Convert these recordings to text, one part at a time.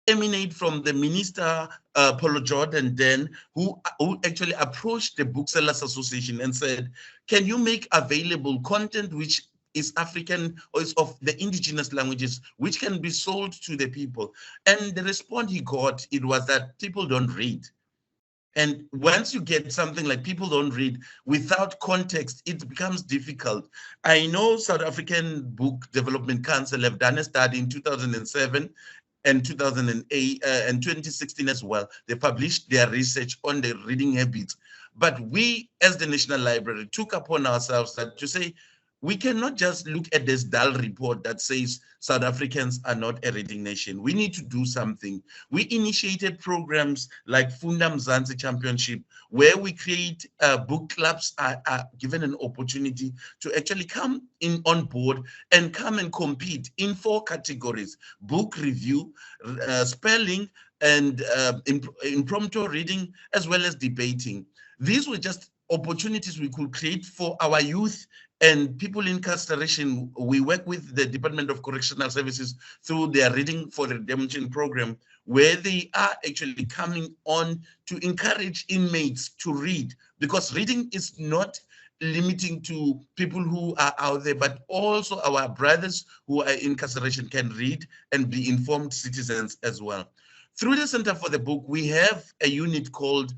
emanate from the minister, Paulo Jordan, then, who actually approached the Booksellers Association and said, can you make available content which is African or is of the indigenous languages, which can be sold to the people? And the response he got, it was that people don't read. And once you get something like people don't read without context, it becomes difficult. I know South African Book Development Council have done a study in 2007 and 2008 and 2016 as well. They published their research on the reading habits. But we, as the National Library, took upon ourselves that to say, we cannot just look at this dull report that says South Africans are not a reading nation. We need to do something. We initiated programs like Funda Mzansi Championship, where we create book clubs are given an opportunity to actually come in on board and come and compete in 4 categories: book review, spelling, and impromptu reading, as well as debating. These were just opportunities we could create for our youth and people in incarceration. We work with the Department of Correctional Services through their Reading for Redemption program, where they are actually coming on to encourage inmates to read, because reading is not limiting to people who are out there, but also our brothers who are in incarceration can read and be informed citizens as well. Through the Center for the Book, we have a unit called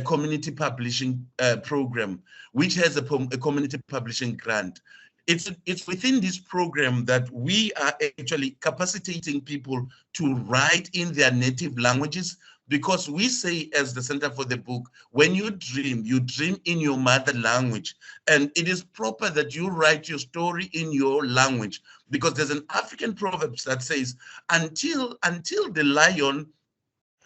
Community Publishing Program, which has a community publishing grant. It's within this program that we are actually capacitating people to write in their native languages, because we say, as the Center for the Book, when you dream in your mother language. And it is proper that you write your story in your language, because there's an African proverb that says, until the lion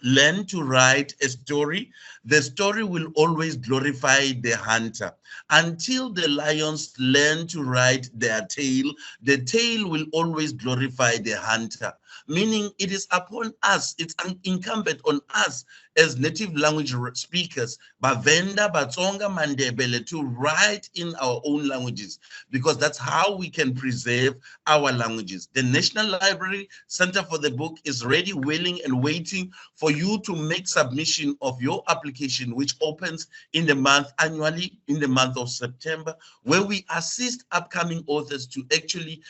learn to write a story, the story will always glorify the hunter. Until the lions learn to write their tale, the tale will always glorify the hunter. Meaning it is upon us, it's incumbent on us as native language speakers, Bavenda, Batsonga, Mandebele, to write in our own languages, because that's how we can preserve our languages. The National Library Center for the Book is ready, willing, and waiting for you to make submission of your application, which opens in the month annually in the month of September, where we assist upcoming authors to actually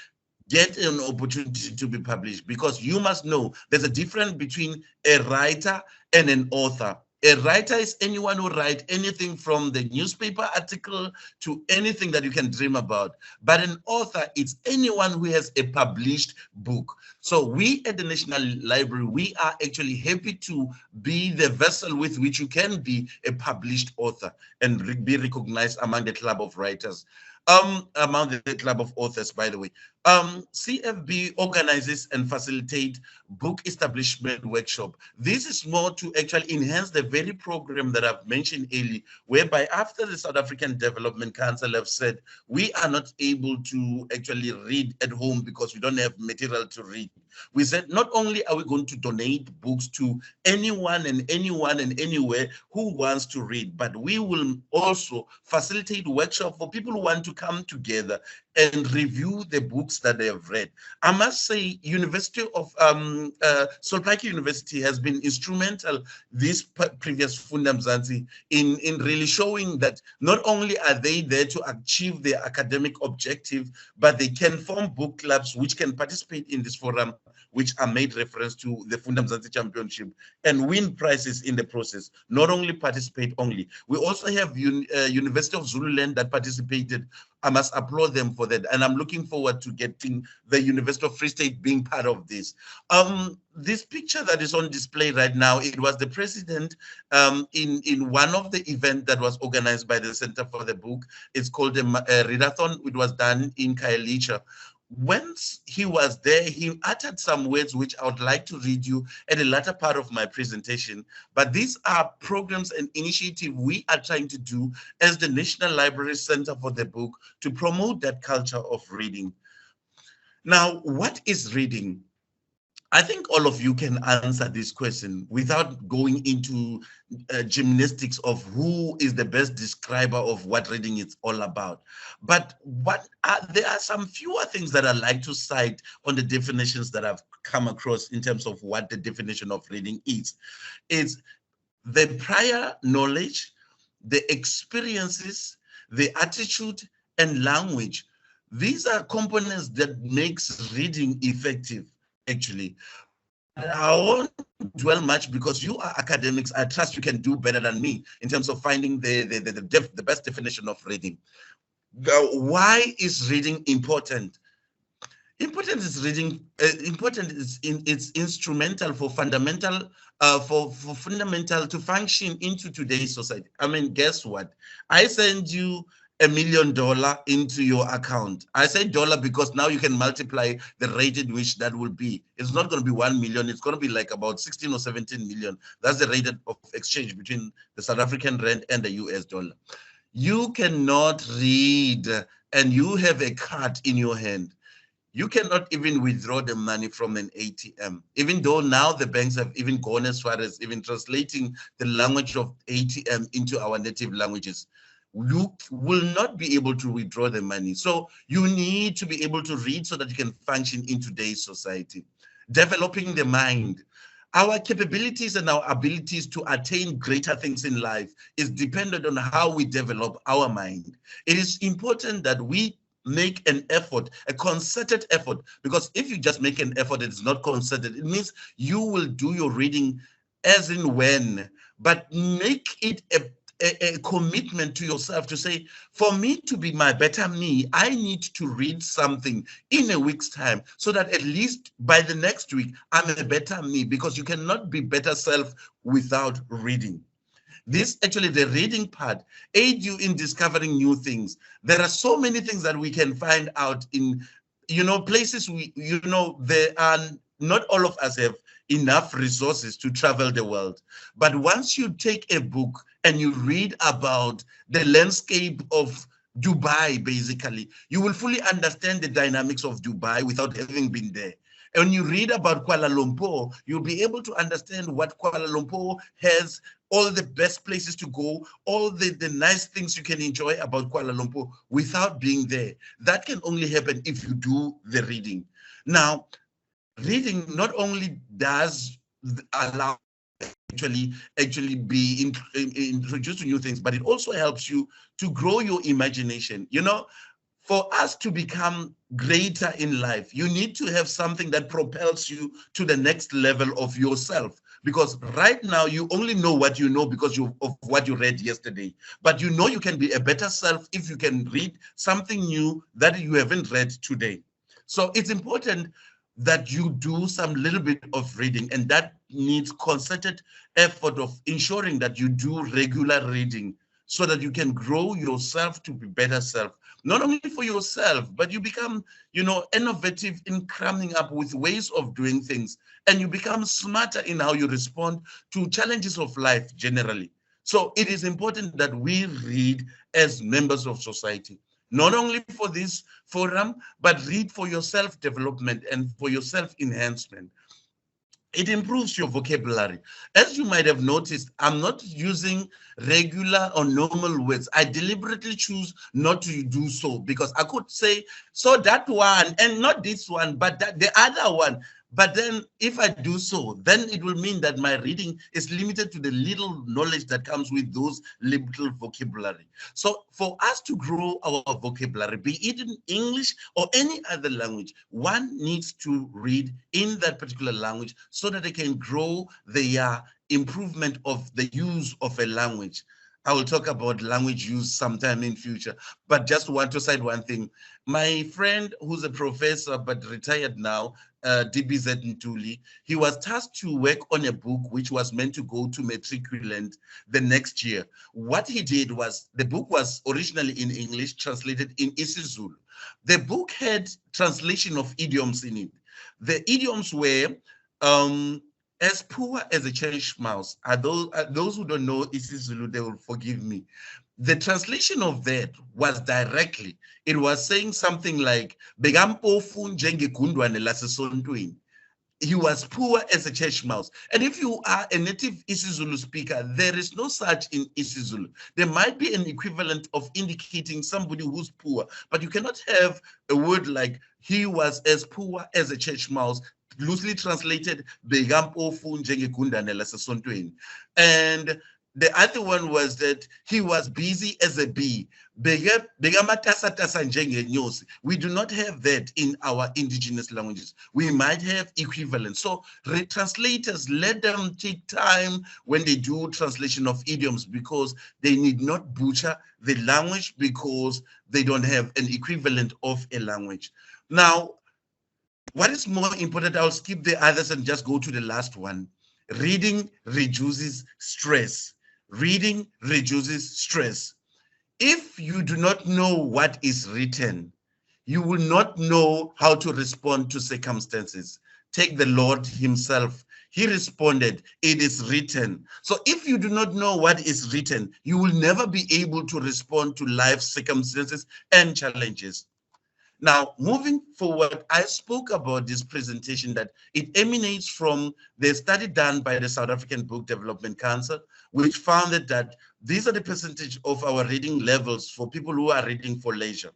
get an opportunity to be published. Because you must know there's a difference between a writer and an author. A writer is anyone who writes anything from the newspaper article to anything that you can dream about. But an author is anyone who has a published book. So we at the National Library, we are actually happy to be the vessel with which you can be a published author and be recognized among the club of writers. Among the club of authors, by the way. CFB organizes and facilitate book establishment workshop. This is more to actually enhance the very program that I've mentioned earlier, whereby after the South African Development Council have said, we are not able to actually read at home because we don't have material to read. We said, not only are we going to donate books to anyone and anywhere who wants to read, but we will also facilitate workshop for people who want to come together and review the books that they have read. I must say, University of Solpaki University has been instrumental this previous Funda Mzansi in really showing that not only are they there to achieve their academic objective, but they can form book clubs which can participate in this forum, which are made reference to the Funda Mzansi Championship, and win prizes in the process. Not only participate only. We also have University of Zululand that participated. I must applaud them for that. And I'm looking forward to getting the University of Free State being part of this. This picture that is on display right now, it was the president in one of the events that was organized by the Center for the Book. It's called a readathon. It was done in Khayelitsha. Once he was there, he uttered some words which I would like to read you at the latter part of my presentation. But these are programs and initiatives we are trying to do as the National Library Center for the Book to promote that culture of reading. Now, what is reading? I think all of you can answer this question without going into gymnastics of who is the best describer of what reading is all about. But there are some fewer things that I like to cite on the definitions that I've come across in terms of what the definition of reading is. It's the prior knowledge, the experiences, the attitude, and language. These are components that makes reading effective, actually. I won't dwell much because you are academics. I trust you can do better than me in terms of finding the best definition of reading. Why is reading important? Important is reading. Important is it's instrumental for fundamental for fundamental to function into today's society. I mean, guess what? I send you $1 million into your account. I say dollar because now you can multiply the rate at which that will be. It's not going to be 1 million. It's going to be like about 16 or 17 million. That's the rate of exchange between the South African rand and the US dollar. You cannot read and you have a card in your hand. You cannot even withdraw the money from an ATM, even though now the banks have even gone as far as even translating the language of ATM into our native languages. You will not be able to withdraw the money. So you need to be able to read so that you can function in today's society. Developing the mind. Our capabilities and our abilities to attain greater things in life is dependent on how we develop our mind. It is important that we make an effort, a concerted effort, because if you just make an effort, it's not concerted. It means you will do your reading as in when, but make it a commitment to yourself to say, for me to be my better me, I need to read something in a week's time so that at least by the next week, I'm a better me, because you cannot be better self without reading. This actually, the reading part, aid you in discovering new things. There are so many things that we can find out in, places there are, not all of us have enough resources to travel the world. But once you take a book and you read about the landscape of Dubai, basically, you will fully understand the dynamics of Dubai without having been there. And when you read about Kuala Lumpur, you'll be able to understand what Kuala Lumpur has, all the best places to go, all the nice things you can enjoy about Kuala Lumpur without being there. That can only happen if you do the reading. Now, reading not only does allow actually be introduced to new things, but it also helps you to grow your imagination. For us to become greater in life, you need to have something that propels you to the next level of yourself. Because right now, you only know what you know because of what you read yesterday. But you can be a better self if you can read something new that you haven't read today. So it's important that you do some little bit of reading, and that needs concerted effort of ensuring that you do regular reading so that you can grow yourself to be better self. Not only for yourself, but you become, innovative in coming up with ways of doing things, and you become smarter in how you respond to challenges of life generally. So it is important that we read as members of society, not only for this forum, but read for your self-development and for your self-enhancement. It improves your vocabulary. As you might have noticed, I'm not using regular or normal words. I deliberately choose not to do so because I could say, so that one, and not this one, but the other one. But then if I do so, then it will mean that my reading is limited to the little knowledge that comes with those little vocabulary. So for us to grow our vocabulary, be it in English or any other language, one needs to read in that particular language so that they can grow their improvement of the use of a language. I will talk about language use sometime in future, but just want to cite one thing. My friend who's a professor but retired now, DBZ Ntuli, he was tasked to work on a book which was meant to go to matriculant the next year. What he did was, the book was originally in English, translated in isiZulu. The book had translation of idioms in it. The idioms were, as poor as a church mouse. Those who don't know isiZulu, they will forgive me. The translation of that was directly, it was saying something like, "Begampofu njengegundwane lasesontweni." He was poor as a church mouse. And if you are a native isiZulu speaker, there is no such in isiZulu. There might be an equivalent of indicating somebody who's poor, but you cannot have a word like, he was as poor as a church mouse, loosely translated, bekampofu njengegundane lasesontweni. And the other one was that he was busy as a bee. We do not have that in our indigenous languages. We might have equivalents. So translators, let them take time when they do translation of idioms, because they need not butcher the language because they don't have an equivalent of a language. Now, what is more important, I'll skip the others and just go to the last one. Reading reduces stress. Reading reduces stress. If you do not know what is written, you will not know how to respond to circumstances. Take the Lord himself. He responded, it is written. So if you do not know what is written, you will never be able to respond to life circumstances and challenges. Now, moving forward, I spoke about this presentation that it emanates from the study done by the South African Book Development Council, which found that these are the percentage of our reading levels for people who are reading for leisure.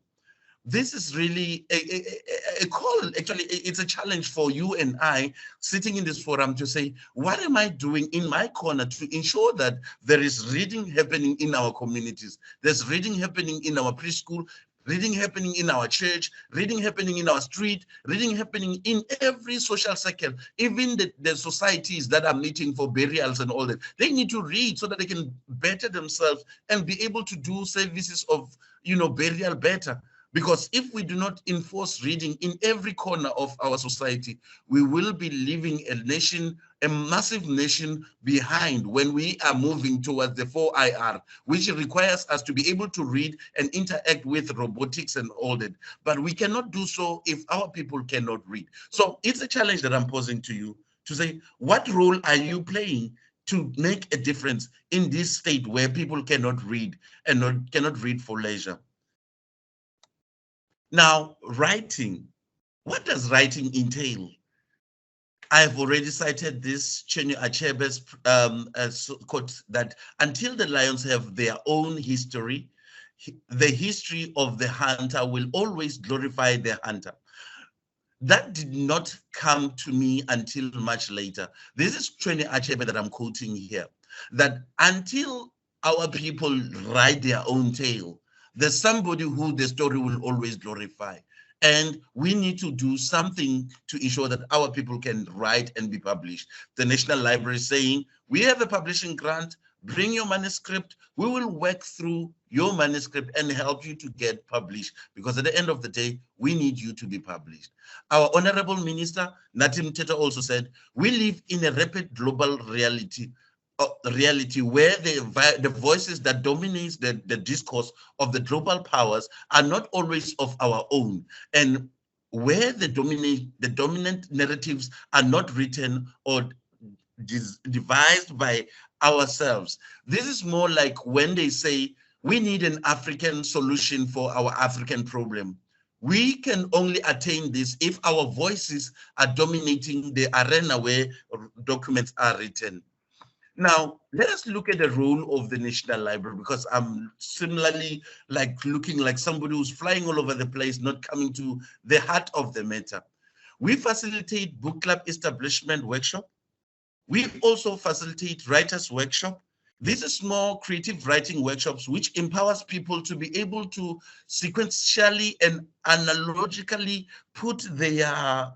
This is really a call. Actually, it's a challenge for you and I sitting in this forum to say, what am I doing in my corner to ensure that there is reading happening in our communities? There's reading happening in our preschool, reading happening in our church, reading happening in our street, reading happening in every social circle, even the societies that are meeting for burials and all that. They need to read so that they can better themselves and be able to do services of, burial better. Because if we do not enforce reading in every corner of our society, we will be leaving a nation, a massive nation behind when we are moving towards the 4IR, which requires us to be able to read and interact with robotics and all that. But we cannot do so if our people cannot read. So it's a challenge that I'm posing to you to say, what role are you playing to make a difference in this state where people cannot read and cannot read for leisure? Now, writing. What does writing entail? I've already cited this Chinua Achebe's quote that until the lions have their own history, the history of the hunter will always glorify the hunter. That did not come to me until much later. This is Chinua Achebe that I'm quoting here, that until our people write their own tale, there's somebody who the story will always glorify. And we need to do something to ensure that our people can write and be published. The National Library is saying, we have a publishing grant, bring your manuscript, we will work through your manuscript and help you to get published, because at the end of the day, we need you to be published. Our Honorable Minister, Natim Teta, also said, we live in a rapid global reality where the voices that dominate the discourse of the global powers are not always of our own, and where the dominant narratives are not written or devised by ourselves. This is more like when they say we need an African solution for our African problem. We can only attain this if our voices are dominating the arena where documents are written. Now, let us look at the role of the National Library, because I'm similarly looking like somebody who's flying all over the place, not coming to the heart of the matter. We facilitate book club establishment workshop. We also facilitate writers workshop. These are small creative writing workshops which empowers people to be able to sequentially and analogically put their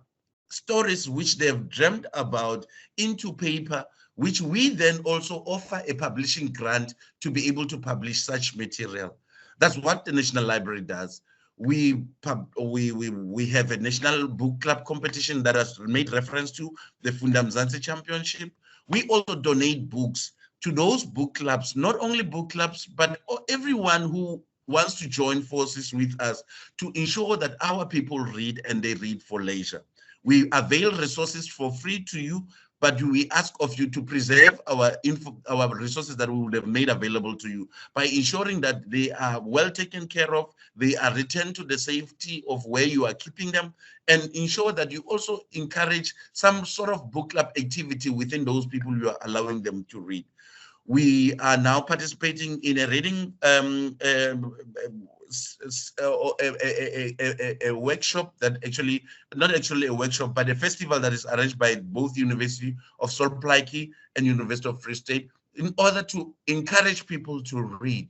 stories which they've dreamt about into paper, which we then also offer a publishing grant to be able to publish such material. That's what the National Library does. We have a national book club competition that has made reference to the Funda Mzansi Championship. We also donate books to those book clubs, not only book clubs, but everyone who wants to join forces with us to ensure that our people read and they read for leisure. We avail resources for free to you, but we ask of you to preserve our resources that we would have made available to you by ensuring that they are well taken care of, they are returned to the safety of where you are keeping them, and ensure that you also encourage some sort of book club activity within those people you are allowing them to read. We are now participating in a reading a workshop that actually, not actually a workshop, but a festival that is arranged by both University of Solplaiki and University of Free State in order to encourage people to read.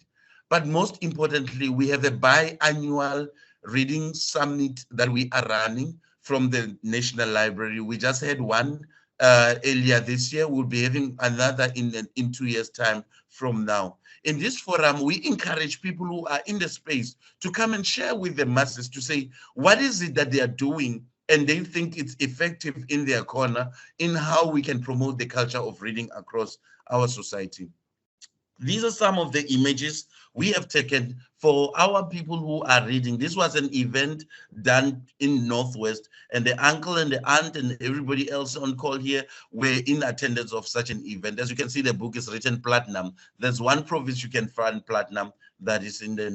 But most importantly, we have a biannual reading summit that we are running from the National Library. We just had one earlier this year. We'll be having another in 2 years' time from now. In this forum, we encourage people who are in the space to come and share with the masses to say, what is it that they are doing and they think it's effective in their corner in how we can promote the culture of reading across our society. These are some of the images we have taken for our people who are reading. This was an event done in Northwest, and the uncle and the aunt and everybody else on call here were in attendance of such an event. As you can see, the book is written platinum. There's one province you can find platinum, that is in the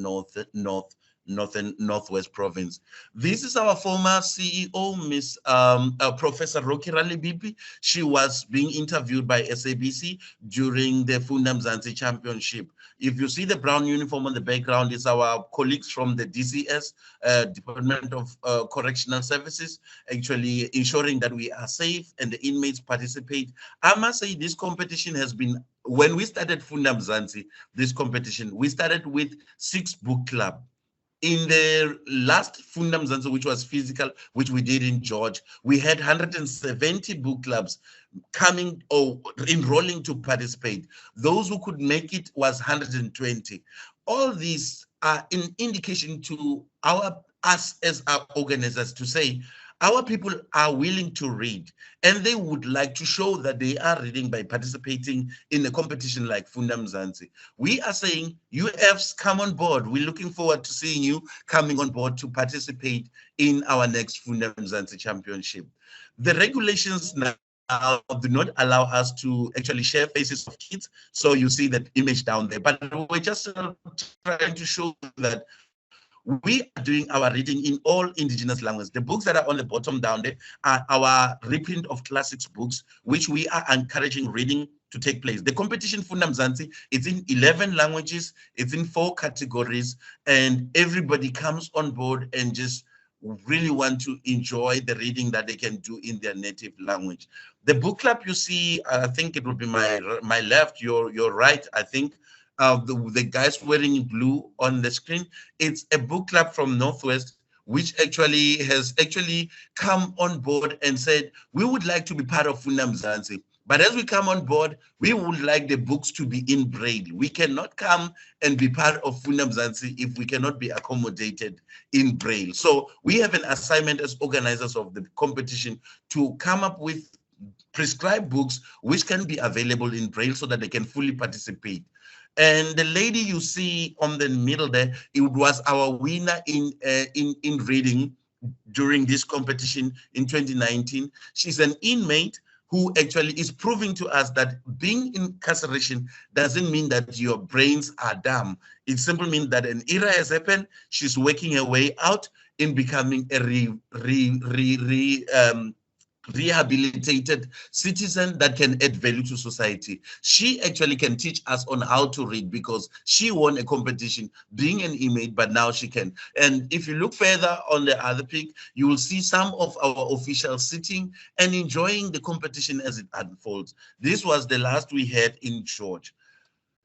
Northwest province. This is our former CEO, Miss Professor Rocky Ralibipi. She was being interviewed by SABC during the Funda Mzansi Championship. If you see the brown uniform on the background, it's our colleagues from the DCS, Department of Correctional Services, actually ensuring that we are safe and the inmates participate. I must say this competition has been, when we started Funda Mzansi, this competition, we started with 6 book club. In the last Funda Mzansi, which was physical, which we did in George, we had 170 book clubs coming or enrolling to participate. Those who could make it was 120. All these are an indication to us as our organizers to say, our people are willing to read and they would like to show that they are reading by participating in a competition like Funda Mzansi. We are saying, UFs, come on board. We're looking forward to seeing you coming on board to participate in our next Funda Mzansi Championship. The regulations now do not allow us to actually share faces of kids. So you see that image down there, but we're just trying to show that we are doing our reading in all indigenous languages. The books that are on the bottom down there are our reprint of classics books, which we are encouraging reading to take place. The competition Funda Mzansi, it's in 11 languages, it's in 4 categories, and everybody comes on board and just really want to enjoy the reading that they can do in their native language. The book club you see, I think it will be my left, your right, I think. The guys wearing blue on the screen, it's a book club from Northwest, which actually has come on board and said, we would like to be part of Funda Mzansi. But as we come on board, we would like the books to be in Braille. We cannot come and be part of Funda Mzansi if we cannot be accommodated in Braille. So we have an assignment as organizers of the competition to come up with prescribed books which can be available in Braille so that they can fully participate. And the lady you see on the middle there, it was our winner in reading during this competition in 2019. She's an inmate who actually is proving to us that being in incarceration doesn't mean that your brains are dumb. It simply means that an era has happened. She's working her way out in becoming a rehabilitated citizen that can add value to society. She actually can teach us on how to read because she won a competition being an inmate, but now she can. And if you look further on the other pic, you will see some of our officials sitting and enjoying the competition as it unfolds. This was the last we had in George.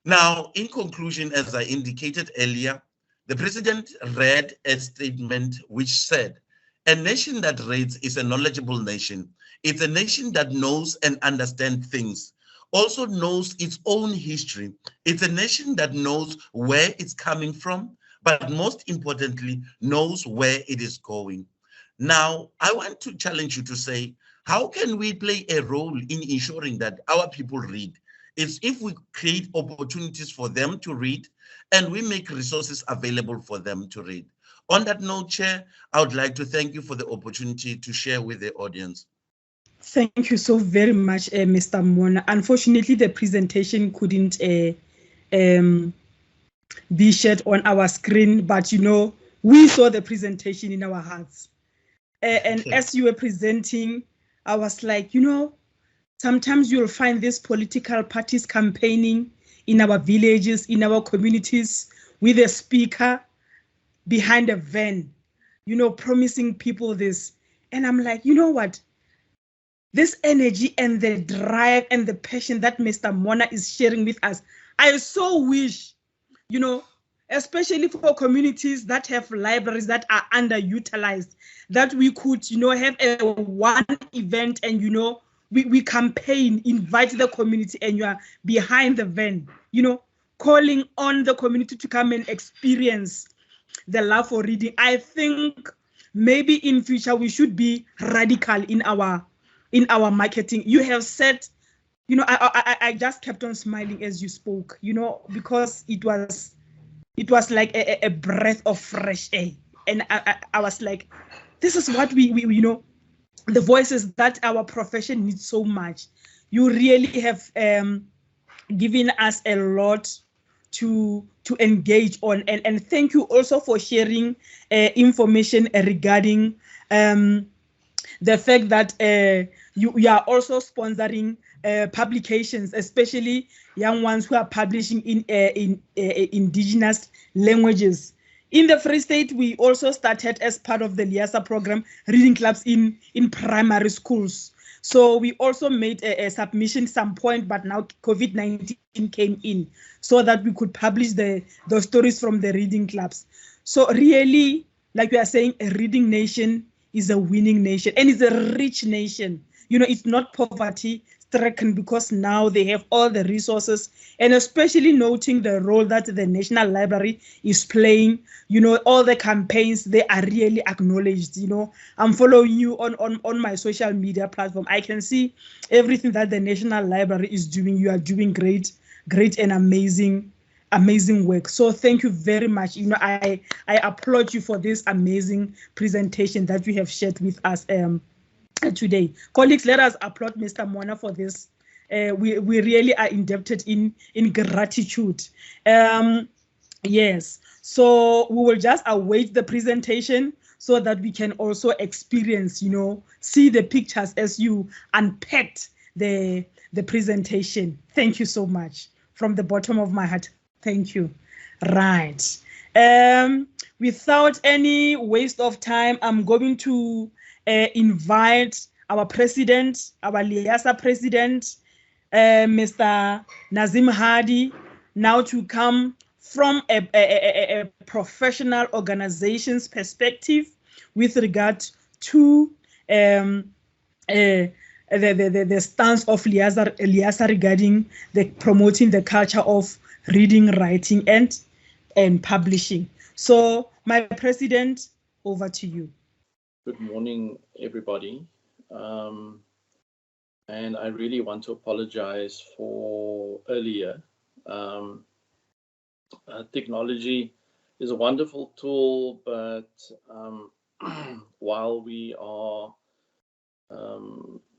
Now, in conclusion, as I indicated earlier, the president read a statement which said, a nation that reads is a knowledgeable nation. It's a nation that knows and understands things, also knows its own history. It's a nation that knows where it's coming from, but most importantly, knows where it is going. Now, I want to challenge you to say, how can we play a role in ensuring that our people read? It's if we create opportunities for them to read and we make resources available for them to read. On that note, Chair, I would like to thank you for the opportunity to share with the audience. Thank you so very much, Mr. Mona. Unfortunately, the presentation couldn't be shared on our screen, but we saw the presentation in our hearts. And as you were presenting, I was like, sometimes you'll find these political parties campaigning in our villages, in our communities, with a speaker behind a van, you know, promising people this. And I'm like, you know what? This energy and the drive and the passion that Mr. Mona is sharing with us, I so wish, you know, especially for communities that have libraries that are underutilized, that we could, you know, have a one event and, you know, we campaign, invite the community, and you are behind the van, you know, calling on the community to come and experience the love for reading. I think maybe in future we should be radical in our marketing. You have said, you know, I just kept on smiling as you spoke, you know, because it was like a breath of fresh air. And I was like, this is what we you know, the voices that our profession needs so much. You really have given us a lot to engage on, and thank you also for sharing information regarding the fact that you are also sponsoring publications, especially young ones who are publishing in indigenous languages. In the Free State, we also started, as part of the Liasa program, reading clubs in primary schools. So we also made a submission some point, but now COVID-19 came in so that we could publish the stories from the reading clubs. So really, like we are saying, a reading nation is a winning nation, and it's a rich nation. You know, it's not poverty stricken, because now they have all the resources, and especially noting the role that the National Library is playing. You know, all the campaigns, they are really acknowledged. You know, I'm following you on my social media platform. I can see everything that the National Library is doing. You are doing great and amazing work. So thank you very much. You know, I applaud you for this amazing presentation that you have shared with us today. Colleagues, let us applaud Mr. Mona for this. We really are indebted in gratitude. Yes, so we will just await the presentation so that we can also experience, you know, see the pictures as you unpacked the presentation. Thank you so much from the bottom of my heart. Thank you. Right. Without any waste of time, I'm going to invite our president, our Liasa president, Mr. Nazim Hadi, now to come from a professional organization's perspective with regard to the stance of Liasa regarding the promoting the culture of reading, writing, and publishing. So, my president, over to you. Good morning, everybody. And I really want to apologize for earlier. Technology is a wonderful tool, but while we are,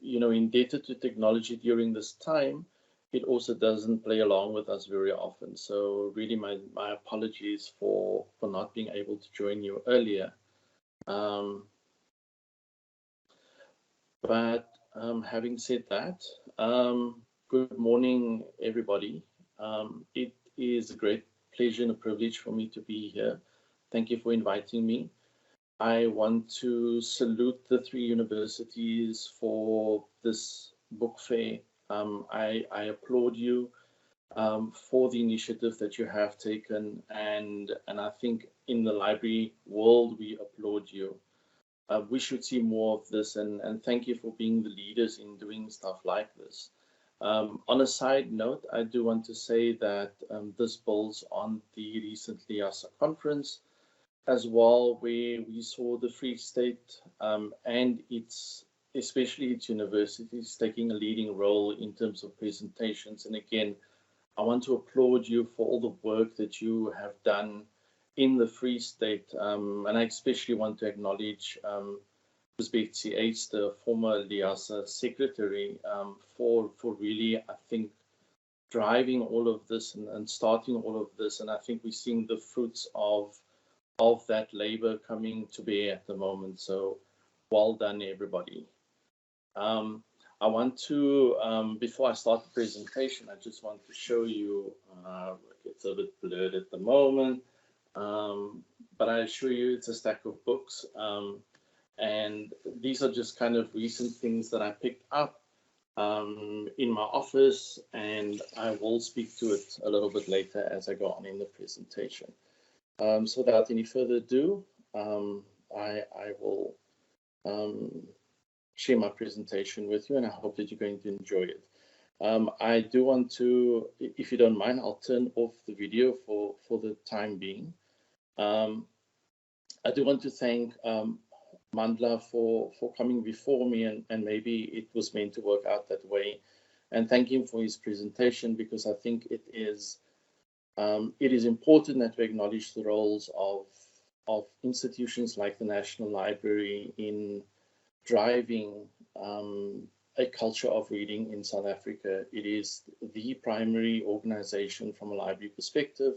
you know, indebted to technology during this time, it also doesn't play along with us very often. So really my apologies for not being able to join you earlier. But having said that, good morning, everybody. It is a great pleasure and a privilege for me to be here. Thank you for inviting me. I want to salute the 3 universities for this book fair. I applaud you for the initiative that you have taken, and I think in the library world we applaud you. We should see more of this, and thank you for being the leaders in doing stuff like this. On a side note, I do want to say that this builds on the recent Liasa conference as well, where we saw the Free State and especially its universities taking a leading role in terms of presentations. And again, I want to applaud you for all the work that you have done in the Free State, and I especially want to acknowledge Ms. Betsy Ates, the former Liasa secretary, for really, I think, driving all of this and starting all of this. And I think we're seeing the fruits of that labor coming to bear at the moment. So well done, everybody. I want to, before I start the presentation, I just want to show you, it's a bit blurred at the moment. But I assure you it's a stack of books. And these are just kind of recent things that I picked up in my office, and I will speak to it a little bit later as I go on in the presentation. So without any further ado, I will share my presentation with you, and I hope that you're going to enjoy it. I do want to, if you don't mind, I'll turn off the video for the time being. I do want to thank Mandla for coming before me, and maybe it was meant to work out that way. And thank him for his presentation, because I think it is important that we acknowledge the roles of institutions like the National Library in driving a culture of reading in South Africa. It is the primary organization from a library perspective.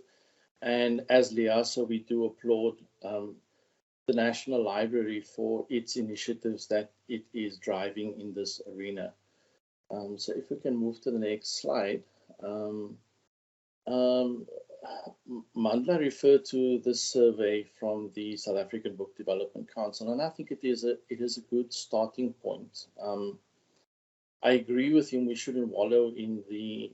And as LIASA, we do applaud the National Library for its initiatives that it is driving in this arena. So if we can move to the next slide. Mandla referred to this survey from the South African Book Development Council, and I think it is a good starting point. I agree with him. We shouldn't wallow in the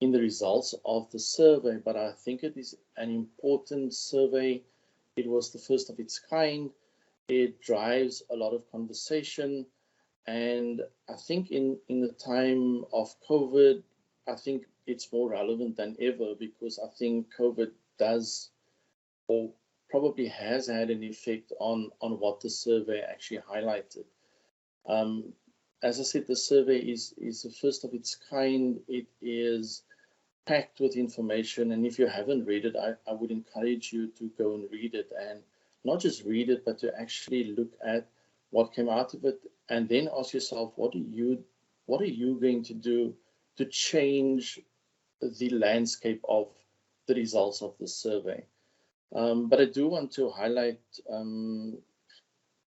results of the survey, but I think it is an important survey. It was the first of its kind. It drives a lot of conversation, and I think in the time of COVID, I think it's more relevant than ever, because I think COVID does, or probably has had, an effect on what the survey actually highlighted. As I said, the survey is the first of its kind. It is packed with information, and if you haven't read it, I would encourage you to go and read it, and not just read it, but to actually look at what came out of it, and then ask yourself, what are you going to do to change the landscape of the results of the survey. But I do want to highlight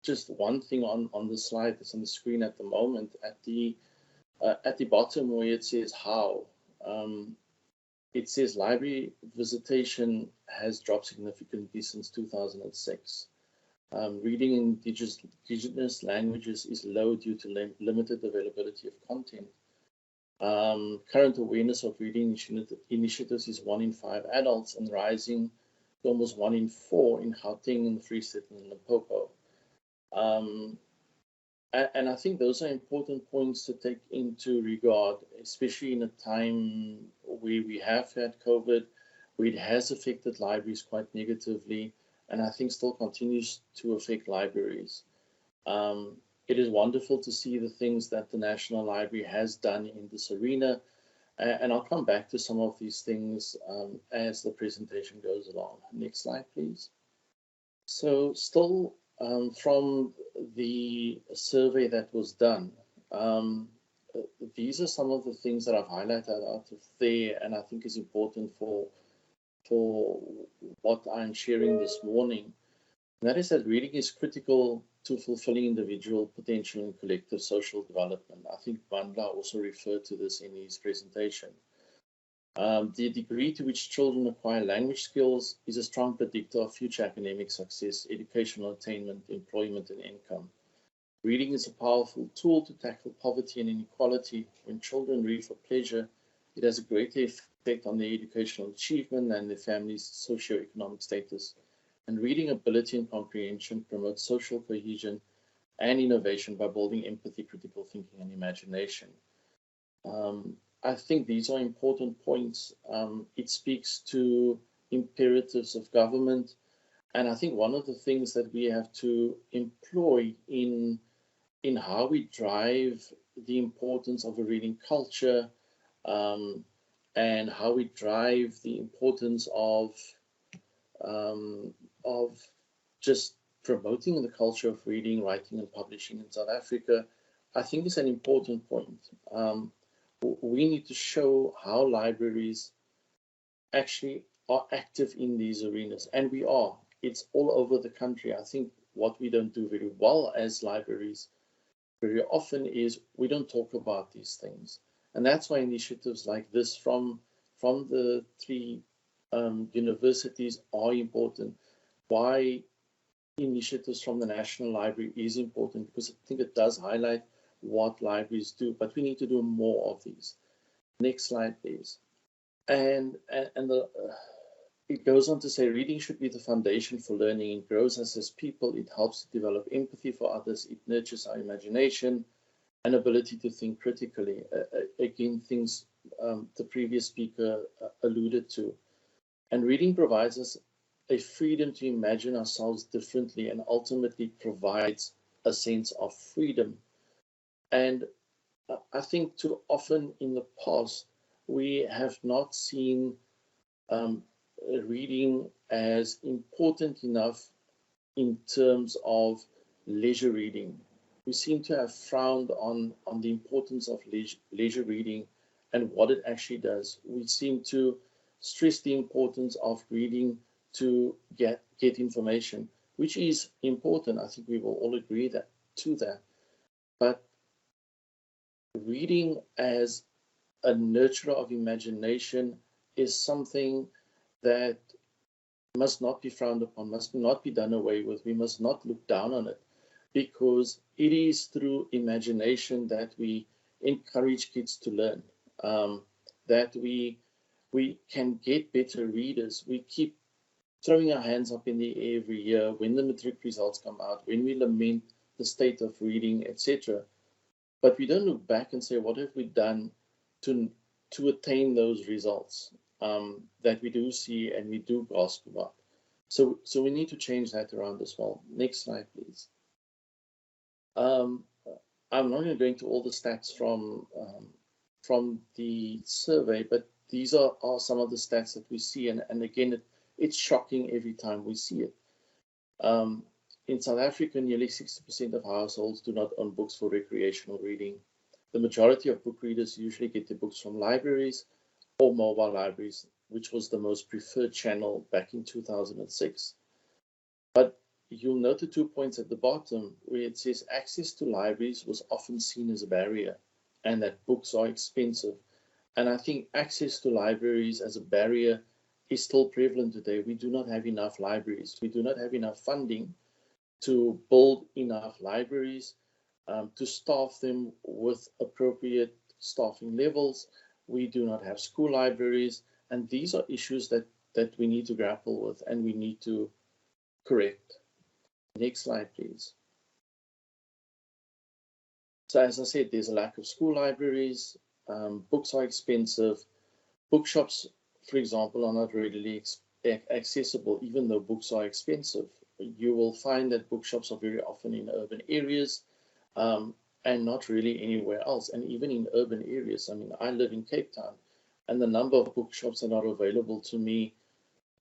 just one thing on the slide that's on the screen at the moment. At the bottom where it says how, it says library visitation has dropped significantly since 2006. Reading in indigenous languages is low due to limited availability of content. Current awareness of reading initiatives is 1 in 5 adults, and rising to almost 1 in 4 in Gauteng and Free State and Limpopo. And I think those are important points to take into regard, especially in a time where we have had COVID, where it has affected libraries quite negatively, and I think still continues to affect libraries. It is wonderful to see the things that the National Library has done in this arena, and I'll come back to some of these things as the presentation goes along. Next slide, please. So still from the survey that was done, these are some of the things that I've highlighted out of there, and I think is important for what I'm sharing this morning. And that is that reading is critical to fulfilling individual potential and collective social development. I think Mandla also referred to this in his presentation. The degree to which children acquire language skills is a strong predictor of future academic success, educational attainment, employment, and income. Reading is a powerful tool to tackle poverty and inequality. When children read for pleasure, it has a greater effect on their educational achievement and their family's socioeconomic status. And reading ability and comprehension promotes social cohesion and innovation by building empathy, critical thinking, and imagination. I think these are important points. It speaks to imperatives of government. And I think one of the things that we have to employ in how we drive the importance of a reading culture, and how we drive the importance of just promoting the culture of reading, writing, and publishing in South Africa, I think is an important point. We need to show how libraries actually are active in these arenas, and we are. It's all over the country. I think what we don't do very well as libraries very often is we don't talk about these things, and that's why initiatives like this from the three universities are important, why initiatives from the National Library is important, because I think it does highlight what libraries do, but we need to do more of these. Next slide, please. And it goes on to say, reading should be the foundation for learning. It grows us as people. It helps to develop empathy for others. It nurtures our imagination and ability to think critically. Again, things the previous speaker alluded to. And reading provides us a freedom to imagine ourselves differently, and ultimately provides a sense of freedom. And I think too often in the past, we have not seen reading as important enough in terms of leisure reading. We seem to have frowned on the importance of leisure reading and what it actually does. We seem to stress the importance of reading to get information, which is important. I think we will all agree to that. But reading as a nurturer of imagination is something that must not be frowned upon, must not be done away with. We must not look down on it, because it is through imagination that we encourage kids to learn, that we can get better readers. We keep throwing our hands up in the air every year when the matric results come out, when we lament the state of reading, etc. But we don't look back and say, what have we done to attain those results that we do see and we do grasp about? So we need to change that around as well. Next slide, please. I'm not going to go into all the stats from the survey, but these are some of the stats that we see. And again, it's shocking every time we see it. In South Africa, nearly 60% of households do not own books for recreational reading. The majority of book readers usually get their books from libraries or mobile libraries, which was the most preferred channel back in 2006. But you'll note the 2 points at the bottom where it says access to libraries was often seen as a barrier and that books are expensive. And I think access to libraries as a barrier is still prevalent today. We do not have enough libraries. We do not have enough funding to build enough libraries, to staff them with appropriate staffing levels. We do not have school libraries, and these are issues that we need to grapple with and we need to correct. Next slide, please. So as I said, there's a lack of school libraries, books are expensive, bookshops, for example, are not readily accessible, even though books are expensive. You will find that bookshops are very often in urban areas and not really anywhere else. And even in urban areas, I mean, I live in Cape Town, and the number of bookshops that are available to me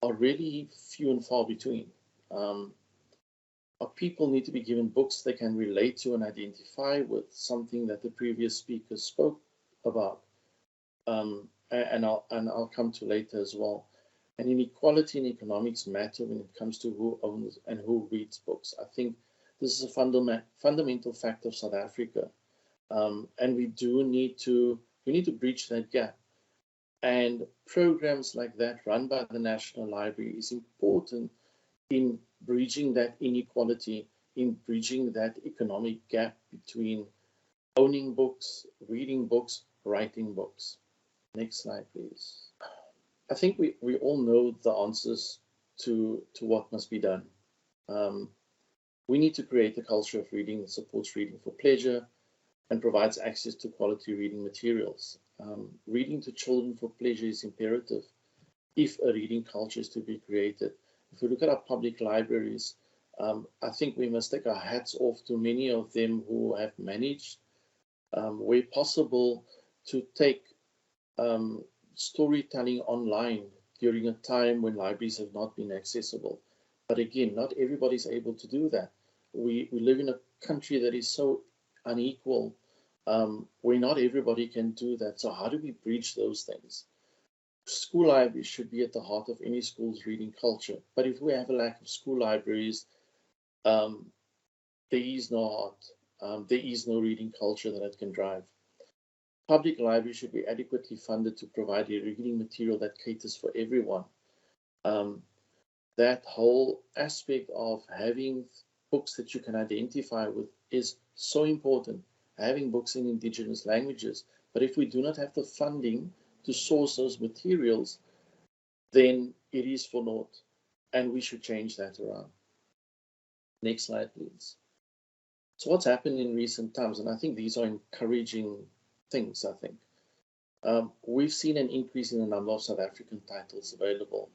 are really few and far between. Our people need to be given books they can relate to and identify with, something that the previous speaker spoke about. And I'll come to later as well. And inequality in economics matter when it comes to who owns and who reads books. I think this is a fundamental fact of South Africa, and we need to breach that gap. And programs like that run by the National Library is important in bridging that inequality, in bridging that economic gap between owning books, reading books, writing books. Next slide, please. I think we all know the answers to what must be done. We need to create a culture of reading that supports reading for pleasure and provides access to quality reading materials. Reading to children for pleasure is imperative if a reading culture is to be created. If we look at our public libraries, I think we must take our hats off to many of them who have managed, where possible, to take storytelling online during a time when libraries have not been accessible. But again, not everybody is able to do that. We live in a country that is so unequal, where not everybody can do that. So how do we bridge those things? School libraries should be at the heart of any school's reading culture. But if we have a lack of school libraries, there is no heart. There is no reading culture that it can drive. Public libraries should be adequately funded to provide a reading material that caters for everyone. That whole aspect of having books that you can identify with is so important. Having books in indigenous languages. But if we do not have the funding to source those materials, then it is for naught. And we should change that around. Next slide, please. So what's happened in recent times, and I think these are encouraging things, I think. We've seen an increase in the number of South African titles available.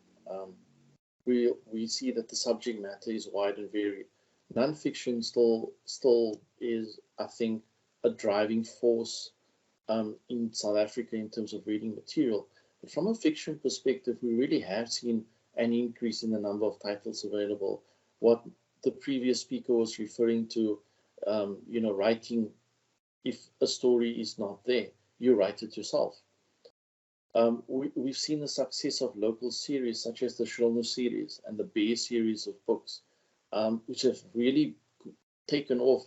We see that the subject matter is wide and varied. Non-fiction still is, I think, a driving force in South Africa in terms of reading material. But from a fiction perspective, we really have seen an increase in the number of titles available. What the previous speaker was referring to, writing, if a story is not there, you write it yourself. We've seen the success of local series such as the Shlomo series and the Bear series of books, which have really taken off.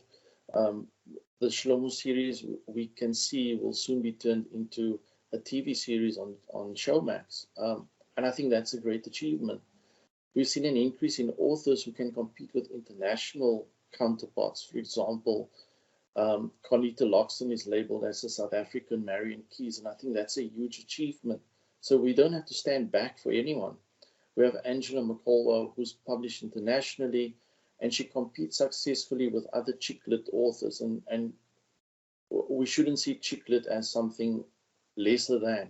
The Shlomo series, we can see, will soon be turned into a TV series on Showmax. And I think that's a great achievement. We've seen an increase in authors who can compete with international counterparts. For example, Conita Loxton is labeled as a South African Marion Keyes, and I think that's a huge achievement. So we don't have to stand back for anyone. We have Angela McCullough, who's published internationally, and she competes successfully with other chick-lit authors, and we shouldn't see chick-lit as something lesser than.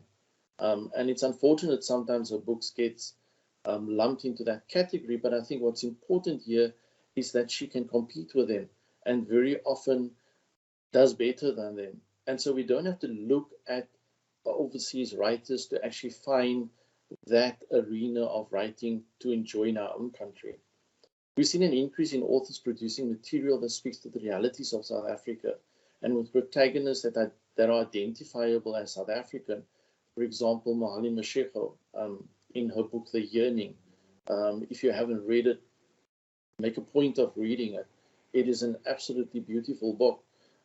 And it's unfortunate sometimes her books gets lumped into that category, but I think what's important here is that she can compete with them, and very often does better than them. And so we don't have to look at overseas writers to actually find that arena of writing to enjoy in our own country. We've seen an increase in authors producing material that speaks to the realities of South Africa and with protagonists that are identifiable as South African. For example, Mahali Mashego, in her book, The Yearning. If you haven't read it, make a point of reading it. It is an absolutely beautiful book.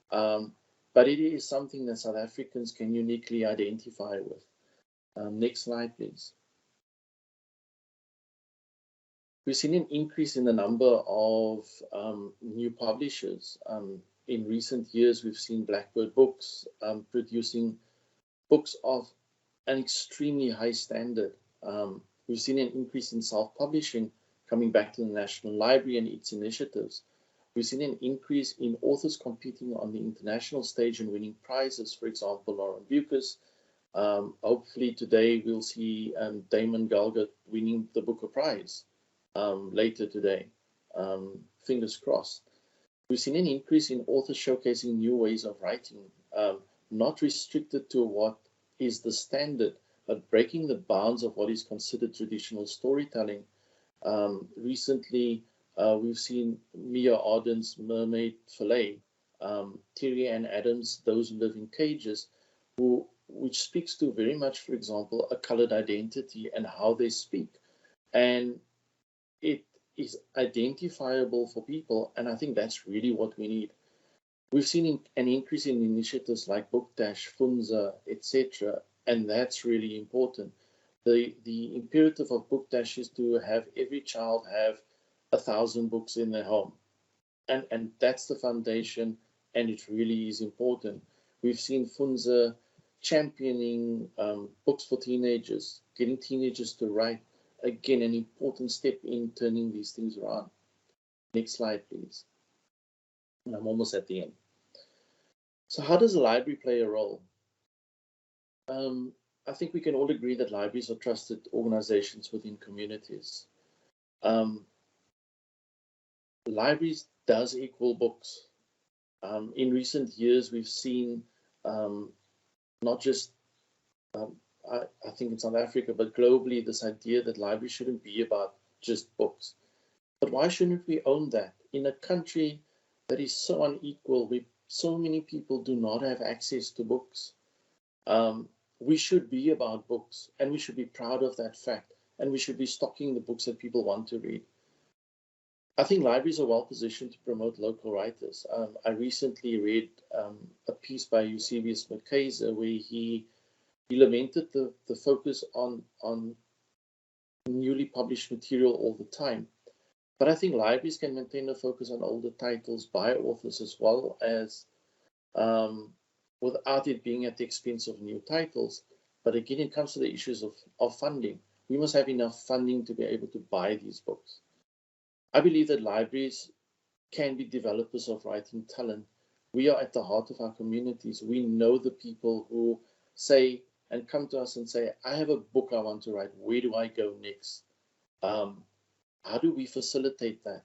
But it is something that South Africans can uniquely identify with. Next slide, please. We've seen an increase in the number of new publishers. In recent years, we've seen Blackbird Books producing books of an extremely high standard. We've seen an increase in self-publishing coming back to the National Library and its initiatives. We've seen an increase in authors competing on the international stage and winning prizes, for example, Lauren Bucas. Hopefully today we'll see Damon Galgut winning the Booker Prize later today. Fingers crossed. We've seen an increase in authors showcasing new ways of writing, not restricted to what is the standard, but breaking the bounds of what is considered traditional storytelling. Recently, we've seen Mia Arden's Mermaid Fillet, Terry Ann Adams' Those Who Live in Cages, which speaks to very much, for example, a colored identity and how they speak. And it is identifiable for people, and I think that's really what we need. We've seen an increase in initiatives like Book Dash, Funza, etc., and that's really important. The imperative of Book Dash is to have every child have 1,000 books in their home, and that's the foundation, and it really is important. We've seen Funza championing books for teenagers, getting teenagers to write. Again, an important step in turning these things around. Next slide, please. And I'm almost at the end. So how does a library play a role? I think we can all agree that libraries are trusted organizations within communities. Libraries does equal books. In recent years, we've seen not just, I think in South Africa, but globally, this idea that libraries shouldn't be about just books. But why shouldn't we own that? In a country that is so unequal, where so many people do not have access to books, we should be about books, and we should be proud of that fact, and we should be stocking the books that people want to read. I think libraries are well positioned to promote local writers. I recently read a piece by Eusebius McKaiser where he lamented the focus on newly published material all the time. But I think libraries can maintain a focus on older titles by authors as well as without it being at the expense of new titles. But again, it comes to the issues of funding. We must have enough funding to be able to buy these books. I believe that libraries can be developers of writing talent. We are at the heart of our communities. We know the people who say and come to us and say, I have a book I want to write. Where do I go next? How do we facilitate that?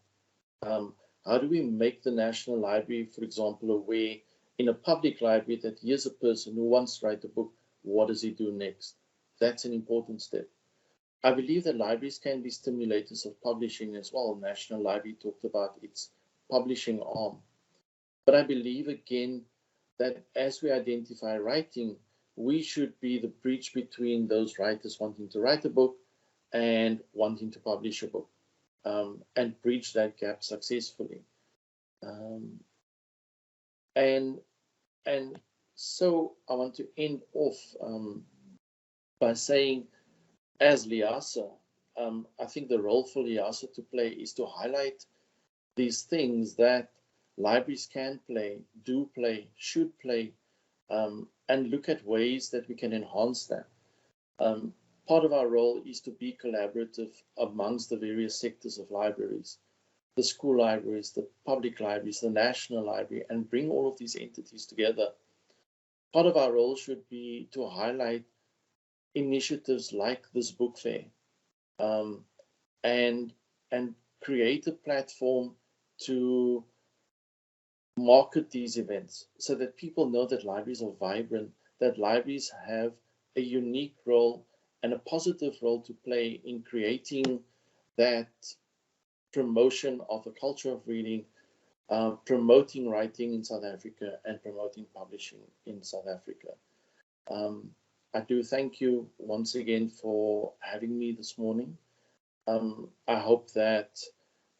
How do we make the National Library, for example, aware in a public library that here's a person who wants to write a book, what does he do next? That's an important step. I believe that libraries can be stimulators of publishing as well. National Library talked about its publishing arm. But I believe, again, that as we identify writing, we should be the bridge between those writers wanting to write a book and wanting to publish a book, and bridge that gap successfully. And so I want to end off by saying, as LIASA, I think the role for LIASA to play is to highlight these things that libraries can play, do play, should play, and look at ways that we can enhance that. Part of our role is to be collaborative amongst the various sectors of libraries, the school libraries, the public libraries, the National Library, and bring all of these entities together. Part of our role should be to highlight initiatives like this book fair, and create a platform to market these events so that people know that libraries are vibrant, that libraries have a unique role and a positive role to play in creating that promotion of a culture of reading, promoting writing in South Africa and promoting publishing in South Africa. I do thank you once again for having me this morning. I hope that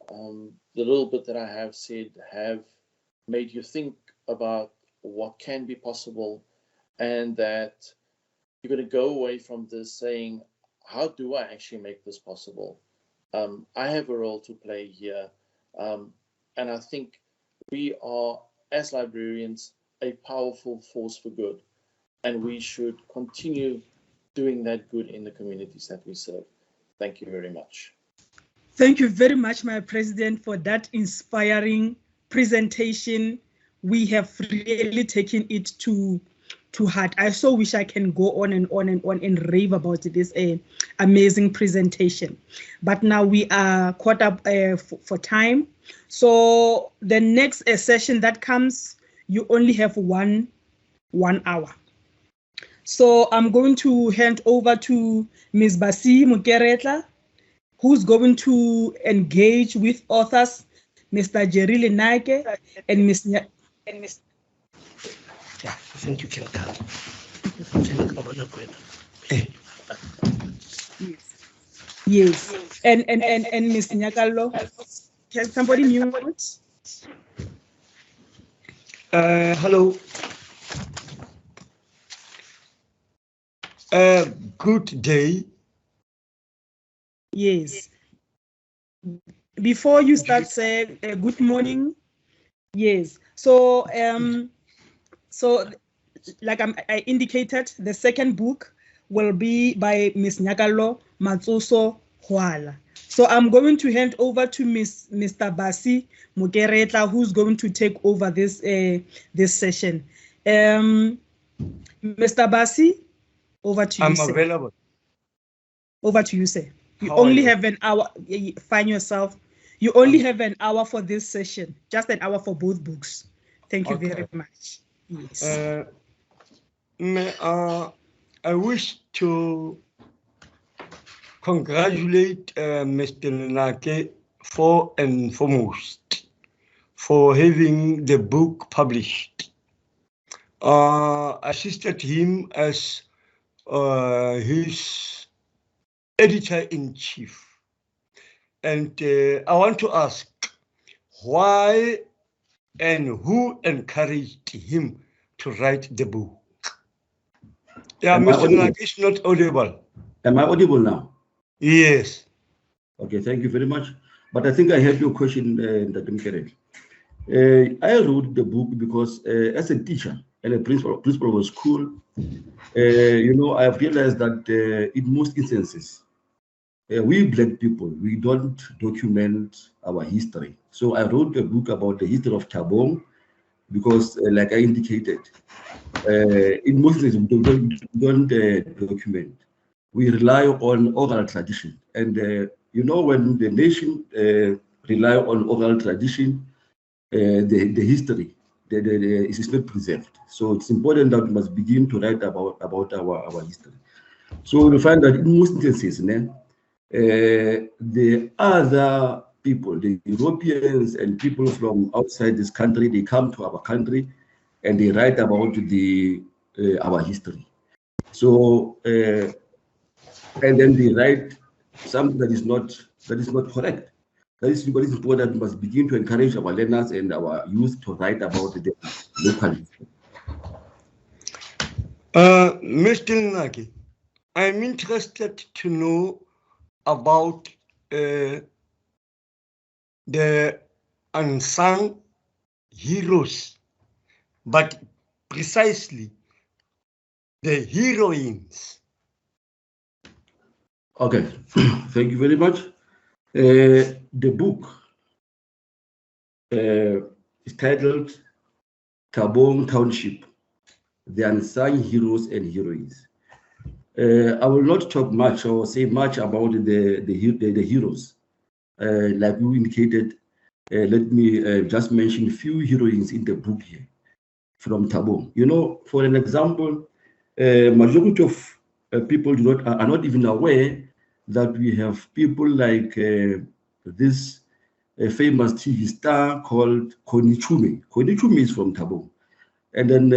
the little bit that I have said have made you think about what can be possible, and that you're going to go away from this saying, how do I actually make this possible? I have a role to play here. And I think we are, as librarians, a powerful force for good. And we should continue doing that good in the communities that we serve. Thank you very much. Thank you very much, my president, for that inspiring presentation. We have really taken it to heart. I so wish I can go on and on and on and rave about this amazing presentation. But now we are caught up for time. So the next session that comes, you only have one hour. So I'm going to hand over to Ms. Basi Mukeretla, who's going to engage with authors, Mr. Jerry Lenake and Ms. Thank you, Kelka. Yes. And Ms. Nyakalo. Can somebody mute? Hello. Good day. Yes. Before you start, say good morning. Yes. So like I indicated, the second book will be by Ms. Nyakalo Matsoso Hwala. So I'm going to hand over to Mr. Basi Mukeretla, who's going to take over this session. Mr. Basi, over to you. I'm available. Over to you, sir. You only have an hour. Find yourself. You only have an hour for this session. Just an hour for both books. Thank you very much. Yes. I wish to congratulate Mr. Lenake for and foremost for having the book published. Assisted him as his editor-in-chief. And I want to ask, why and who encouraged him to write the book? Yeah, Mr. Lenake is not audible. Am I audible now? Yes. Okay, thank you very much. But I think I have your question, Dr. Mkerek. I wrote the book because as a teacher and a principal of a school, I've realized that in most instances, we black people, we don't document our history. So I wrote a book about the history of Tabong because, like I indicated, in most cases we don't document. We rely on oral tradition, and when the nation rely on oral tradition, the history is not preserved. So it's important that we must begin to write about our history. So we find that in most instances, the other people, the Europeans and people from outside this country, they come to our country and they write about our history. So and then they write something that is not correct. That is what is important. We must begin to encourage our learners and our youth to write about the local history. Mr. Naki, I'm interested to know about the unsung heroes, but precisely the heroines. Okay, thank you very much. The book is titled Tabong Township, The Unsung Heroes and Heroines. I will not talk much or say much about the heroes. Like you indicated, let me just mention a few heroines in the book here from Tabong. For an example, majority of people are not even aware that we have people like this famous TV star called Connie Chume. Connie Chume is from Tabong. And then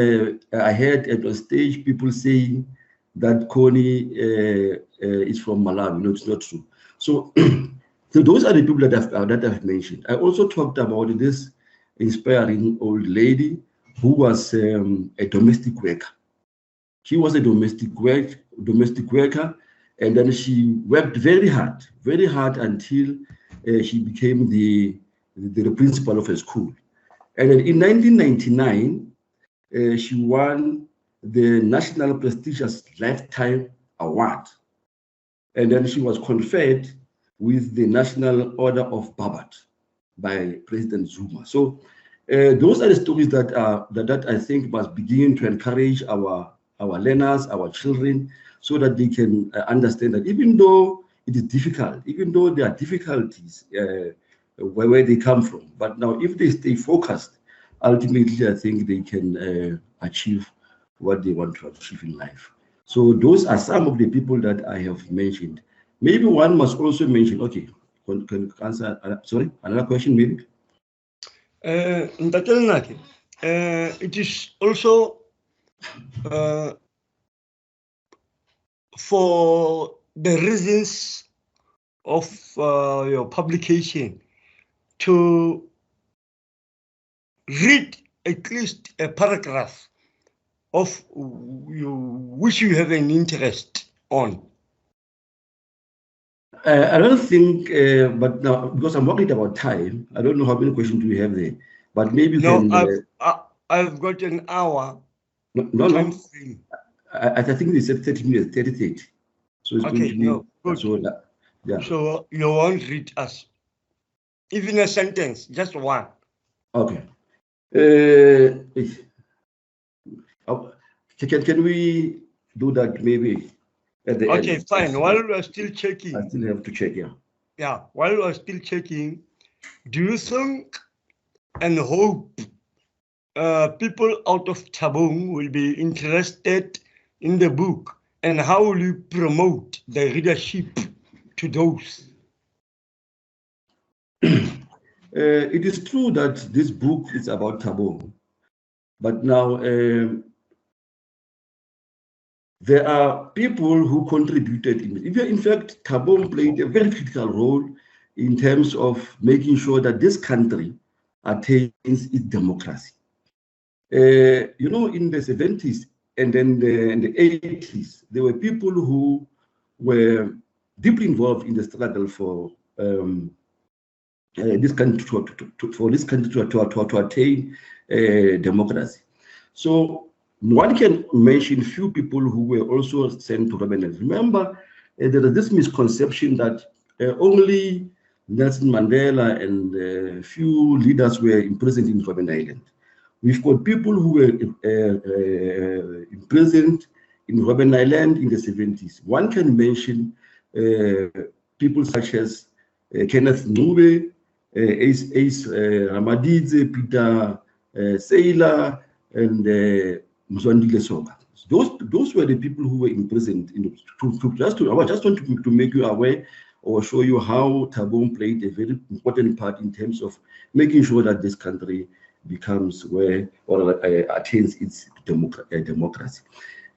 I heard at a stage people saying that Connie is from Malawi. No, it's not true. So, so those are the people that I've mentioned. I also talked about this inspiring old lady who was a domestic worker. She was a domestic worker, and then she worked very hard until she became the principal of a school. And then in 1999, she won the National Prestigious Lifetime Award. And then she was conferred with the National Order of Babat by President Zuma. So those are the stories that I think must begin to encourage our learners, our children, so that they can understand that even though it is difficult, even though there are difficulties where they come from, but now if they stay focused, ultimately I think they can achieve what they want to achieve in life. So those are some of the people that I have mentioned. Maybe one must also mention, okay, can you answer, sorry, another question maybe? It is also for the reasons of your publication to read at least a paragraph of which you have an interest on. I don't think, but now because I'm worried about time, I don't know how many questions do we have there, but maybe you can. I've got an hour. No. I think they said 30 minutes, 30. So it's okay, going to be. No, good. So, yeah. So you won't read us, even a sentence, just one. Okay. Can we do that maybe at the end? Okay, fine. While we're still checking. I still have to check, yeah. Yeah, while we're still checking, do you think and hope people out of Tabong will be interested in the book, and how will you promote the readership to those? It is true that this book is about Tabong, but now there are people who contributed. In fact, Tabong played a very critical role in terms of making sure that this country attains its democracy. In the 70s and then in the 80s, there were people who were deeply involved in the struggle for this country to attain democracy. So one can mention few people who were also sent to Robben Island. Remember, there is this misconception that only Nelson Mandela and a few leaders were imprisoned in Robben Island. We've got people who were imprisoned in Robben Island in the 70s. One can mention people such as Kenneth Ncube, Ace Ramadidze, Peter Saylor, and Mzwandile Soga. Those were the people who were imprisoned. I just want to make you aware or show you how Thabo played a very important part in terms of making sure that this country becomes where or attains its democracy.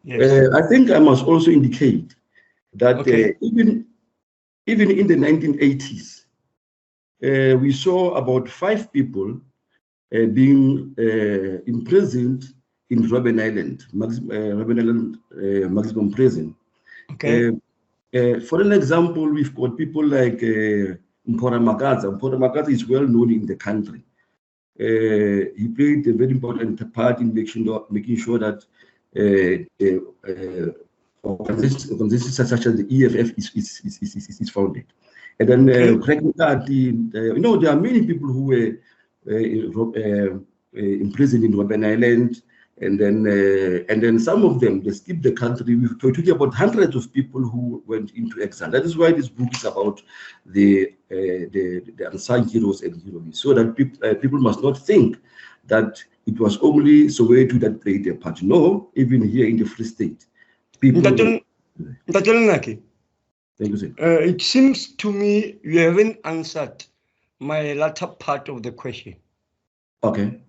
Yes. I think I must also indicate that even in the 1980s, we saw about 5 people being imprisoned in Robben Island, maximum prison. Okay. For an example, we've got people like Mpora Makaza. Mpora Makaza is well known in the country. He played a very important part in making sure that organizations such as the EFF is founded. And then, you know, there are many people who were imprisoned in Robben Island, and then some of them, they skipped the country. We're talking about hundreds of people who went into exile. That is why this book is about the unsung heroes and heroines, so that people must not think that it was only Soweto that played a part. No, even here in the Free State, people. Thank you, sir. It seems to me you haven't answered my latter part of the question. Okay.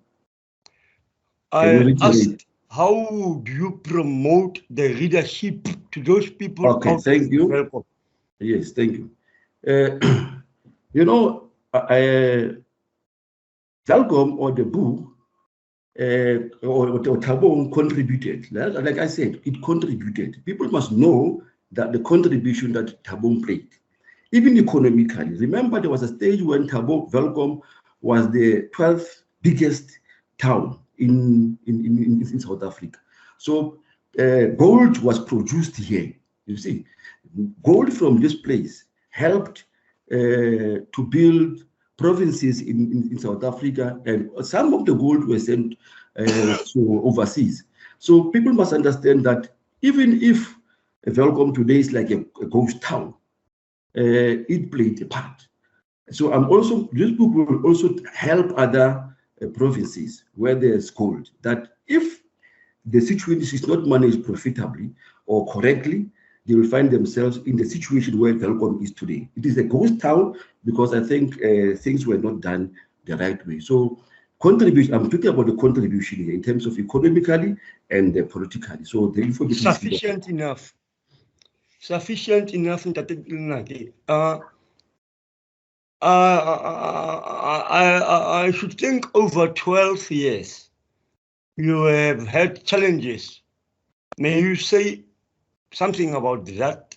I asked, how do you promote the leadership to those people? Okay, thank you. Welcome. Yes, thank you. You know, Telkom or the book or Thabo contributed. Like I said, it contributed. People must know that the contribution that Thabo played, even economically. Remember, there was a stage when Thabo Welkom was the 12th biggest town in South Africa. So gold was produced here. You see, gold from this place helped to build provinces in South Africa, and some of the gold were sent to overseas. So people must understand that even if Welkom today is like a ghost town, it played a part. So this book will also help other provinces where there's gold, that if the situation is not managed profitably or correctly, they will find themselves in the situation where Welkom is today. It is a ghost town because I think things were not done the right way. So contribution, I'm talking about the contribution here in terms of economically and politically. So the information sufficient enough. Sufficient enough. I should think over 12 years you have had challenges. May you say something about that?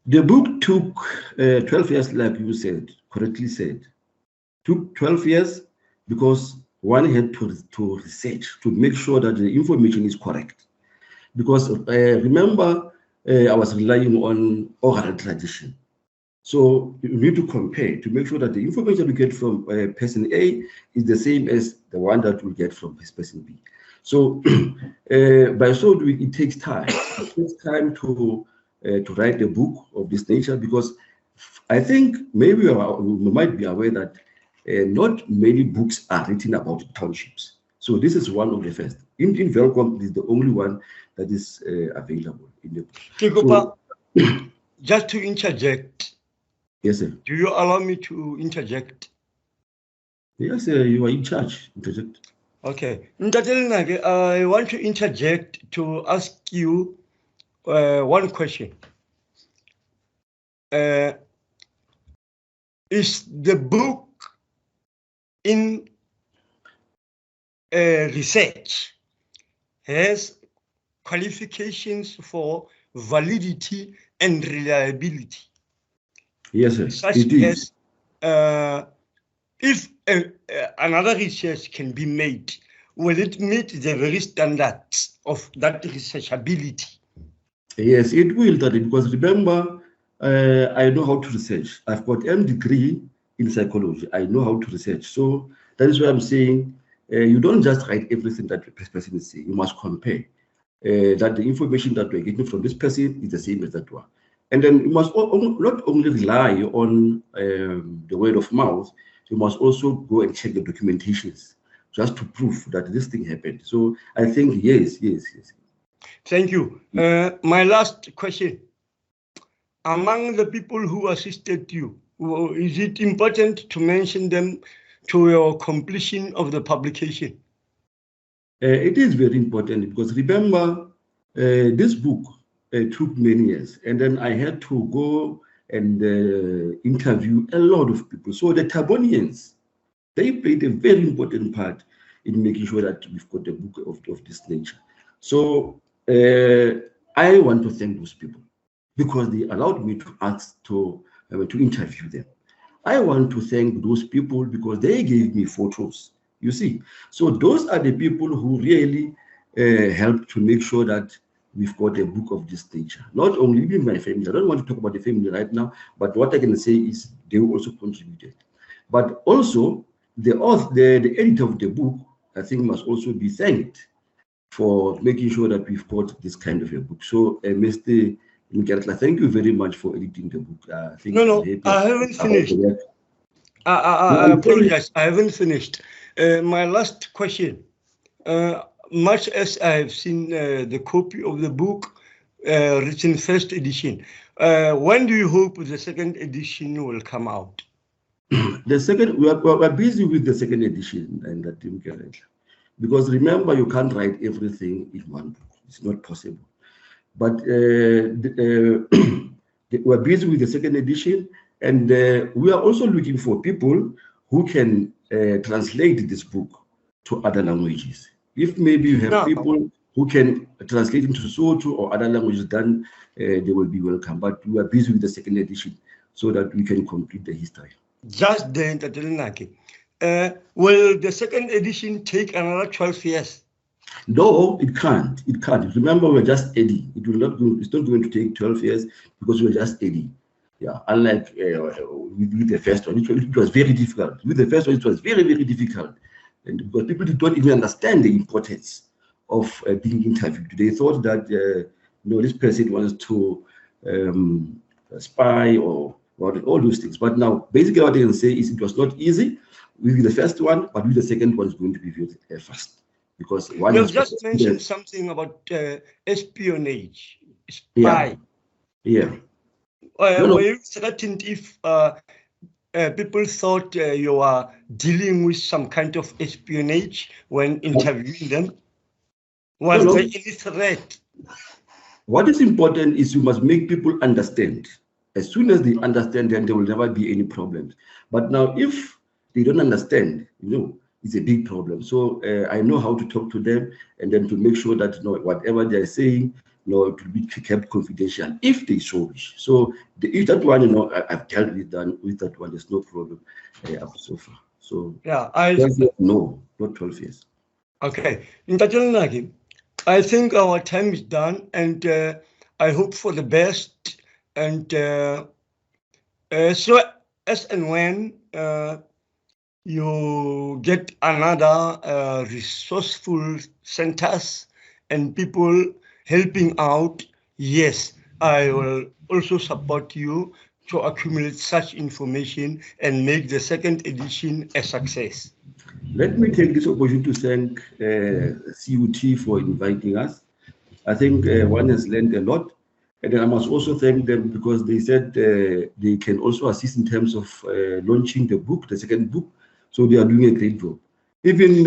The book took 12 years, like you said, correctly said. Took 12 years because one had to research, to make sure that the information is correct. Because remember, I was relying on oral tradition. So you need to compare to make sure that the information we get from person A is the same as the one that we get from person B. So by so doing, it takes time. It takes time to write a book of this nature, because I think maybe we might be aware that not many books are written about townships. So this is one of the first. In Welkom is the only one that is available in the book. So, just to interject. Yes, sir. Do you allow me to interject? Yes, sir, you are in charge. Interject. Okay. I want to interject to ask you one question. Is the book in research has qualifications for validity and reliability. Yes, sir. Such It is. as if another research can be made, will it meet the very standards of that researchability? Yes, it will, Daddy, because remember, I know how to research. I've got M degree in psychology. I know how to research. So that is why I'm saying you don't just write everything that the person is saying. You must compare that the information that we're getting from this person is the same as that one. And then you must not only rely on the word of mouth, you must also go and check the documentations just to prove that this thing happened. So I think, yes. Thank you. My last question. Among the people who assisted you, is it important to mention them to your completion of the publication? It is very important because remember, this book took many years, and then I had to go and interview a lot of people. So the Tabonians, they played a very important part in making sure that we've got a book of this nature. So I want to thank those people because they allowed me to ask to interview them. I want to thank those people because they gave me photos. You see, so those are the people who really helped to make sure that we've got a book of this nature. Not only with my family. I don't want to talk about the family right now, but what I can say is they also contributed. But also the author, the editor of the book, I think must also be thanked for making sure that we've got this kind of a book. So, Mr. Mikaela, thank you very much for editing the book. I haven't finished. I apologize. I haven't finished. My last question. Much as I have seen the copy of the book written first edition, when do you hope the second edition will come out? The second, we're busy with the second edition, and that because remember, you can't write everything in one book. It's not possible. But we're busy with the second edition, and we are also looking for people who can translate this book to other languages. If maybe you have people who can translate into Sotho or other languages, then they will be welcome. But we are busy with the second edition so that we can complete the history. Just then, will the second edition take another 12 years? No, it can't. It can't. Remember, we're just 80. It will not go. It's not going to take 12 years because we're just 80. Yeah, unlike with the first one, it was very difficult. With the first one, it was very, very difficult, and because people don't even understand the importance of being interviewed. They thought that this person wants to spy or all those things. But now, basically, what I can say is it was not easy with the first one, but with the second one, is going to be very fast. Because one you just mentioned something about espionage, spy. Yeah. Were you threatened if people thought you were dealing with some kind of espionage when interviewing them? Was there any threat? What is important is you must make people understand. As soon as they understand, then there will never be any problems. But now, if they don't understand, it's a big problem. So I know how to talk to them and then to make sure that whatever they're saying, it will be kept confidential if they so wish. So if that one, I've dealt with that one, there's no problem up so far. So yeah, no, not 12 years. Okay, I think our time is done, and I hope for the best. And so as and when you get another resourceful centers and people helping out, yes, I will also support you to accumulate such information and make the second edition a success. Let me take this opportunity to thank CUT for inviting us. I think one has learned a lot. And then I must also thank them because they said they can also assist in terms of launching the book, the second book. So they are doing a great job. Even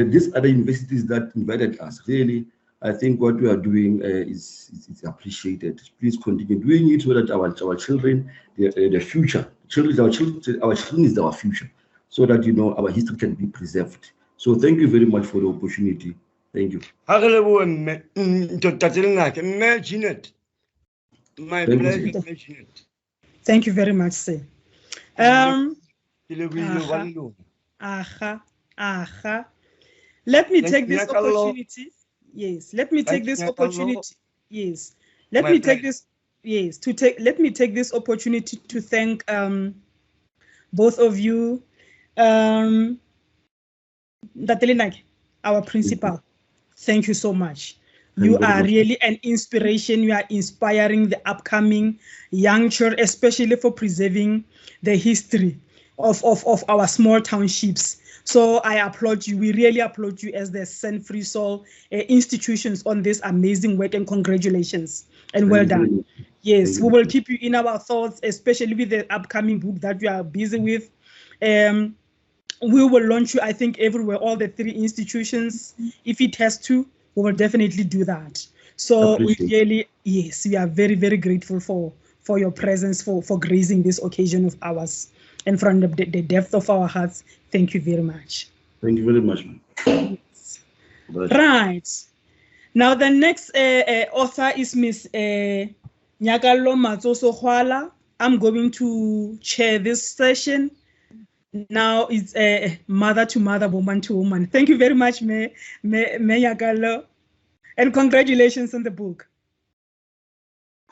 these other universities that invited us, really, I think what we are doing is appreciated. Please continue doing it so that our children, the future, our children is our future, so that our history can be preserved. So thank you very much for the opportunity. Thank you. Imagine it. My Thank you, pleasure, sir. President. Thank you very much, sir. Aha. Aha. Let me take this opportunity. Yes, let me take this opportunity. Yes, let me take this. Yes, let me take this opportunity to thank both of you, our principal. Thank you so much. You are really an inspiration. You are inspiring the upcoming young church, especially for preserving the history of our small townships. So I applaud you. We really applaud you as the CEN Free Soul institutions on this amazing work, and congratulations and well done. Yes, we will keep you in our thoughts, especially with the upcoming book that you are busy with. We will launch you, I think, everywhere, all the 3 institutions. If it has to, we will definitely do that. So we really, yes, we are very, very grateful for your presence, for gracing this occasion of ours. And from the depth of our hearts, thank you very much. Thank you very much. Yes. Right. Now the next author is Miss Nyakalo Matsoso-Hwala. I'm going to chair this session. Now it's mother to mother, woman to woman. Thank you very much, Me Nyakalo, and congratulations on the book.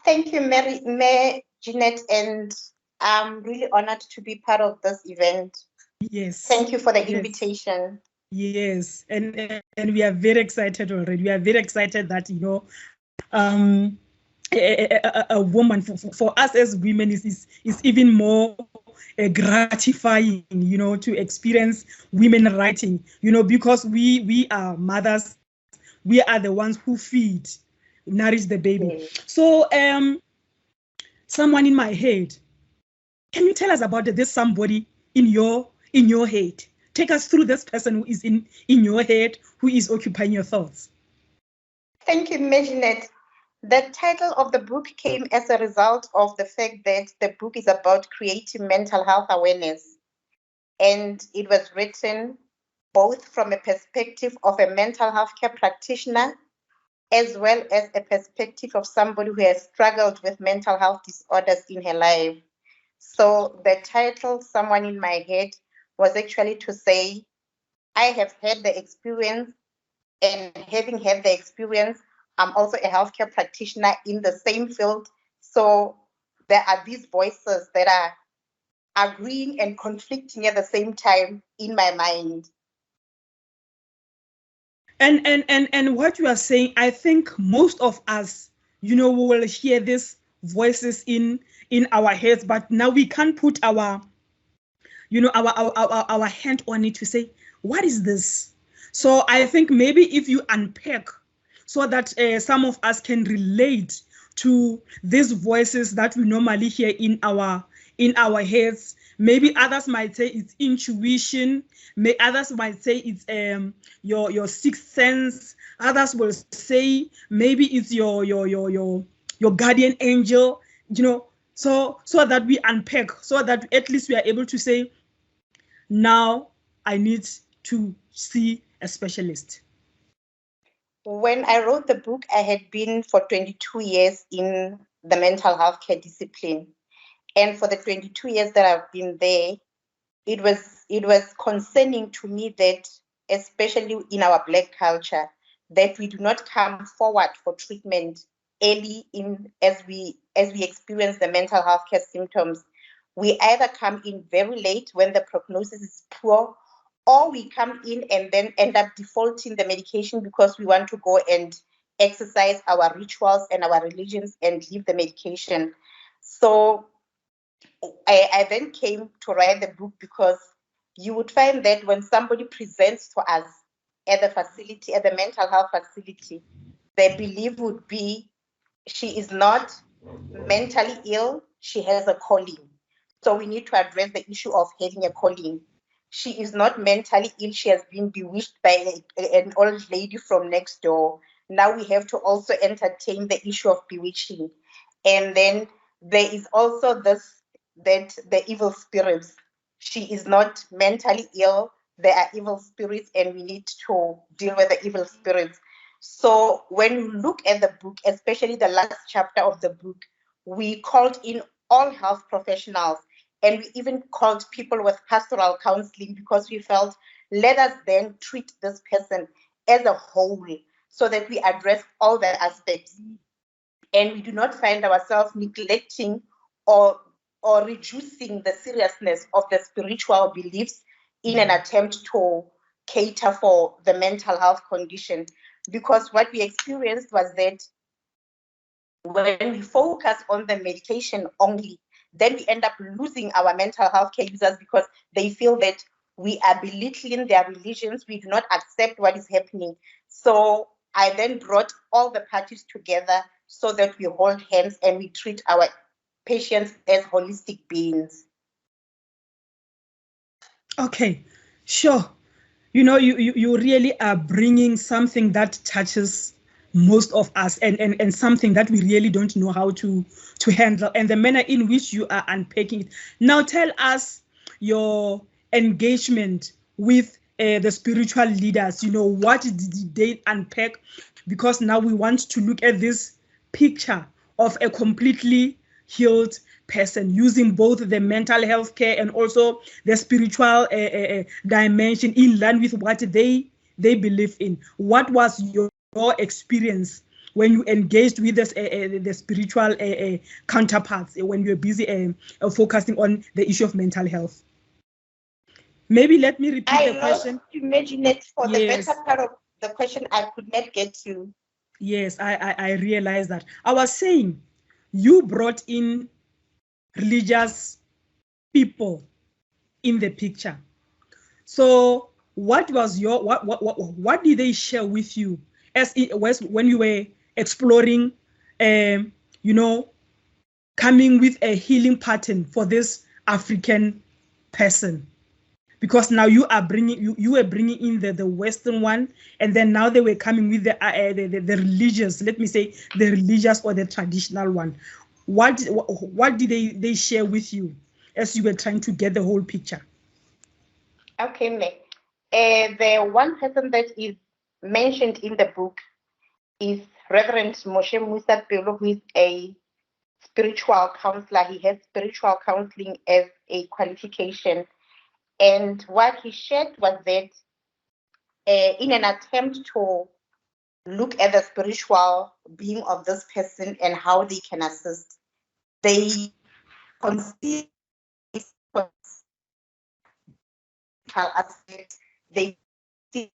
Thank you, May Jeanette, and I'm really honored to be part of this event. Yes. Thank you for the invitation. Yes, and we are very excited already. We are very excited that, you know, a woman, for us as women, is even more gratifying, you know, to experience women writing, you know, because we are mothers, we are the ones who feed, nourish the baby. So someone in my head, can you tell us about this somebody in your head? Take us through this person who is in your head, who is occupying your thoughts. Thank you, Jeanette. The title of the book came as a result of the fact that the book is about creating mental health awareness. And it was written both from a perspective of a mental health care practitioner, as well as a perspective of somebody who has struggled with mental health disorders in her life. So the title, Someone in My Head, was actually to say, I have had the experience, and having had the experience, I'm also a healthcare practitioner in the same field. So there are these voices that are agreeing and conflicting at the same time in my mind. And what you are saying, I think most of us, you know, we will hear these voices in our heads, but now we can't put our, you know, our hand on it to say, what is this? So I think maybe if you unpack, so that some of us can relate to these voices that we normally hear in our heads. Maybe others might say it's intuition. Others might say it's your sixth sense. Others will say maybe it's your guardian angel. You know, so that we unpack, so that at least we are able to say, now I need to see a specialist. When I wrote the book, I had been for 22 years in the mental health care discipline. And for the 22 years that I've been there, it was concerning to me that, especially in our Black culture, that we do not come forward for treatment early in as we experience the mental health care symptoms. We either come in very late when the prognosis is poor, or we come in and then end up defaulting the medication because we want to go and exercise our rituals and our religions and leave the medication. So I then came to write the book because you would find that when somebody presents to us at the facility, at the mental health facility, their belief would be she is not mentally ill, she has a calling. So we need to address the issue of having a calling. She is not mentally ill, she has been bewitched by an old lady from next door. Now we have to also entertain the issue of bewitching. And then there is also this, that the evil spirits. She is not mentally ill, there are evil spirits, and we need to deal with the evil spirits. So when you look at the book, especially the last chapter of the book, we called in all health professionals, and we even called people with pastoral counseling, because we felt, let us then treat this person as a whole so that we address all the aspects, and we do not find ourselves neglecting or reducing the seriousness of the spiritual beliefs in an attempt to cater for the mental health condition. Because what we experienced was that when we focus on the medication only, then we end up losing our mental health care users, because they feel that we are belittling their religions, we do not accept what is happening. So I then brought all the parties together so that we hold hands and we treat our patients as holistic beings. Okay, sure. You know, you really are bringing something that touches most of us, and something that we really don't know how to handle, and the manner in which you are unpacking it. Now tell us your engagement with the spiritual leaders. You know, what did they unpack? Because now we want to look at this picture of a completely healed person, using both the mental health care and also the spiritual dimension in line with what they believe in. What was your experience when you engaged with this, the spiritual counterparts, when you're busy focusing on the issue of mental health? Maybe let me repeat the question. Imagine it for Yes. the better part of the question I could not get to. Yes, I realized that. I was saying you brought in religious people in the picture. So what was your what did they share with you as it was when you were exploring, you know, coming with a healing pattern for this African person? Because now you are bringing you were bringing in the Western one, and then now they were coming with the religious, let me say the religious or the traditional one. What did they share with you as you were trying to get the whole picture? Okay, Meg. The one person that is mentioned in the book is Reverend Moshe Musa Pelo, who is a spiritual counselor. He has spiritual counseling as a qualification. And what he shared was that in an attempt to look at the spiritual being of this person and how they can assist, they consider aspect, they see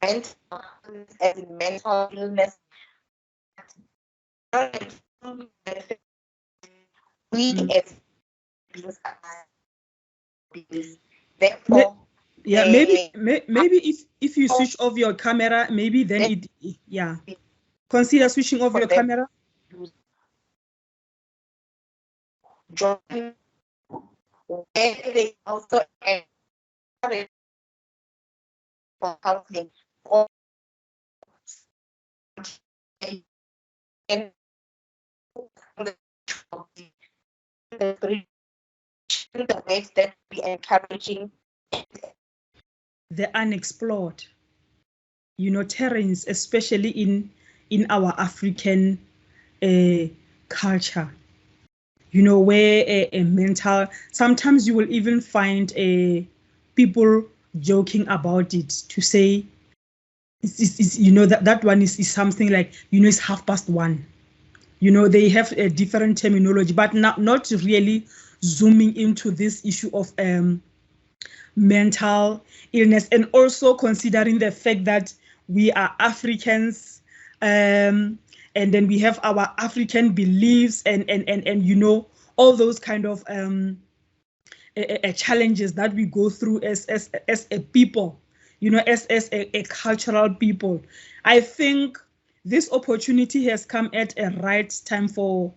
mental illness as in mental illness. We as beings are beings. Therefore, yeah, maybe if you switch off your camera, maybe then it, yeah. Consider switching off your camera. Join where they also encourage for counseling or and the ways that we are encouraging the unexplored, you know, terrains, especially in our African culture, you know, where a mental, sometimes you will even find people joking about it, to say it's you know, that one is something like, you know, it's 1:30. You know, they have a different terminology, but not really zooming into this issue of mental illness, and also considering the fact that we are Africans, and then we have our African beliefs, and you know, all those kind of challenges that we go through as a people, you know, as a cultural people. I think this opportunity has come at a right time for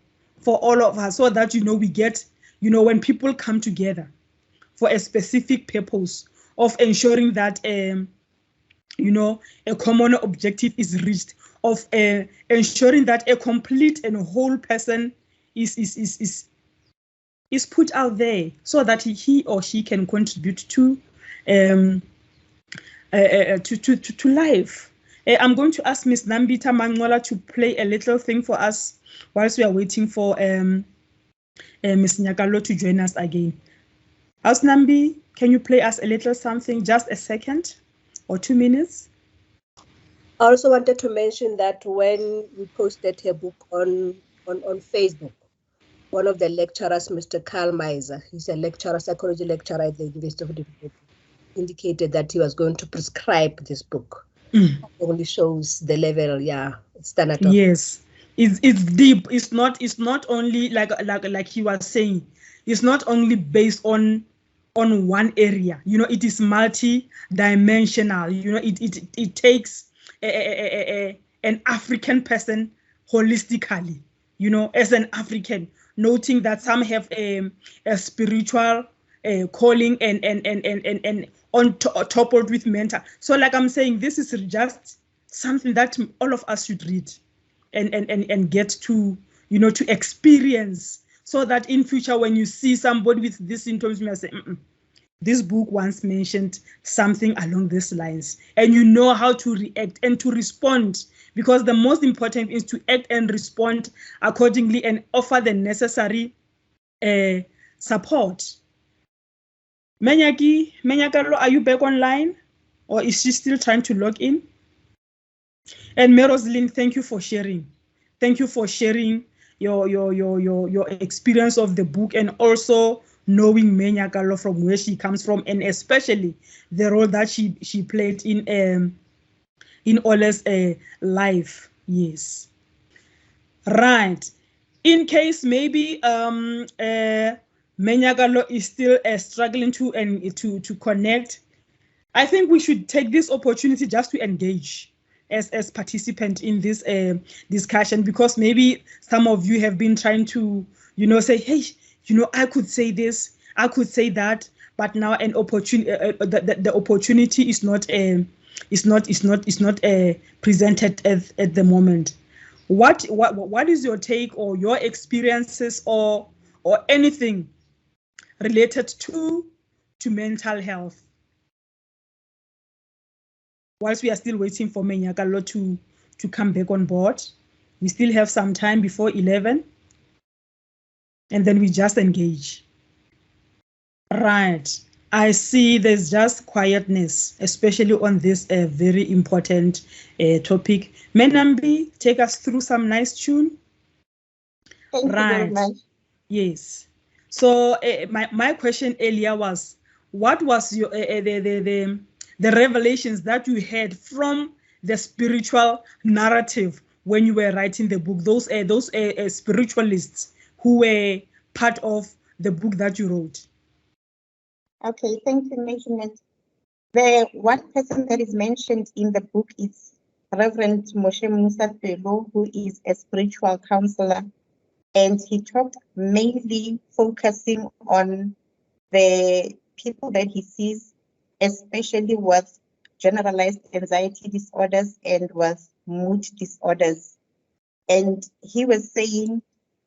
all of us, so that, you know, we get, you know, when people come together for a specific purpose of ensuring that you know, a common objective is reached, of ensuring that a complete and whole person is put out there, so that he or she can contribute to life, I'm going to ask Miss Nambita Mangola to play a little thing for us whilst we are waiting for Miss Nyakalo to join us again. House Nambi, can you play us a little something, just a second or 2 minutes? I also wanted to mention that when we posted her book on Facebook, one of the lecturers, Mr. Carl Meiser, he's a lecturer, psychology lecturer at the University of Development, indicated that he was going to prescribe this book. Only shows the level, standard. Yes, it's deep. It's not only like he was saying. It's not only based on one area. You know, it is multi-dimensional. You know, it takes an African person holistically. You know, as an African, noting that some have a spiritual calling and coupled with mental. So like I'm saying, this is just something that all of us should read and get to, you know, to experience, so that in future when you see somebody with these symptoms, you may say, this book once mentioned something along these lines, and you know how to react and to respond, because the most important is to act and respond accordingly and offer the necessary support. Menyakalo, are you back online, or is she still trying to log in? And Meroslyn, thank you for sharing. Thank you for sharing your experience of the book, and also knowing Menyakalo from where she comes from, and especially the role that she played in Ole's life. Yes. Right. In case maybe Menyakalo is still struggling to connect, I think we should take this opportunity just to engage as participant in this discussion, because maybe some of you have been trying to, you know, say, hey, you know, I could say this, I could say that, but now an opportunity, the opportunity is not presented at the moment. What is your take or your experiences or anything related to mental health? Whilst we are still waiting for Menyakalo to come back on board, we still have some time before 11, and then we just engage. Right. I see there's just quietness, especially on this very important topic. Menambi, take us through some nice tune. Thank you very much. Yes. So my question earlier was, what was your the revelations that you had from the spiritual narrative when you were writing the book? Those spiritualists who were part of the book that you wrote. Okay, thank you, Measurement. The one person that is mentioned in the book is Reverend Moshe Musa Pelo, who is a spiritual counselor, and he talked mainly focusing on the people that he sees, especially with generalized anxiety disorders and with mood disorders. And he was saying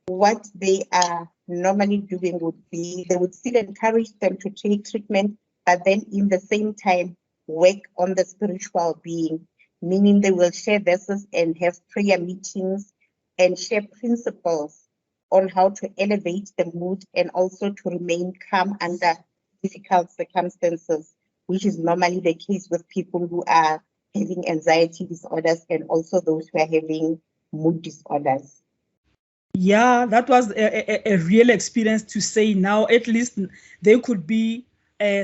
what they are normally doing would be, they would still encourage them to take treatment, but then in the same time work on the spiritual being, meaning they will share verses and have prayer meetings and share principles on how to elevate the mood and also to remain calm under difficult circumstances, which is normally the case with people who are having anxiety disorders and also those who are having mood disorders. Yeah, that was a real experience to say now at least they could be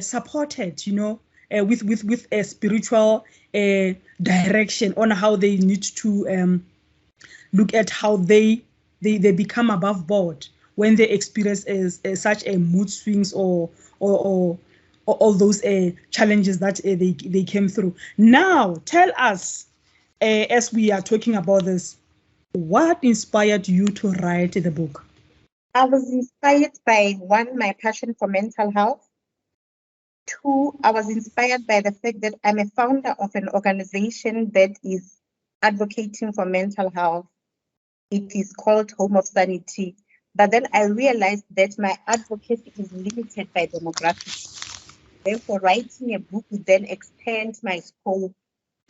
supported, you know, with a spiritual direction on how they need to look at how they become above board when they experience such a mood swings or all those challenges that they came through. Now, tell us, as we are talking about this, what inspired you to write the book? I was inspired by, one, my passion for mental health. Two, I was inspired by the fact that I'm a founder of an organization that is advocating for mental health. It is called Home of Sanity. But then I realized that my advocacy is limited by demographics. Therefore, writing a book would then extend my scope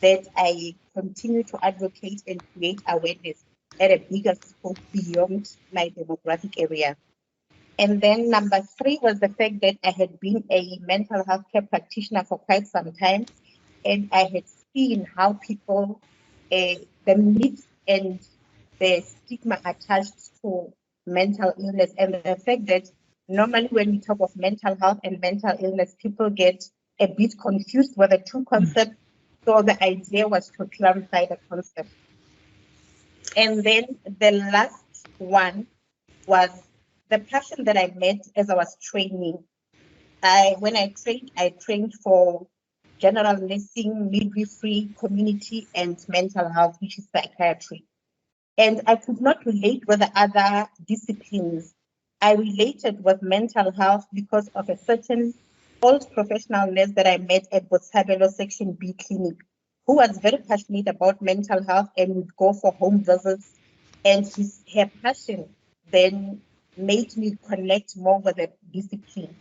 that I continue to advocate and create awareness at a bigger scope beyond my demographic area. And then number 3 was the fact that I had been a mental health care practitioner for quite some time, and I had seen how people, the myths and the stigma attached to mental illness, and the fact that normally when we talk of mental health and mental illness, people get a bit confused with the two concepts. So the idea was to clarify the concept. And then the last one was the passion that I met as I was training. When I trained for general nursing, midwifery, community, and mental health, which is psychiatry. And I could not relate with the other disciplines. I related with mental health because of a certain old professional nurse that I met at Botshabelo Section B clinic, who was very passionate about mental health and would go for home visits. And her passion then made me connect more with the discipline.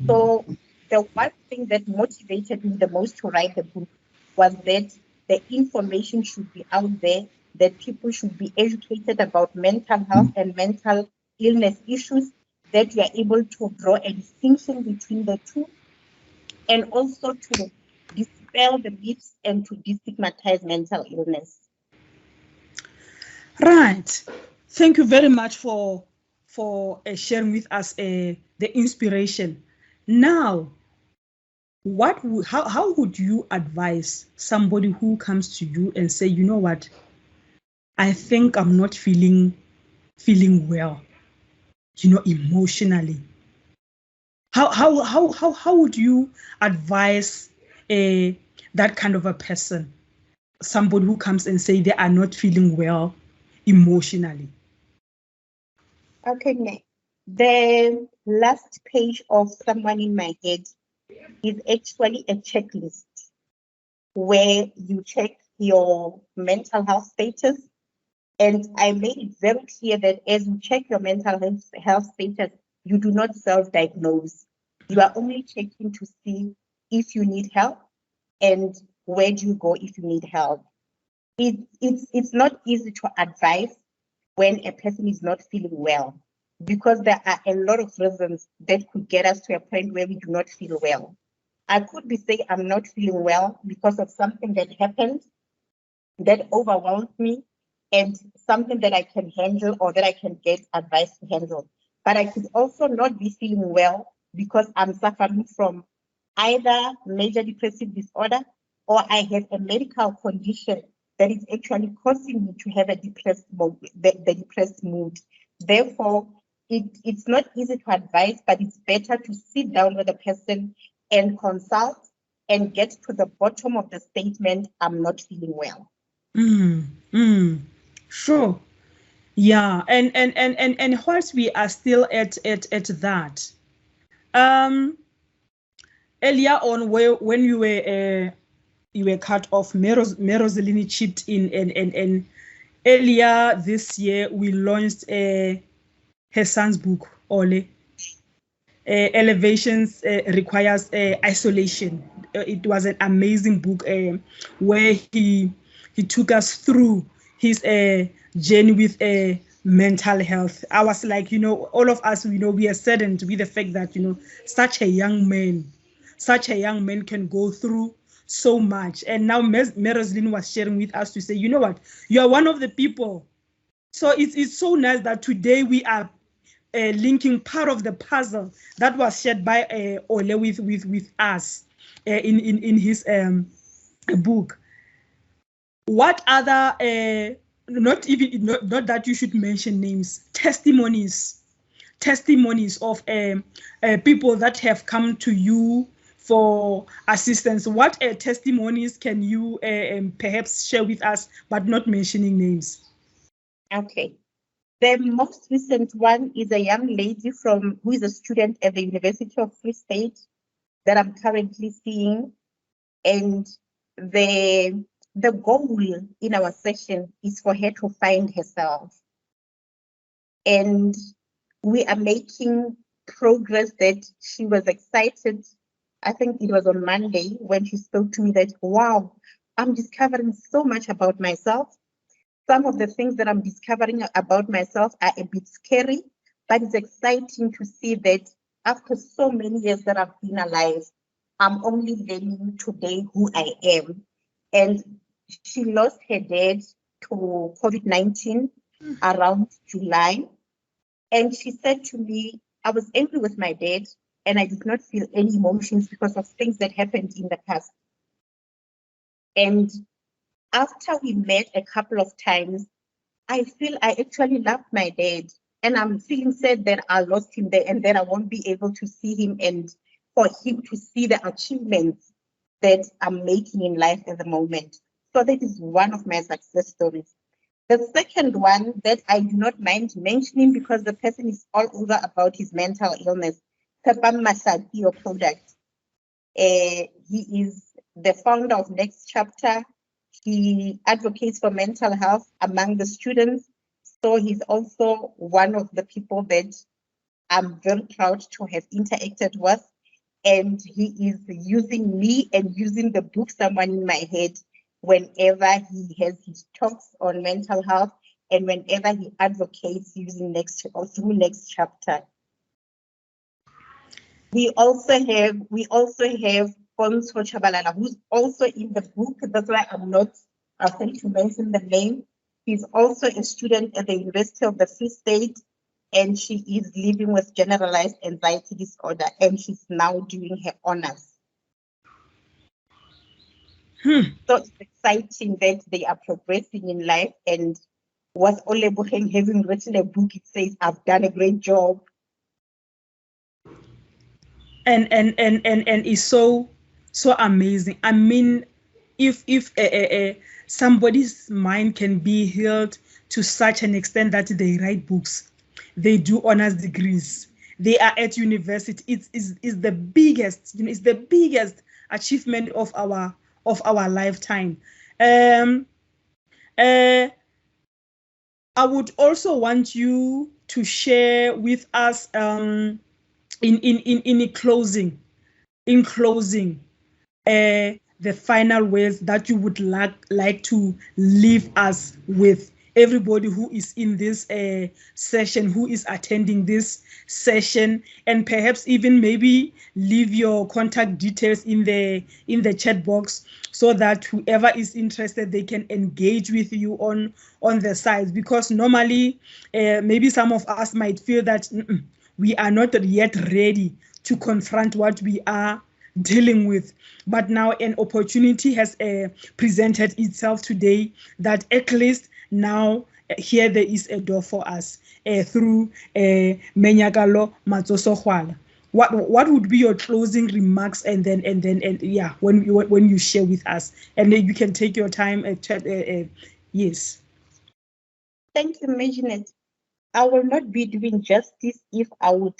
So the one thing that motivated me the most to write the book was that the information should be out there, that people should be educated about mental health and mental illness issues, that we are able to draw a distinction between the two, and also to dispel the myths and to destigmatize mental illness. Right. Thank you very much for sharing with us the inspiration. Now, how would you advise somebody who comes to you and say, you know what, I think I'm not feeling well, emotionally? How would you advise that kind of a person, somebody who comes and say they are not feeling well emotionally? Okay, the last page of Someone in My Head is actually a checklist where you check your mental health status. And I made it very clear that as you check your mental health status, you do not self-diagnose. You are only checking to see if you need help and where do you go if you need help. It's not easy to advise when a person is not feeling well, because there are a lot of reasons that could get us to a point where we do not feel well. I could be saying I'm not feeling well because of something that happened that overwhelmed me and something that I can handle or that I can get advice to handle. But I could also not be feeling well because I'm suffering from either major depressive disorder or I have a medical condition that is actually causing me to have a depressed mode, the depressed mood. Therefore, it's not easy to advise, but it's better to sit down with a person and consult and get to the bottom of the statement, I'm not feeling well. Sure. Yeah, and whilst we are still at that, earlier on when you were cut off, Rosalini chipped in, and earlier this year we launched her son's book, Ole. Elevations requires isolation. It was an amazing book where he took us through his journey with mental health. I was like, all of us, we are saddened with the fact that, such a young man can go through so much. And now Rosalini was sharing with us to say, you know what, you are one of the people. So it's so nice that today we are linking part of the puzzle that was shared by Ole with us in his book. What other not that you should mention names, testimonies of people that have come to you for assistance? What testimonies can you perhaps share with us, but not mentioning names? Okay. The most recent one is a young lady who is a student at the University of Free State that I'm currently seeing. And the goal in our session is for her to find herself. And we are making progress that she was excited. I think it was on Monday when she spoke to me that, wow, I'm discovering so much about myself. Some of the things that I'm discovering about myself are a bit scary, but it's exciting to see that after so many years that I've been alive, I'm only learning today who I am. And she lost her dad to COVID-19 around July. And she said to me, I was angry with my dad and I did not feel any emotions because of things that happened in the past. And after we met a couple of times, I feel I actually loved my dad. And I'm feeling sad that I lost him there and that I won't be able to see him and for him to see the achievements that I'm making in life at the moment. So that is one of my success stories. The second one that I do not mind mentioning because the person is all over about his mental illness, Pepam Masad, your product. He is the founder of Next Chapter. He advocates for mental health among the students. So he's also one of the people that I'm very proud to have interacted with. And he is using me and using the book Someone in My Head whenever he has his talks on mental health and whenever he advocates using through Next Chapter. We also have Ponso Chabalala, who's also in the book. That's why I'm not afraid to mention the name. She's also a student at the University of the Free State, and she is living with generalized anxiety disorder, and she's now doing her honors. So it's exciting that they are progressing in life. And was Oleboheng having written a book, it says, I've done a great job. And it's so amazing. I mean, if somebody's mind can be healed to such an extent that they write books, they do honors degrees, they are at university, it's the biggest, it's the biggest achievement of our lifetime. I would also want you to share with us in closing, the final words that you would like to leave us with. Everybody who is in this session, who is attending this session, and perhaps even maybe leave your contact details in the chat box so that whoever is interested, they can engage with you on the site. Because normally maybe some of us might feel that we are not yet ready to confront what we are dealing with, but now an opportunity has presented itself today that at least now here there is a door for us through Menyakalo Matsosohwala. What would be your closing remarks, and yeah, when you share with us, and then you can take your time. Yes. Thank you, Majinet. I will not be doing justice if I would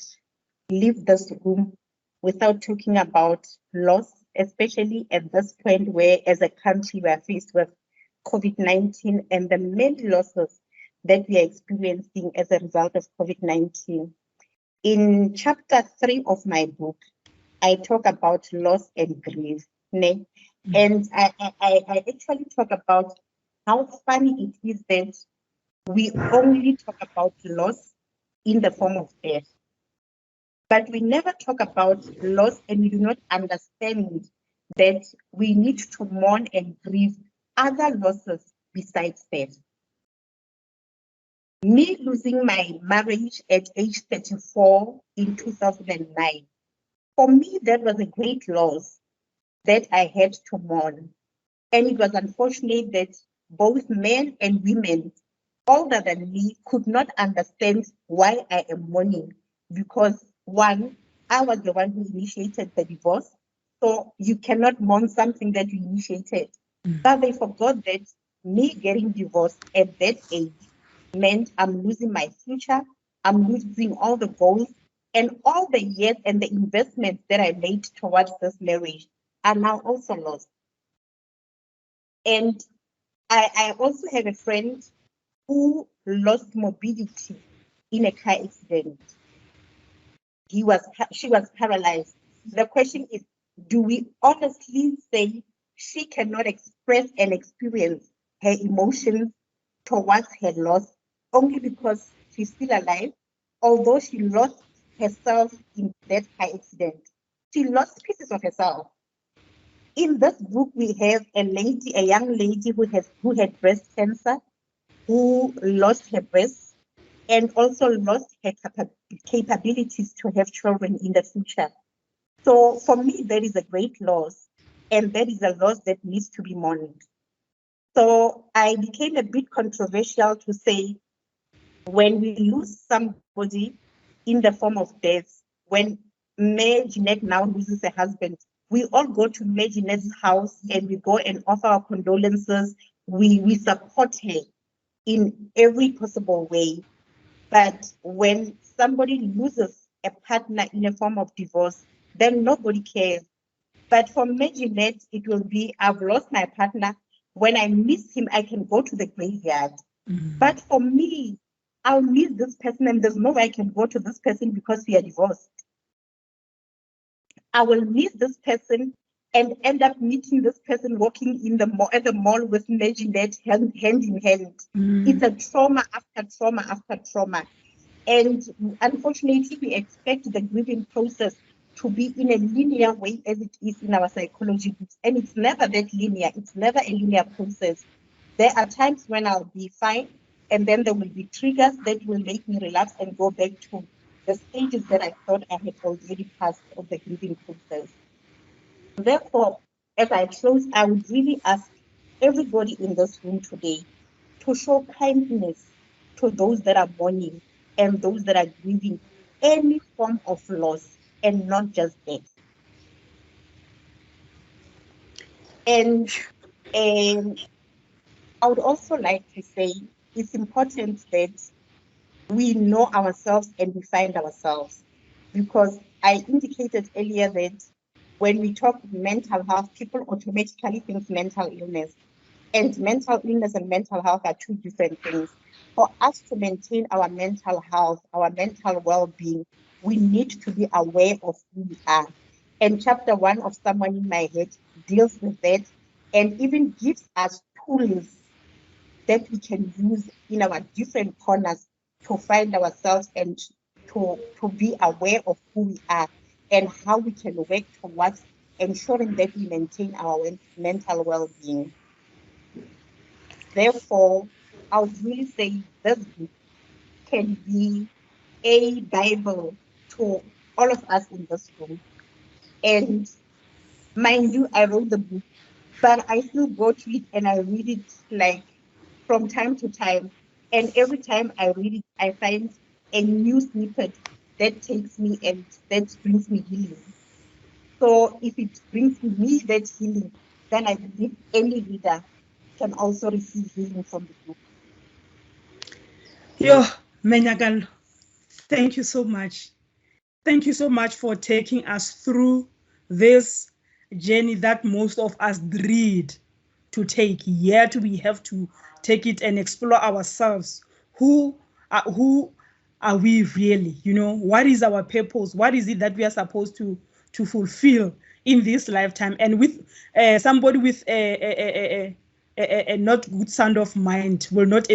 leave this room without talking about loss, especially at this point where, as a country, we are faced with COVID-19 and the many losses that we are experiencing as a result of COVID-19. In chapter 3 of my book, I talk about loss and grief. And I actually talk about how funny it is that we only talk about loss in the form of death. But we never talk about loss, and we do not understand that we need to mourn and grieve other losses besides death. Me losing my marriage at age 34 in 2009, for me, that was a great loss that I had to mourn. And it was unfortunate that both men and women older than me could not understand why I am mourning, because one, I was the one who initiated the divorce, so you cannot mourn something that you initiated. But they forgot that me getting divorced at that age meant I'm losing my future, I'm losing all the goals, and all the years and the investments that I made towards this marriage are now also lost. And I also have a friend who lost mobility in a car accident. She was paralyzed. The question is, do we honestly say she cannot express and experience her emotions towards her loss only because she's still alive, although she lost herself in that car accident. She lost pieces of herself. In this book, we have a young lady who had breast cancer, who lost her breast and also lost her capabilities to have children in the future. So for me, that is a great loss, and that is a loss that needs to be mourned. So I became a bit controversial to say, when we lose somebody in the form of death, when Mayor Jeanette now loses a husband, we all go to Mayor Jeanette's house and we go and offer our condolences. We support her in every possible way. But when somebody loses a partner in a form of divorce, then nobody cares. But for Mayor Jeanette, it will be, I've lost my partner. When I miss him, I can go to the graveyard. But for me, I'll miss this person and there's no way I can go to this person because we are divorced. I will miss this person and end up meeting this person walking in the mall, at the mall with Mayor Jeanette hand in hand. It's a trauma after trauma after trauma. And unfortunately, we expect the grieving process to be in a linear way as it is in our psychology books. And it's never that linear. It's never a linear process. There are times when I'll be fine, and then there will be triggers that will make me relapse and go back to the stages that I thought I had already passed of the grieving process. Therefore, as I close, I would really ask everybody in this room today to show kindness to those that are mourning and those that are grieving any form of loss and not just death. And I would also like to say it's important that we know ourselves and we find ourselves, because I indicated earlier that when we talk mental health, people automatically think mental illness. And mental illness and mental health are two different things. For us to maintain our mental health, our mental well-being, we need to be aware of who we are. And chapter 1 of Someone in My Head deals with that and even gives us tools that we can use in our different corners to find ourselves and to be aware of who we are and how we can work towards ensuring that we maintain our mental well-being. Therefore, I would really say this book can be a Bible to all of us in this room. And mind you, I wrote the book, but I still go to it and I read it like from time to time. And every time I read it, I find a new snippet that takes me and that brings me healing. So if it brings me that healing, then I believe any reader can also receive healing from the book. Yo, Menyakalo, thank you so much. Thank you so much for taking us through this journey that most of us dread to take. Yet we have to take it and explore ourselves. Who are we really? You know, what is our purpose? What is it that we are supposed to fulfill in this lifetime? And with somebody with a not good sound of mind will not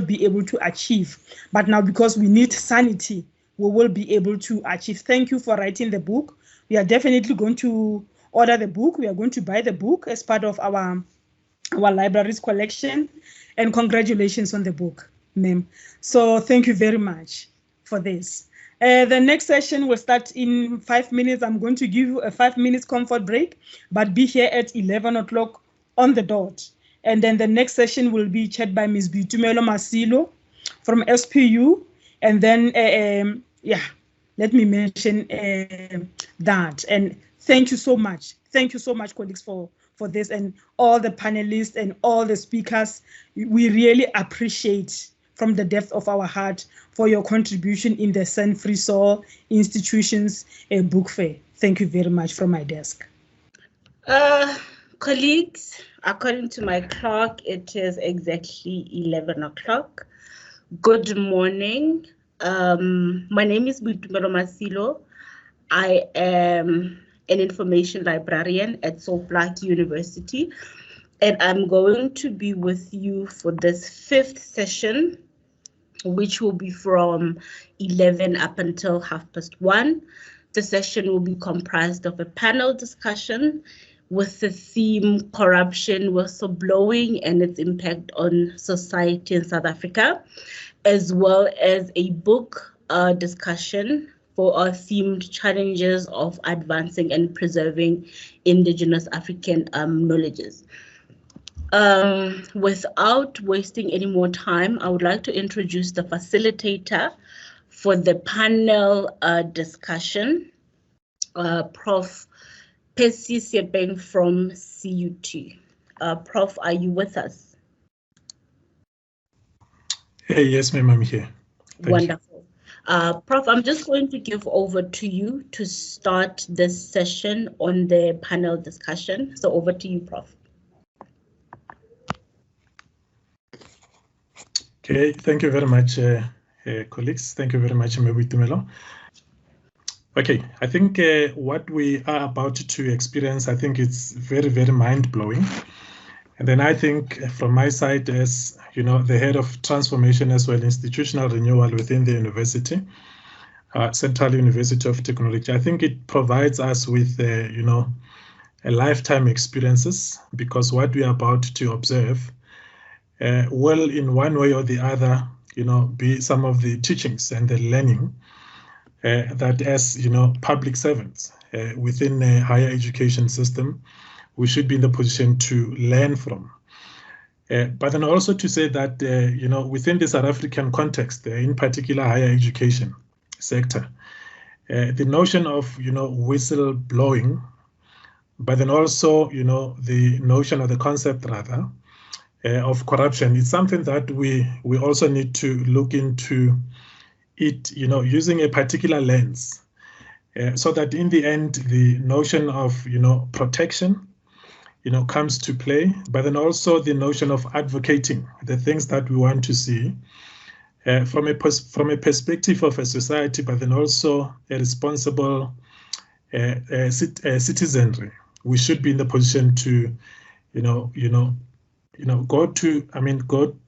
be able to achieve. But now, because we need sanity, we will be able to achieve. Thank you for writing the book. We are definitely going to order the book. We are going to buy the book as part of our library's collection. And congratulations on the book, ma'am. So thank you very much for this. The next session will start in 5 minutes. I'm going to give you a 5 minutes comfort break, but be here at 11 o'clock on the dot. And then the next session will be chaired by Ms. Boitumelo Masilo from SPU. And then, let me mention that. And thank you so much. Thank you so much, colleagues, for this, and all the panelists and all the speakers. We really appreciate from the depth of our heart for your contribution in the CEN Free Soul Institutions Book Fair. Thank you very much from my desk. Colleagues, according to my clock, it is exactly 11 o'clock. Good morning. My name is Boitumelo Masilo. I am an information librarian at Soplak University, and I'm going to be with you for this 5th session, which will be from 11 up until 1:30. The session will be comprised of a panel discussion with the theme Corruption, Whistleblowing and its Impact on Society in South Africa, as well as a book discussion for our themed Challenges of Advancing and Preserving Indigenous African knowledges. Without wasting any more time, I would like to introduce the facilitator for the panel discussion, Prof. Percy Sepeng from CUT. Prof, are you with us? Hey, yes, ma'am, I'm here. Wonderful. Prof, I'm just going to give over to you to start this session on the panel discussion. So over to you, Prof. Okay, thank you very much, colleagues. Thank you very much, Melo. Okay, I think what we are about to experience, I think it's very, very mind-blowing. And then I think from my side as, the head of transformation as well, institutional renewal within the university, Central University of Technology, I think it provides us with, a lifetime experiences, because what we are about to observe will in one way or the other, be some of the teachings and the learning that as, public servants within a higher education system, we should be in the position to learn from. But then also to say that, within the South African context, in particular higher education sector, the notion of, whistle blowing, but then also, the notion or the concept rather, of corruption. It's something that we also need to look into it, using a particular lens, so that in the end, the notion of, protection, comes to play, but then also the notion of advocating the things that we want to see from a perspective of a society, but then also a responsible citizenry. We should be in the position to,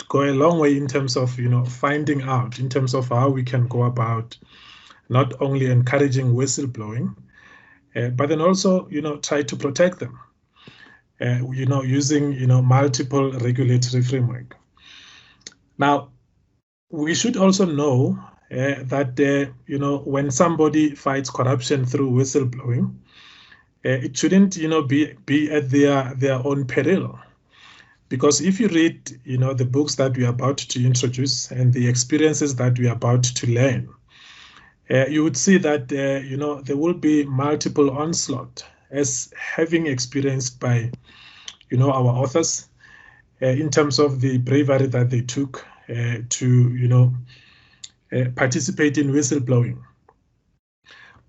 go a long way in terms of, finding out in terms of how we can go about not only encouraging whistleblowing, but then also, try to protect them, using, multiple regulatory framework. Now, we should also know that, when somebody fights corruption through whistleblowing, it shouldn't, be at their own peril. Because if you read, the books that we are about to introduce and the experiences that we are about to learn, you would see that, there will be multiple onslaught as having experienced by, our authors in terms of the bravery that they took to, participate in whistleblowing.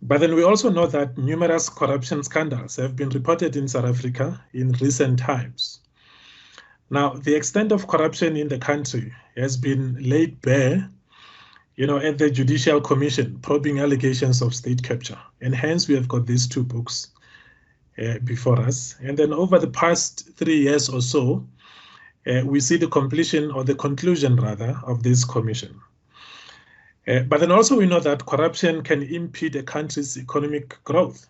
But then we also know that numerous corruption scandals have been reported in South Africa in recent times. Now, the extent of corruption in the country has been laid bare, at the Judicial Commission probing allegations of state capture. And hence we have got these 2 books before us. And then over the past 3 years or so, we see the completion or the conclusion rather of this commission. But then also we know that corruption can impede a country's economic growth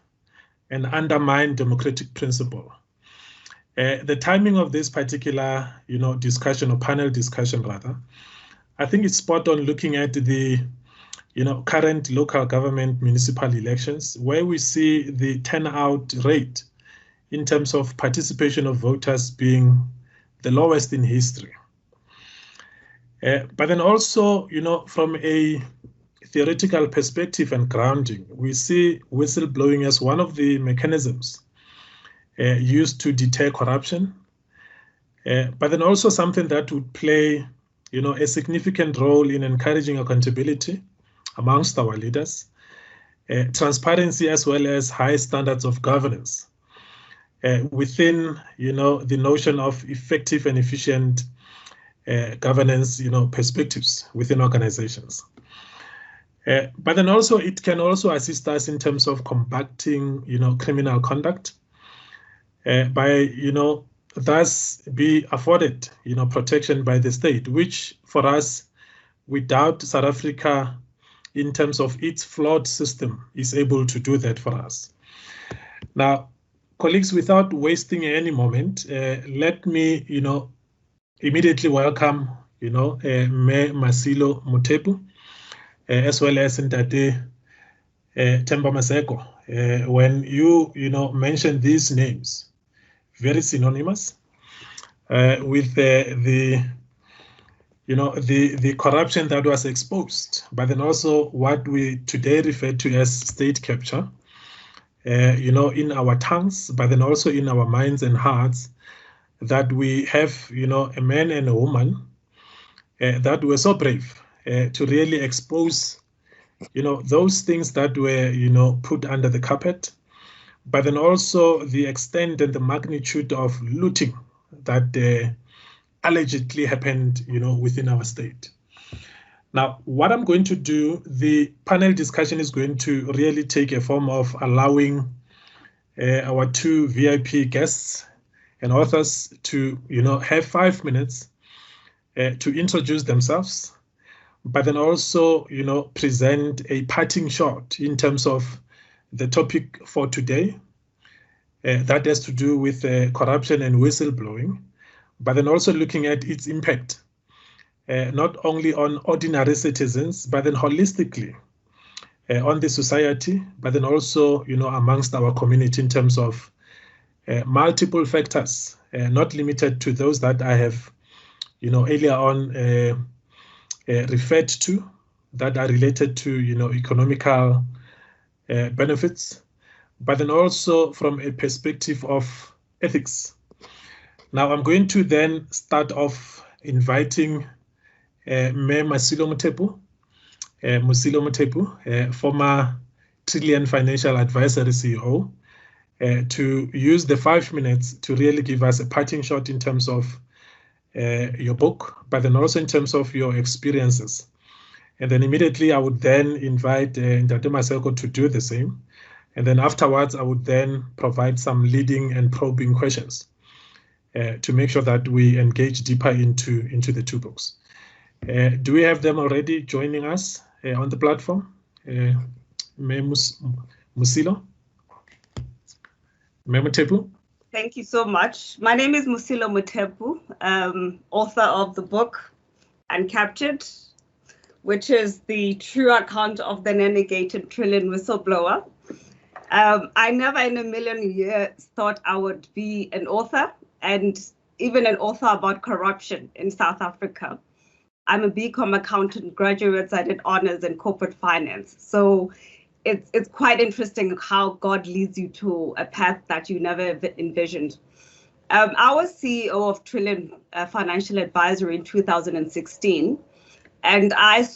and undermine democratic principle. The timing of this particular, discussion or panel discussion rather, I think it's spot on looking at the, current local government municipal elections, where we see the turnout rate in terms of participation of voters being the lowest in history. But then also, from a theoretical perspective and grounding, we see whistleblowing as one of the mechanisms used to deter corruption, but then also something that would play, a significant role in encouraging accountability amongst our leaders, transparency as well as high standards of governance within, the notion of effective and efficient governance, perspectives within organizations. But then also it can also assist us in terms of combating, criminal conduct by, thus be afforded, protection by the state, which for us, without South Africa, in terms of its flawed system, is able to do that for us. Now, colleagues, without wasting any moment, let me, immediately welcome, Me Masilo Mutepu, as well as Ntate Temba Maseko. When you, mention these names, very synonymous with the corruption that was exposed, but then also what we today refer to as state capture, in our tongues, but then also in our minds and hearts, that we have, a man and a woman that were so brave to really expose, those things that were, put under the carpet, but then also the extent and the magnitude of looting that allegedly happened, within our state. Now, what I'm going to do, the panel discussion is going to really take a form of allowing our two VIP guests and authors to, have 5 minutes to introduce themselves, but then also, present a parting shot in terms of the topic for today. That has to do with corruption and whistleblowing, but then also looking at its impact, not only on ordinary citizens, but then holistically on the society, but then also, amongst our community in terms of multiple factors, not limited to those that I have, earlier on referred to, that are related to, economical benefits, but then also from a perspective of ethics. Now, I'm going to then start off inviting Me Masilo Mutepu, former Trillion Financial Advisory CEO, to use the 5 minutes to really give us a parting shot in terms of your book, but then also in terms of your experiences. And then immediately I would then invite Ntate Maseko to do the same. And then afterwards, I would then provide some leading and probing questions to make sure that we engage deeper into the two books. Do we have them already joining us on the platform? Me Musilo? Me Mutepu? Thank you so much. My name is Musilo Mutepu, author of the book Uncaptured, which is the true account of the Nenegated Trillion whistleblower. I never in a million years thought I would be an author, and even an author about corruption in South Africa. I'm a BCom accountant graduate. I did honors in corporate finance. So it's quite interesting how God leads you to a path that you never envisioned. I was CEO of Trillion Financial Advisory in 2016. And I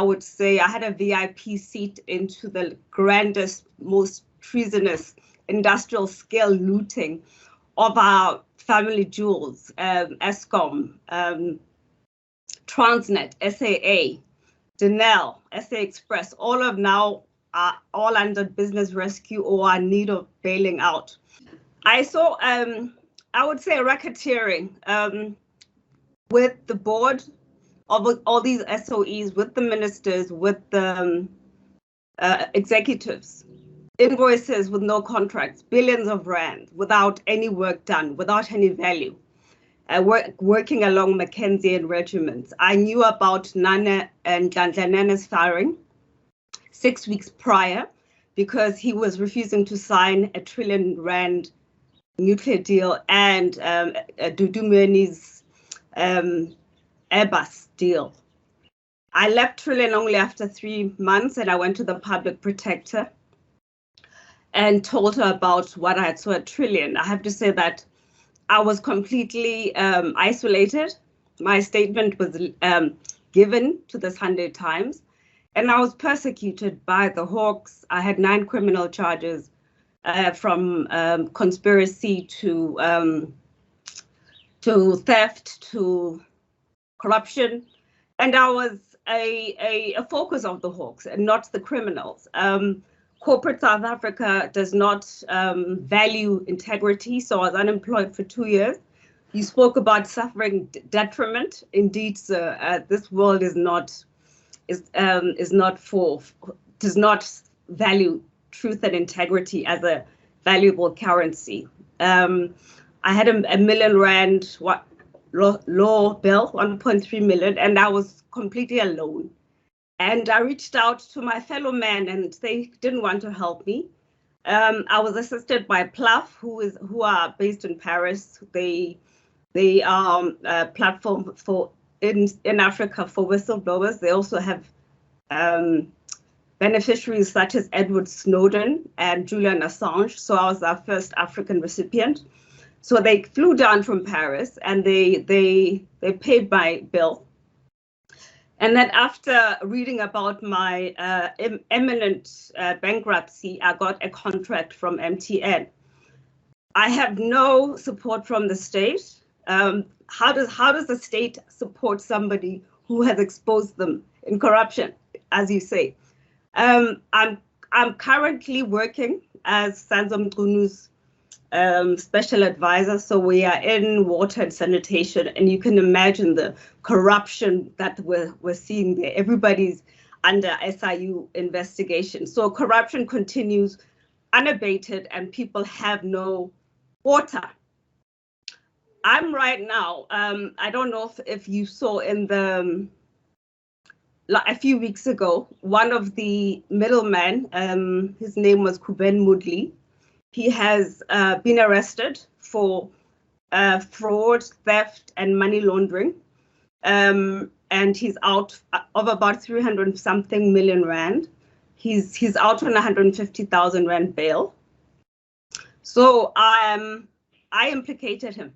would say, I had a VIP seat into the grandest, most treasonous industrial scale looting of our family jewels, Eskom, Transnet, SAA, Denel, SA Express, all of now are all under business rescue or in need of bailing out. I saw, I would say, racketeering with the board of all these SOEs, with the ministers, with the executives, invoices with no contracts, billions of rands without any work done, without any value. Working along Mackenzie regiments. I knew about Nana and Nana's firing 6 weeks prior because he was refusing to sign a R1 trillion nuclear deal and Dudu Murni's Airbus deal. I left Trillion only after 3 months, and I went to the public protector and told her about what I saw at Trillion. I have to say that I was completely isolated. My statement was given to the Sunday Times, and I was persecuted by the Hawks. I had 9 criminal charges from conspiracy to theft to corruption. And I was a focus of the hawks and not the criminals. Corporate South Africa does not value integrity, so I was unemployed for 2 years. You spoke about suffering detriment. Indeed, sir, this world does not value truth and integrity as a valuable currency. I had a R1 million law bill, 1.3 million, and I was completely alone. And I reached out to my fellow men, and they didn't want to help me. I was assisted by PLAF, who are based in Paris. They are a platform in Africa for whistleblowers. They also have beneficiaries such as Edward Snowden and Julian Assange. So I was our first African recipient. So they flew down from Paris and they paid my bill. And then after reading about my imminent bankruptcy, I got a contract from MTN. I have no support from the state. How does the state support somebody who has exposed them in corruption, as you say? I'm currently working as Sanzo Mqunu's special advisor. So we are in water and sanitation, and you can imagine the corruption that we're seeing there. Everybody's under SIU investigation. So corruption continues unabated and people have no water. I'm right now, I don't know if you saw in the, a few weeks ago, one of the middlemen, his name was Kuben Mudli. He has been arrested for fraud, theft, and money laundering. And he's out of about 300-something million rand. He's out on 150,000 rand bail. So I implicated him,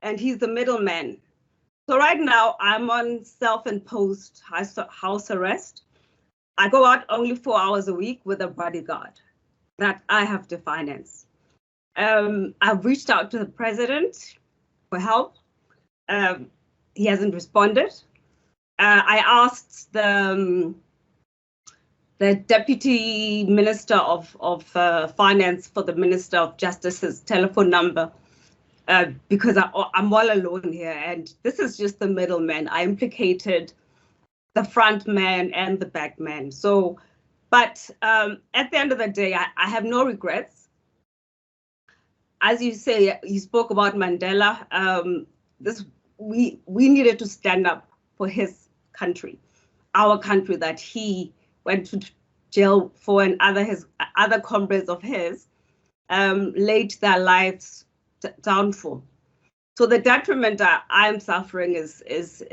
and he's the middleman. So right now I'm on self-imposed house arrest. I go out only 4 hours a week with a bodyguard that I have to finance. I've reached out to the president for help. He hasn't responded. I asked the deputy minister of finance for the Minister of Justice's telephone number because I'm all alone here, and this is just the middleman. I implicated the front man and the back man. So, but at the end of the day, I have no regrets. As you say, you spoke about Mandela. We needed to stand up for his country, our country that he went to jail for, and other comrades of his laid their lives down for. So the detriment that I'm suffering is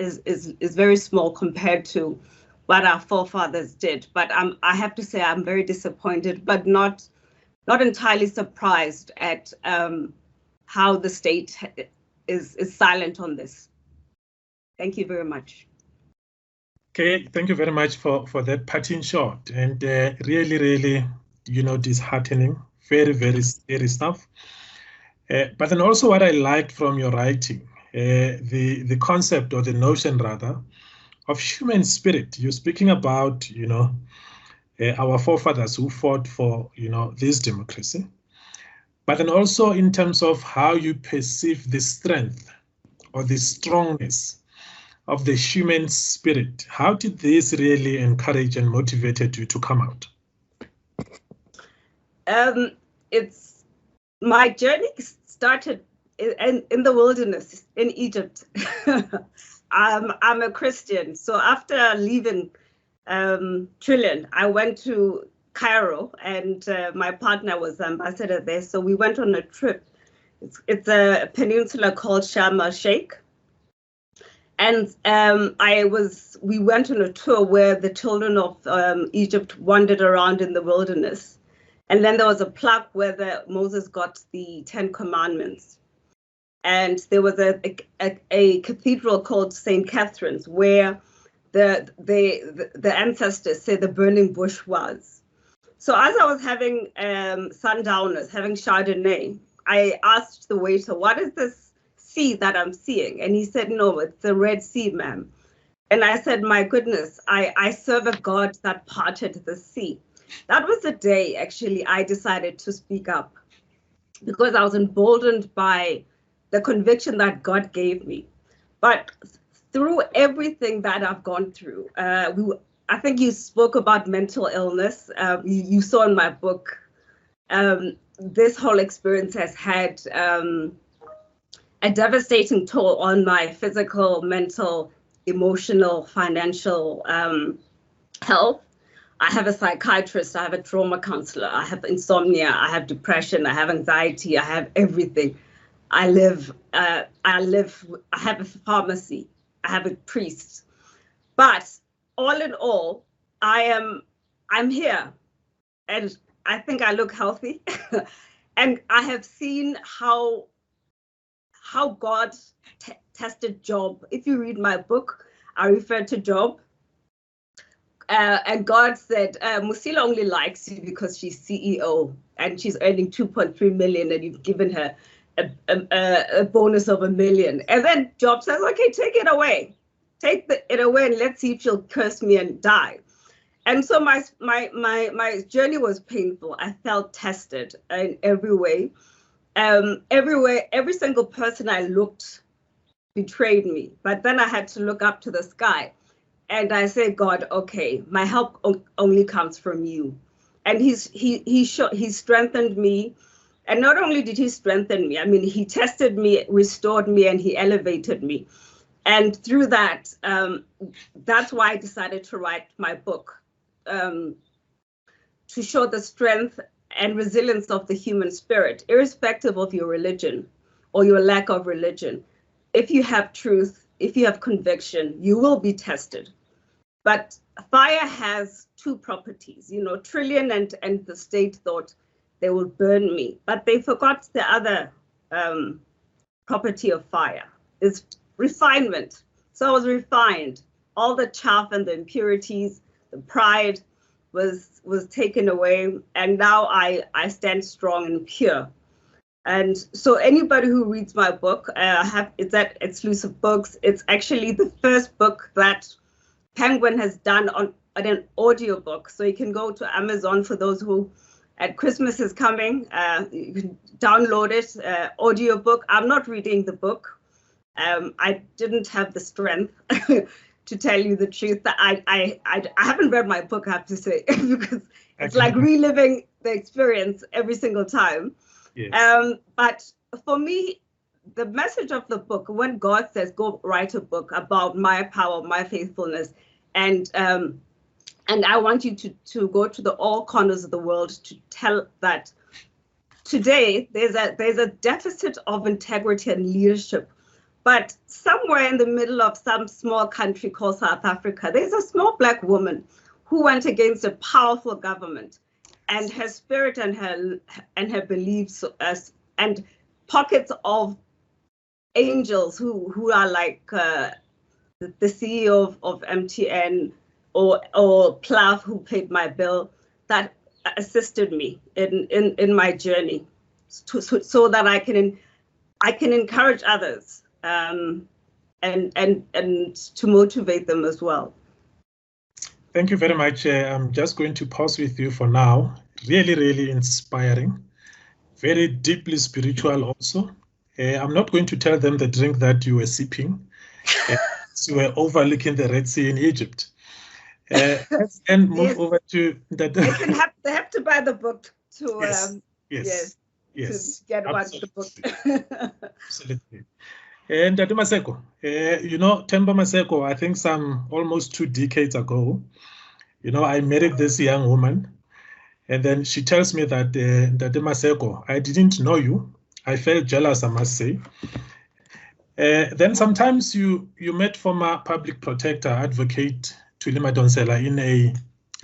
very small compared to what our forefathers did. But I have to say I'm very disappointed, but not entirely surprised at how the state is silent on this. Thank you very much. Okay, thank you very much for that parting shot, and really, disheartening, very scary stuff. But then also what I liked from your writing, the concept or the notion rather of human spirit. You're speaking about, our forefathers who fought for, this democracy, but then also in terms of how you perceive the strength or the strongness of the human spirit. How did this really encourage and motivated you to come out? It's my journey started in the wilderness in Egypt. I'm a Christian, so after leaving Trillion, I went to Cairo, and my partner was the ambassador there. So we went on a trip. It's a peninsula called Sharm el-Sheikh. And we went on a tour where the children of Egypt wandered around in the wilderness. And then there was a plaque where Moses got the 10 Commandments. And there was a cathedral called St. Catherine's where the ancestors say the burning bush was. So as I was having sundowners, having Chardonnay, I asked the waiter, what is this sea that I'm seeing? And he said, no, it's the Red Sea, ma'am. And I said, my goodness, I serve a God that parted the sea. That was the day, actually, I decided to speak up, because I was emboldened by the conviction that God gave me. But through everything that I've gone through, I think you spoke about mental illness. You saw in my book, this whole experience has had a devastating toll on my physical, mental, emotional, financial health. I have a psychiatrist, I have a trauma counselor, I have insomnia, I have depression, I have anxiety, I have everything. I have a pharmacy, I have a priest. But all in all, I'm here, and I think I look healthy. And I have seen how God tested Job. If you read my book, I refer to Job. And God said, Musila only likes you because she's CEO and she's earning 2.3 million, and you've given her a bonus of $1 million. And then Job says, okay, take it away. Take it away and let's see if she'll curse me and die. And so my journey was painful. I felt tested in every way. Every single person I looked betrayed me. But then I had to look up to the sky. And I say, God, okay, my help only comes from you. And he strengthened me. And not only did he strengthen me, I mean, he tested me, restored me, and he elevated me. And through that, that's why I decided to write my book, to show the strength and resilience of the human spirit, irrespective of your religion or your lack of religion. If you have truth, if you have conviction, you will be tested. But fire has two properties. You know, Trillian and the state thought they will burn me, but they forgot the other property of fire is refinement. So I was refined. All the chaff and the impurities, the pride was taken away, and now I stand strong and pure. And so anybody who reads my book, it's at Exclusive Books. It's actually the first book that Penguin has done on an audiobook. So you can go to Amazon for those who, at Christmas is coming, you can download it, audiobook. I'm not reading the book. I didn't have the strength to tell you the truth. That I haven't read my book, I have to say, because it's like reliving the experience every single time. Yes. But for me, the message of the book, when God says, go write a book about my power, my faithfulness, and I want you to go to all corners of the world to tell that today there's a deficit of integrity and leadership. But somewhere in the middle of some small country called South Africa, there's a small Black woman who went against a powerful government, and her spirit and her beliefs and pockets of angels who are like the CEO of MTN or Plav, who paid my bill, that assisted me in my journey, so that I can encourage others and to motivate them as well. Thank you very much. I'm just going to pause with you for now. Really, really inspiring. Very deeply spiritual also. I'm not going to tell them the drink that you were sipping. You were overlooking the Red Sea in Egypt. And move over to that. They have to buy the book to yes. To get about the book. Absolutely. And Dadu Maseko, you know, Temba Maseko, I think almost 2 decades ago, you know, I married this young woman, and then she tells me that Dadu Maseko, I didn't know you. I felt jealous, I must say. Then sometimes you met former public protector advocate Thuli Madonsela in a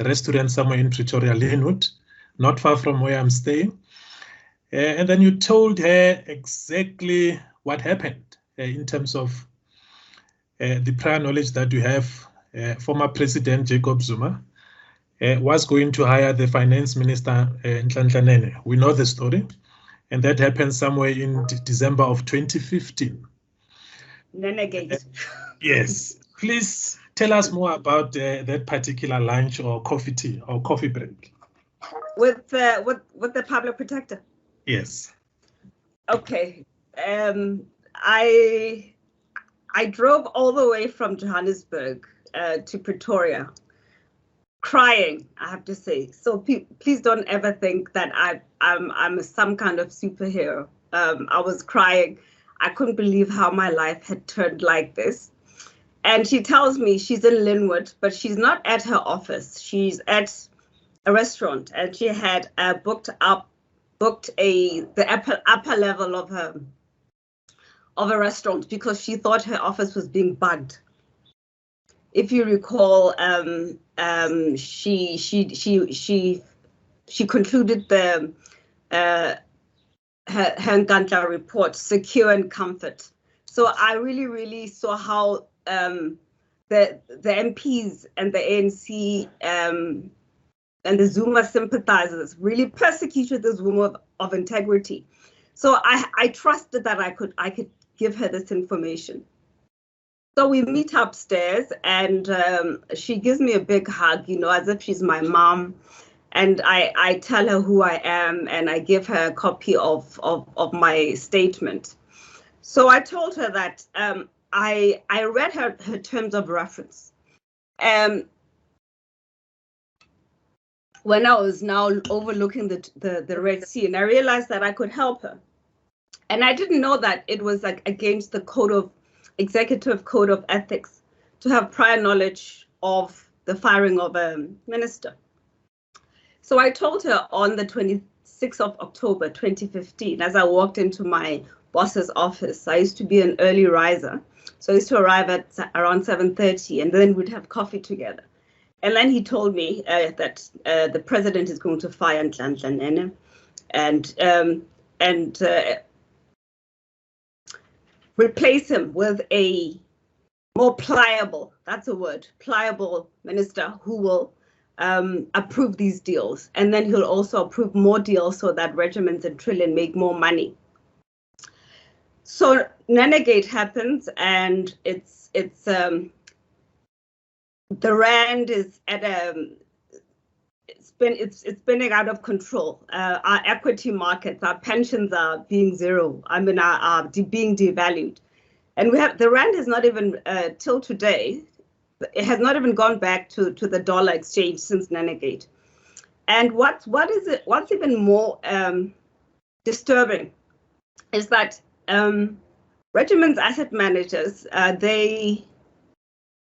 restaurant somewhere in Pretoria, Linwood, not far from where I'm staying. And then you told her exactly what happened in terms of the prior knowledge that you have. Former President Jacob Zuma was going to hire the finance minister, Nhlanhla Nene. We know the story. And that happened somewhere in December of 2015. Nenegate. Yes. Please tell us more about that particular lunch or coffee tea or coffee break. With the public protector? Yes. Okay. I drove all the way from Johannesburg to Pretoria, crying, I have to say. So please don't ever think that I'm some kind of superhero. I was crying. I couldn't believe how my life had turned like this. And she tells me she's in Linwood, but she's not at her office. She's at a restaurant, and she had booked the upper level of a restaurant because she thought her office was being bugged. If you recall, she concluded her Nkandla report, secure and comfort. So I really saw how the MPs and the ANC and the Zuma sympathizers really persecuted this woman of integrity. So I trusted that I could give her this information. So we meet upstairs, and she gives me a big hug, as if she's my mom. And I tell her who I am, and I give her a copy of my statement. So I told her that I read her terms of reference. When I was now overlooking the Red Sea, and I realized that I could help her. And I didn't know that it was like against the executive code of ethics to have prior knowledge of the firing of a minister. So I told her on the 26th of October, 2015, as I walked into my boss's office. I used to be an early riser. So I used to arrive at around 7:30, and then we'd have coffee together. And then he told me that the president is going to fire Nhlanhla Nene and replace him with a more pliable, that's a word, pliable minister who will approve these deals. And then he'll also approve more deals so that regiments and Trillion make more money. So Nenegate happens, and it's the rand is at it's spinning out of control. Our equity markets, our pensions are being zero. I mean, are being devalued, and the rand has not even till today. It has not even gone back to the dollar exchange since Nenegate. And what's even more disturbing is that Regiment's asset managers, they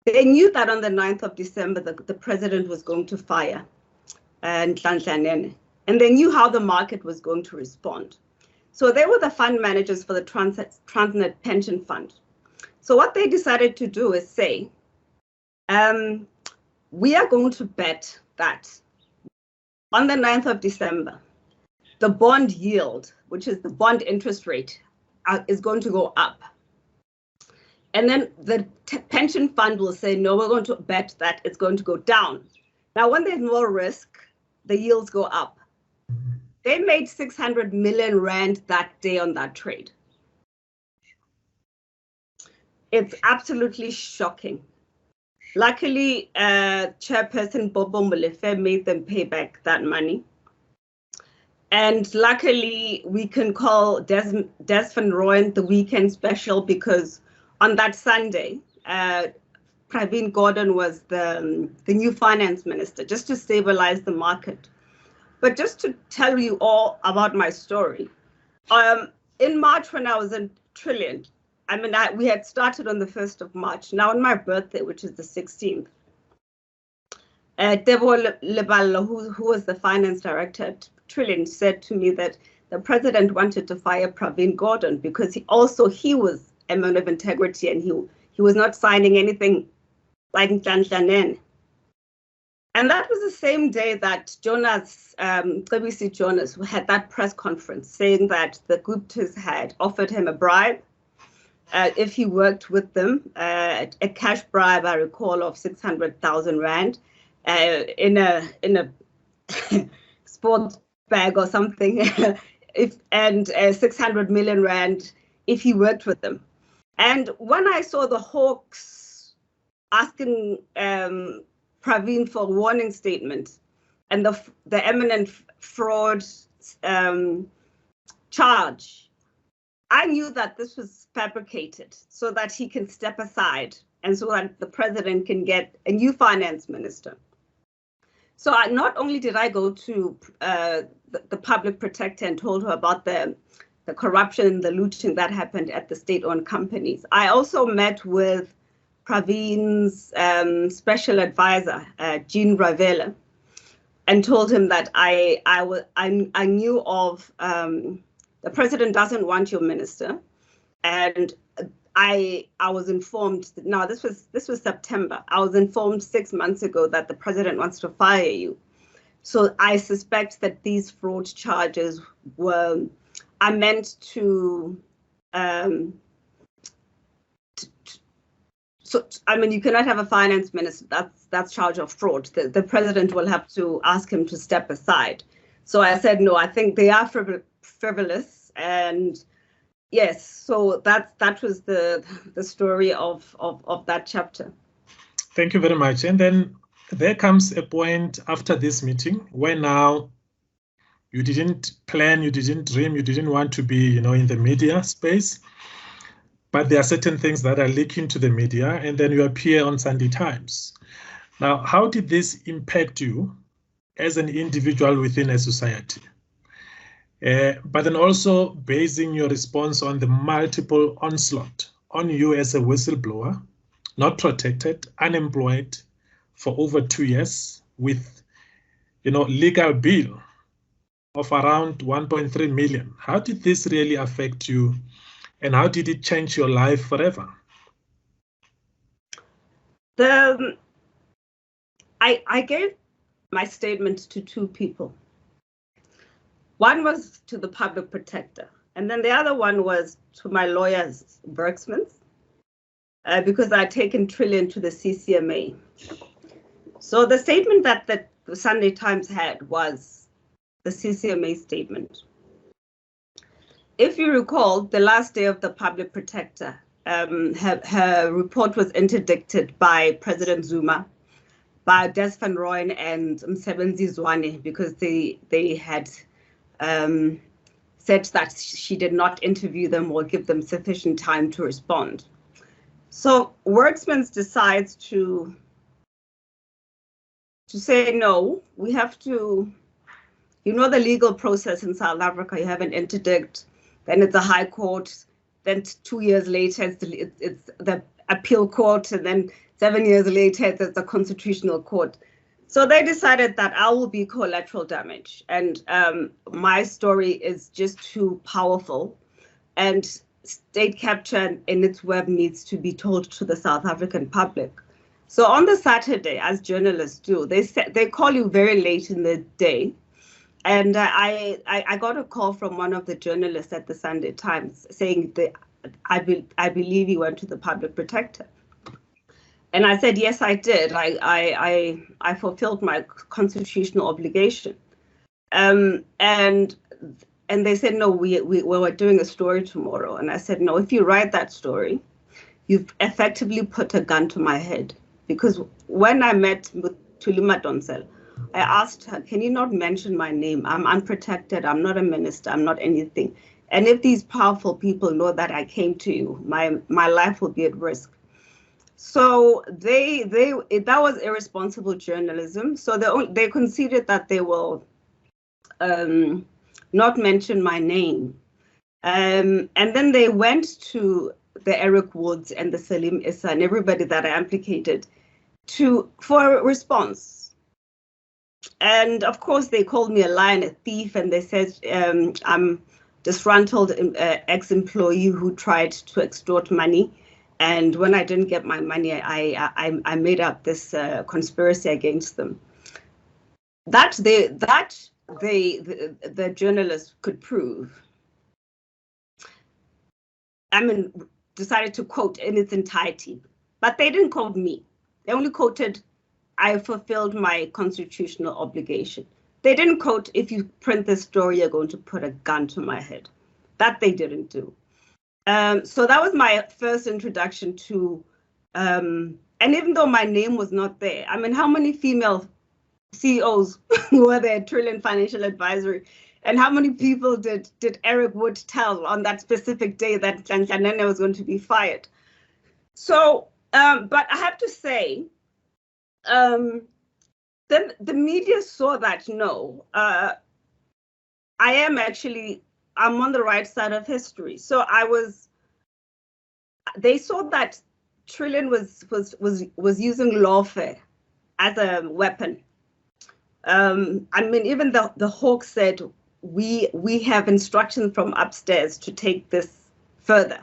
knew that on the 9th of December, the president was going to fire Nhlanhla Nene, and they knew how the market was going to respond. So they were the fund managers for the Transnet Pension Fund. So what they decided to do is say, we are going to bet that on the 9th of December, the bond yield, which is the bond interest rate, is going to go up. And then the pension fund will say, no, we're going to bet that it's going to go down. Now, when there's more risk, the yields go up. They made 600 million rand that day on that trade. It's absolutely shocking. Luckily, Chairperson Bobo Molefe made them pay back that money. And luckily, we can call Des van Rooyen the weekend special, because on that Sunday, Pravin Gordhan was the new finance minister, just to stabilize the market. But just to tell you all about my story, in March when I was in Trillion, I mean, we had started on the 1st of March. Now on my birthday, which is the 16th, Tebo Lebala, who was the finance director at Trillion, said to me that the president wanted to fire Pravin Gordhan because he was a man of integrity, and he was not signing anything like Nhlanhla Nene. And that was the same day that Jonas, Cebisi Jonas, had that press conference saying that the Guptas had offered him a bribe if he worked with them, a cash bribe, I recall, of 600,000 rand in a sports bag or something, and 600 million rand if he worked with them. And when I saw the Hawks asking Praveen for a warning statement and the eminent fraud charge. I knew that this was fabricated so that he can step aside and so that the president can get a new finance minister. So not only did I go to the public protector and told her about the corruption, the looting that happened at the state-owned companies, I also met with Praveen's special advisor, Jean Ravela, and told him that I knew of the president doesn't want your minister, and I was informed. Now this was September. I was informed 6 months ago that the president wants to fire you. So I suspect that these fraud charges are meant to. So I mean, you cannot have a finance minister that's charged of fraud. The president will have to ask him to step aside. So I said no. I think they are frivolous, and yes. So that was the story of that chapter. Thank you very much. And then there comes a point after this meeting where now you didn't plan, you didn't dream, you didn't want to be, in the media space. But there are certain things that are leaking to the media, and then you appear on Sunday Times. Now, how did this impact you as an individual within a society? But then also basing your response on the multiple onslaught on you as a whistleblower, not protected, unemployed for over 2 years with, legal bill of around 1.3 million. How did this really affect you? And how did it change your life forever? I gave my statement to two people. One was to the public protector, and then the other one was to my lawyers, Bergsmans, because I had taken Trillion to the CCMA. So the statement that the Sunday Times had was the CCMA statement. If you recall, the last day of the public protector, her report was interdicted by President Zuma, by Des van Rooyen and Msebenzi Zwane, because they had said that she did not interview them or give them sufficient time to respond. So Worksmans decides to say, no, we have to, the legal process in South Africa, you have an interdict, then it's a high court, then 2 years later, it's the appeal court, and then 7 years later, it's the constitutional court. So they decided that I will be collateral damage, and my story is just too powerful, and state capture in its web needs to be told to the South African public. So on the Saturday, as journalists do, they call you very late in the day. And I got a call from one of the journalists at the Sunday Times saying that I believe you went to the public protector. And I said, yes, I did. I fulfilled my constitutional obligation. And they said, no, we were doing a story tomorrow. And I said, no, if you write that story, you've effectively put a gun to my head. Because when I met with Tulima Donsel, I asked her, can you not mention my name? I'm unprotected. I'm not a minister. I'm not anything. And if these powerful people know that I came to you, my life will be at risk. So that was irresponsible journalism. So they conceded that they will not mention my name. And then they went to the Eric Woods and the Salim Issa and everybody that I implicated for a response. And of course, they called me a liar and a thief, and they said I'm disgruntled ex-employee who tried to extort money. And when I didn't get my money, I made up this conspiracy against them. That the journalists could prove. Decided to quote in its entirety, but they didn't quote me. They only quoted, I fulfilled my constitutional obligation. They didn't quote, if you print this story, you're going to put a gun to my head. That they didn't do. So that was my first introduction to And even though my name was not there, I mean, how many female CEOs were there at Trillion Financial Advisory? And how many people did Eric Wood tell on that specific day that Nhlanhla was going to be fired? So, but I have to say, then the media saw that, no, I'm on the right side of history. So they saw that Trillion was using lawfare as a weapon. I mean, even the Hawk said, we have instructions from upstairs to take this further,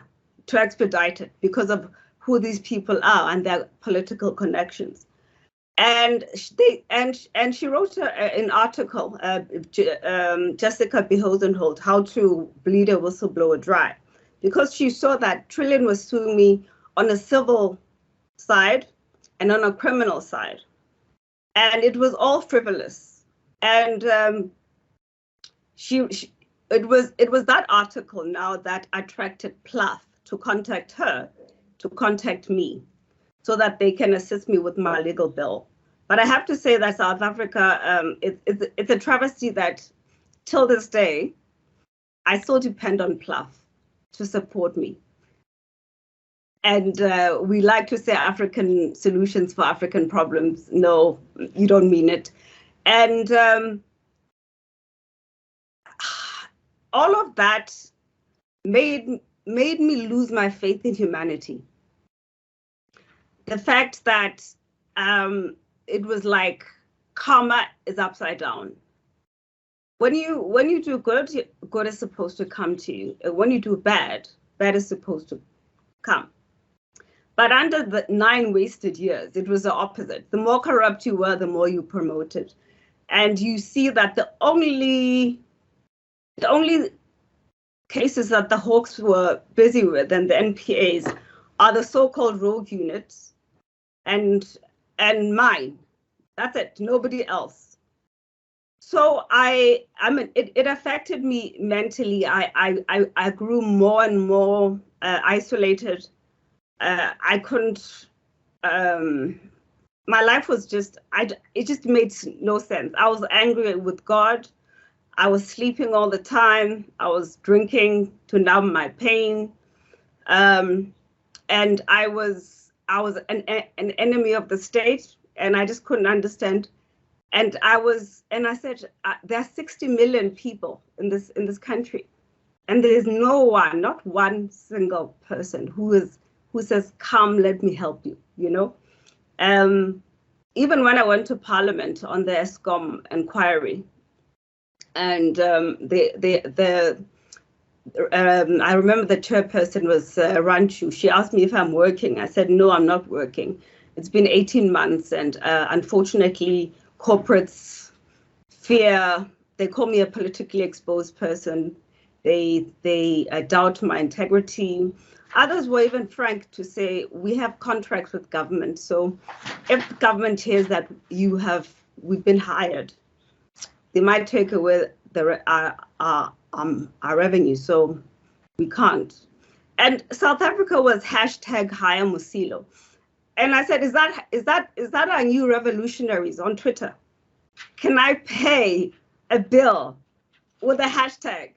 to expedite it because of who these people are and their political connections. And she wrote an article, Jessica Behosenholt, How to Bleed a Whistleblower Dry, because she saw that Trillion was suing me on a civil side and on a criminal side. And it was all frivolous. And it was that article now that attracted Plath to contact her, to contact me, so that they can assist me with my legal bill. But I have to say that South Africa, it's a travesty that till this day, I still depend on Plath to support me. And we like to say African solutions for African problems. No, you don't mean it. And all of that made me lose my faith in humanity. The fact that it was like karma is upside down. When you do good, good is supposed to come to you. When you do bad, bad is supposed to come. But under the 9 wasted years, it was the opposite. The more corrupt you were, the more you promoted. And you see that the only cases that the Hawks were busy with and the NPAs are the so-called rogue units and mine. That's it, nobody else. So I mean, it affected me mentally. I grew more and more isolated. I couldn't, my life was just, it just made no sense. I was angry with God. I was sleeping all the time. I was drinking to numb my pain. And I was an enemy of the state, and I just couldn't understand. And I said, there are 60 million people in this country, and there is no one, not one single person who says, come, let me help you, you know? Even when I went to Parliament on the ESCOM inquiry, and I remember the chairperson was Ranchu. She asked me if I'm working. I said, no, I'm not working. It's been 18 months, and unfortunately, corporates fear, they call me a politically exposed person. They doubt my integrity. Others were even frank to say, we have contracts with government. So if the government hears that we've been hired, they might take away our revenue. So we can't. And South Africa was hashtag hire Musilo. And I said, is that our new revolutionaries on Twitter? Can I pay a bill with a hashtag?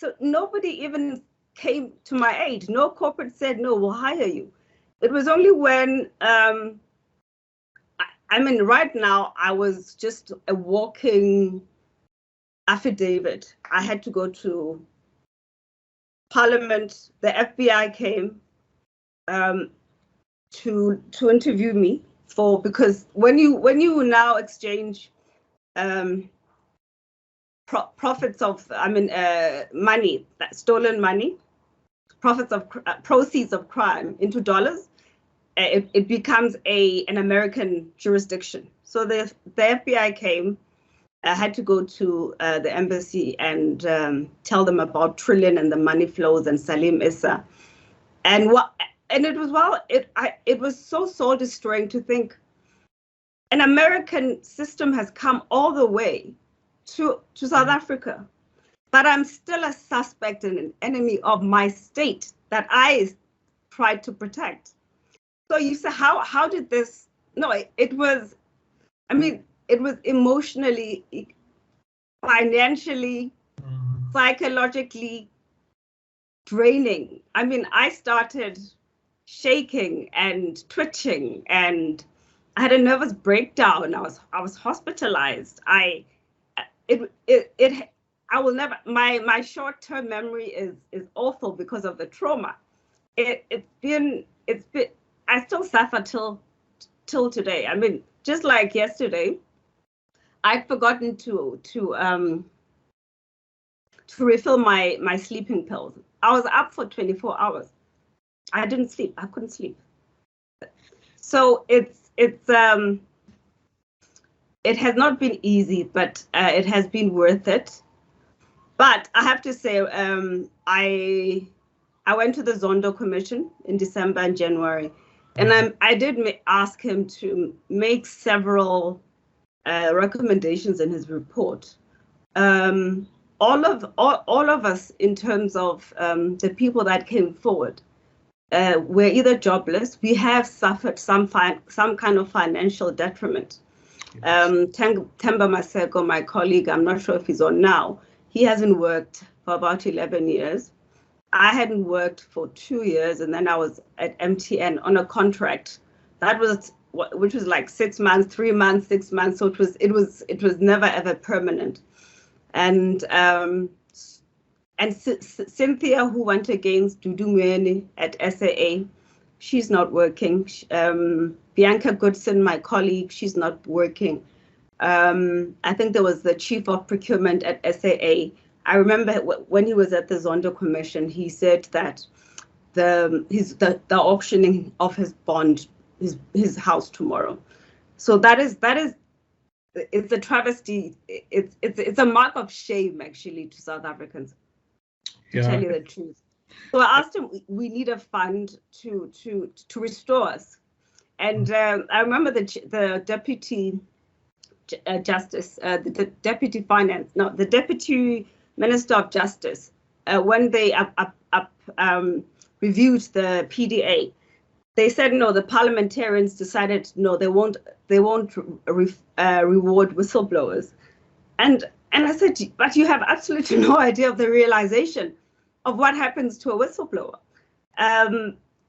So nobody even came to my aid. No corporate said, no, we'll hire you. It was only when, I mean, right now, I was just a walking affidavit. I had to go to Parliament. The FBI came to interview me because when you now exchange profits of, money, stolen money, proceeds of crime into dollars, it becomes an American jurisdiction. So the FBI came. I had to go to the embassy and tell them about Trillion and the money flows and Salim Issa, and it was so soul destroying to think an American system has come all the way to South Africa, but I'm still a suspect and an enemy of my state that I tried to protect. So you say, how did this? No, it was. I mean, it was emotionally, financially, psychologically draining. I mean, I started shaking and twitching, and I had a nervous breakdown. I was hospitalized. I will never. My short-term memory is awful because of the trauma. It's been. I still suffer till today. I mean, just like yesterday, I'd forgotten to refill my sleeping pills. I was up for 24 hours. I didn't sleep. I couldn't sleep. So it has not been easy, but it has been worth it. But I have to say, I went to the Zondo Commission in December and January, and I did ask him to make several recommendations in his report. All of us, in terms of the people that came forward, we're either jobless, we have suffered some kind of financial detriment. Temba Maseko, my colleague, I'm not sure if he's on now, he hasn't worked for about 11 years. I hadn't worked for 2 years, and then I was at MTN on a contract which was like 6 months, 3 months, 6 months. So it was never ever permanent. And Cynthia, who went against Dudu Mwene at SAA, she's not working. Bianca Goodson, my colleague, she's not working. I think there was the chief of procurement at SAA. I remember when he was at the Zondo Commission, he said that the auctioning of his bond, his house tomorrow. So that is it's a travesty. It's a mark of shame actually to South Africans, to tell you the truth. So I asked him, we need a fund to restore us. And I remember the deputy justice, the deputy finance, no, the deputy minister of justice, when they reviewed the PDA, they said no. The parliamentarians decided no, they won't reward whistleblowers, and I said, but you have absolutely no idea of the realization of what happens to a whistleblower.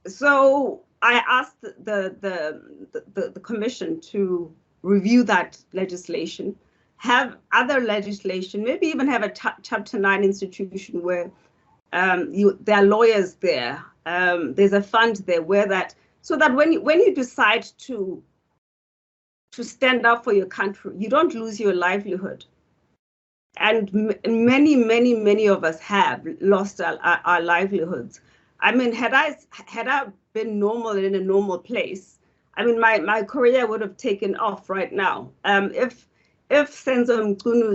So I asked the commission to review that legislation, have other legislation, maybe even have a Chapter 9 institution where there are lawyers there. There's a fund there so that when you decide to stand up for your country, you don't lose your livelihood. And many of us have lost our livelihoods. I mean, had I been normal in a normal place, I mean, my career would have taken off right now. If Senzo Mkunu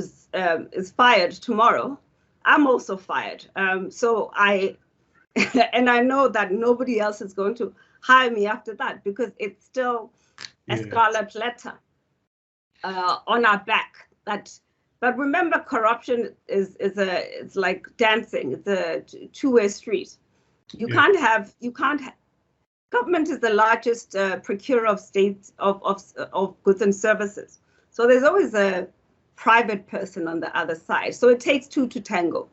is fired tomorrow, I'm also fired. So and I know that nobody else is going to hire me after that, because it's still a scarlet letter on our back. But remember, corruption it's like dancing. It's a two-way street. You can't have. Government is the largest procurer of of goods and services. So there's always a private person on the other side. So it takes two to tango.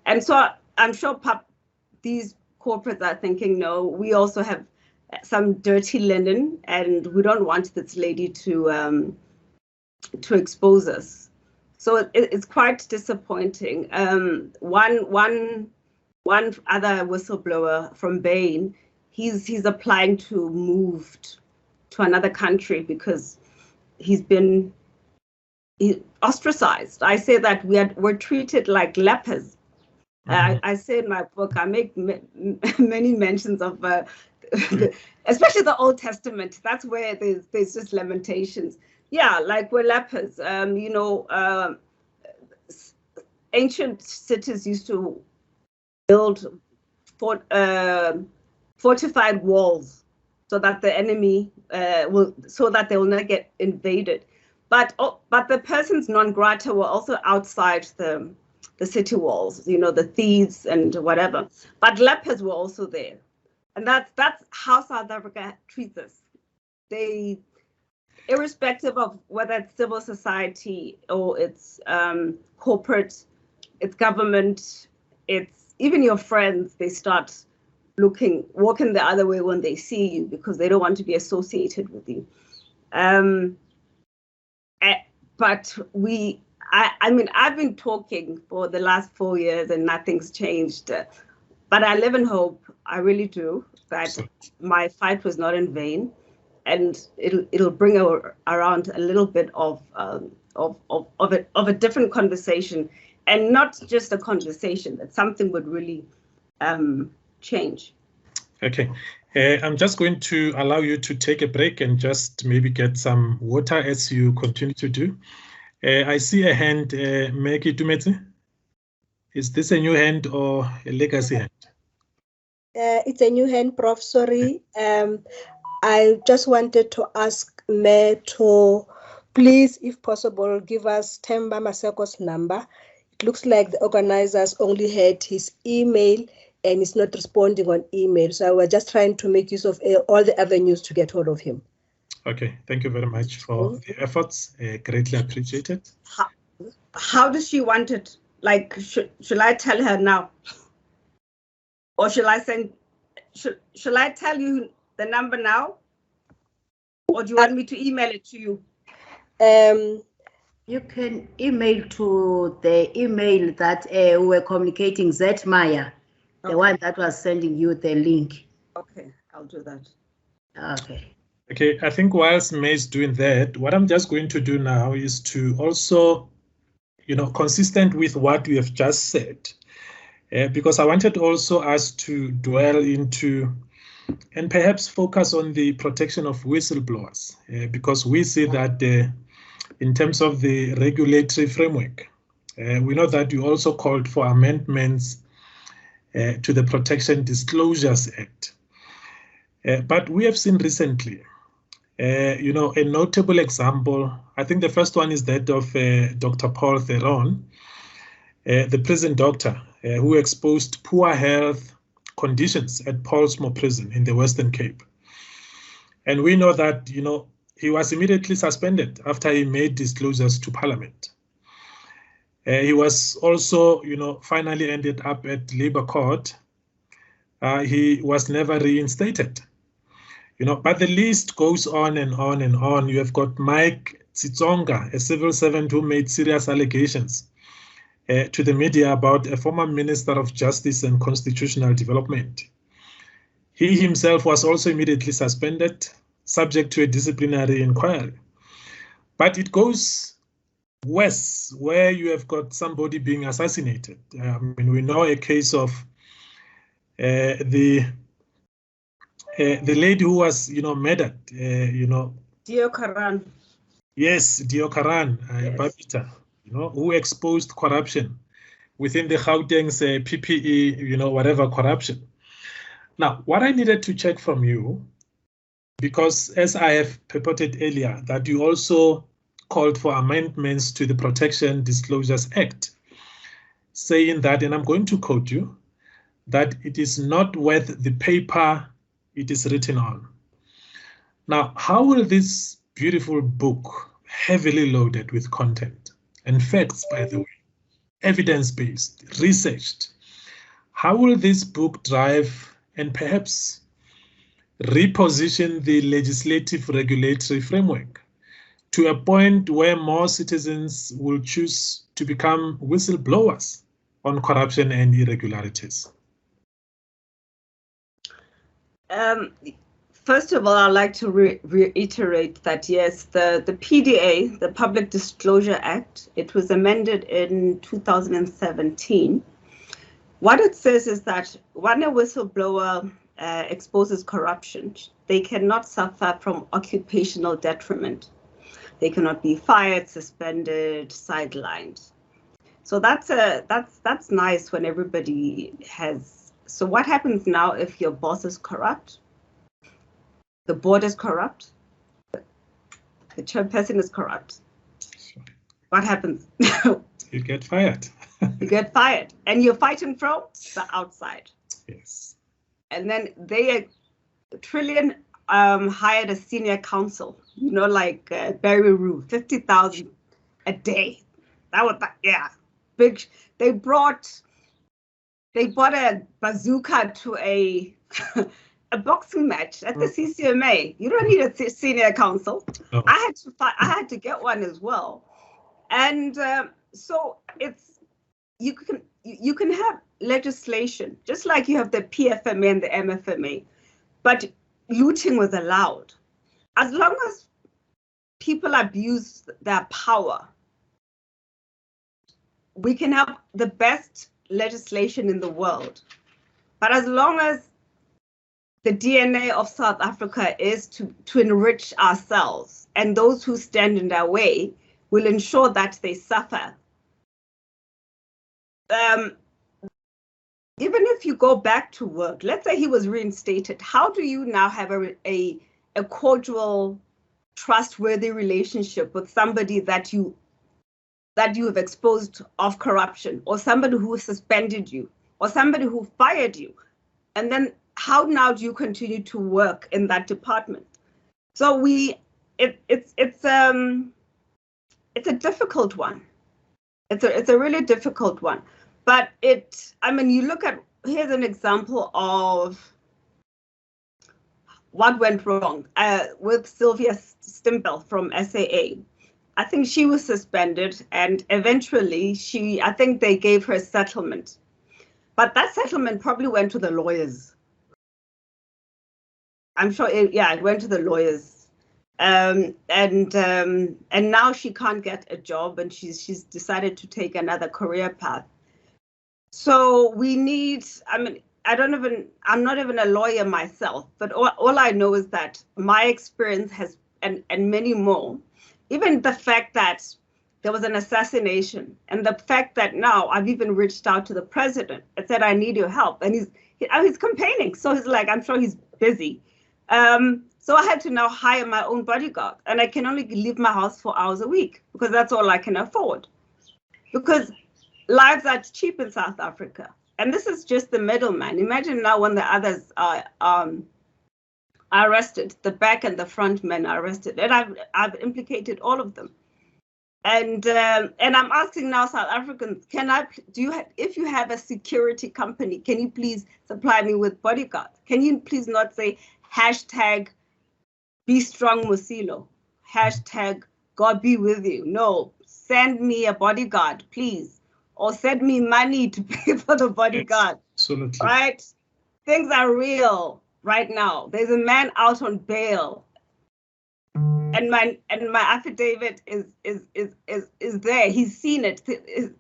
And so I'm sure these corporates are thinking, no, we also have some dirty linen, and we don't want this lady to expose us. So it's quite disappointing. One other whistleblower from Bain, he's applying to move to another country because he's been ostracized. I say that we're treated like lepers. I say in my book, I make many mentions of, especially the Old Testament. That's where there's just lamentations. Yeah, like we're lepers. Ancient cities used to build fortified walls so that the enemy so that they will not get invaded. But the persons non grata were also outside the city walls, the thieves and whatever. But lepers were also there. And that's how South Africa treats us. They, irrespective of whether it's civil society or it's corporate, it's government, it's even your friends, they start walking the other way when they see you because they don't want to be associated with you. But I mean, I've been talking for the last 4 years and nothing's changed. But I live in hope. I really do. That my fight was not in vain, and it'll bring around a little bit of a different conversation, and not just a conversation. That something would really change. Okay. I'm just going to allow you to take a break and just maybe get some water as you continue to do. I see a hand, Meki Tumetse. Is this a new hand or a legacy hand? It's a new hand, Prof. Sorry. I just wanted to ask Mayor to please, if possible, give us Themba Maseko's number. It looks like the organizers only had his email and he's not responding on email. So we're just trying to make use of all the avenues to get hold of him. Okay, thank you very much for the efforts. Greatly appreciated. How does she want it? Like, should I tell her now? Or shall I shall I tell you the number now? Or do you want me to email it to you? You can email to the email that we were communicating, Maya, the one that was sending you the link. Okay, I'll do that. Okay. Okay, I think whilst May is doing that, what I'm just going to do now is to also, consistent with what we have just said, because I wanted also us to dwell into and perhaps focus on the protection of whistleblowers, because we see that in terms of the regulatory framework, we know that you also called for amendments to the Protection Disclosures Act. But we have seen recently, a notable example. I think the first one is that of Dr. Paul Theron, the prison doctor who exposed poor health conditions at Paulsmoor Prison in the Western Cape. And we know that, he was immediately suspended after he made disclosures to Parliament. He was also, finally ended up at Labour Court. He was never reinstated. But the list goes on and on and on. You have got Mike Tsitsonga, a civil servant who made serious allegations to the media about a former Minister of Justice and Constitutional Development. He himself was also immediately suspended, subject to a disciplinary inquiry. But it goes worse, where you have got somebody being assassinated. We know a case of the lady who was, murdered, Dio Karan. Yes, Dio Karan, Yes. Babita, who exposed corruption within the Gauteng's PPE, whatever corruption. Now, what I needed to check from you, because as I have purported earlier, that you also called for amendments to the Protection Disclosures Act, saying that, and I'm going to quote you, that it is not worth the paper it is written on. Now, how will this beautiful book, heavily loaded with content and facts, by the way, evidence-based, researched, how will this book drive and perhaps reposition the legislative regulatory framework to a point where more citizens will choose to become whistleblowers on corruption and irregularities? First of all, I'd like to reiterate that, yes, the PDA, the Public Disclosure Act, it was amended in 2017. What it says is that when a whistleblower exposes corruption, they cannot suffer from occupational detriment. They cannot be fired, suspended, sidelined. So that's nice when everybody has. So what happens now if your boss is corrupt? The board is corrupt? The chairperson is corrupt? What happens? You get fired. You get fired. And you're fighting from the outside. Yes. And then Trillion hired a senior counsel, you know, like Barry Rue, 50,000 a day. That was, yeah, big. They bought a bazooka to a a boxing match at the CCMA. You don't need a senior counsel. Oh. I had to get one as well. And so you can have legislation just like you have the PFMA and the MFMA, but looting was allowed as long as people abuse their power. We can have the best legislation in the world, but as long as the DNA of South Africa is to enrich ourselves, and those who stand in their way will ensure that they suffer. Even if you go back to work, let's say he was reinstated, how do you now have a cordial, trustworthy relationship with somebody that you have exposed of corruption, or somebody who suspended you, or somebody who fired you? And then how now do you continue to work in that department? So it's a difficult one. It's a really difficult one. But I mean, you look at, here's an example of what went wrong with Sylvia Stimpel from SAA. I think she was suspended, and eventually I think they gave her a settlement. But that settlement probably went to the lawyers. I'm sure, it went to the lawyers. And now she can't get a job, and she's decided to take another career path. So we need, I mean, I'm not even a lawyer myself, but all I know is that my experience has, and many more, even the fact that there was an assassination, and the fact that now I've even reached out to the president and said, I need your help. And he's campaigning. So he's like, I'm sure he's busy. So I had to now hire my own bodyguard, and I can only leave my house 4 hours a week because that's all I can afford. Because lives are cheap in South Africa. And this is just the middleman. Imagine now when the others are arrested, the back and the front men are arrested, and I've implicated all of them. And I'm asking now South Africans, if you have a security company, can you please supply me with bodyguards? Can you please not say hashtag be strong Musilo, hashtag God be with you? No, send me a bodyguard, please, or send me money to pay for the bodyguard. Absolutely. Right? Things are real right now. There's a man out on bail, and my affidavit is there. He's seen it.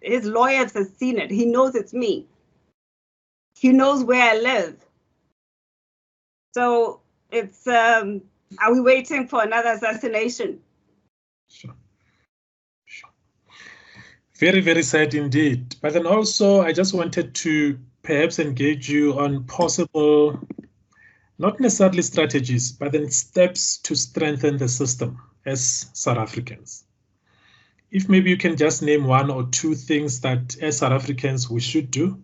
His lawyers have seen it. He knows it's me. He knows where I live. So it's are we waiting for another assassination? Sure. Very, very sad indeed. But then also, I just wanted to perhaps engage you on possible, not necessarily strategies, but then steps to strengthen the system as South Africans. If maybe you can just name one or two things that as South Africans we should do,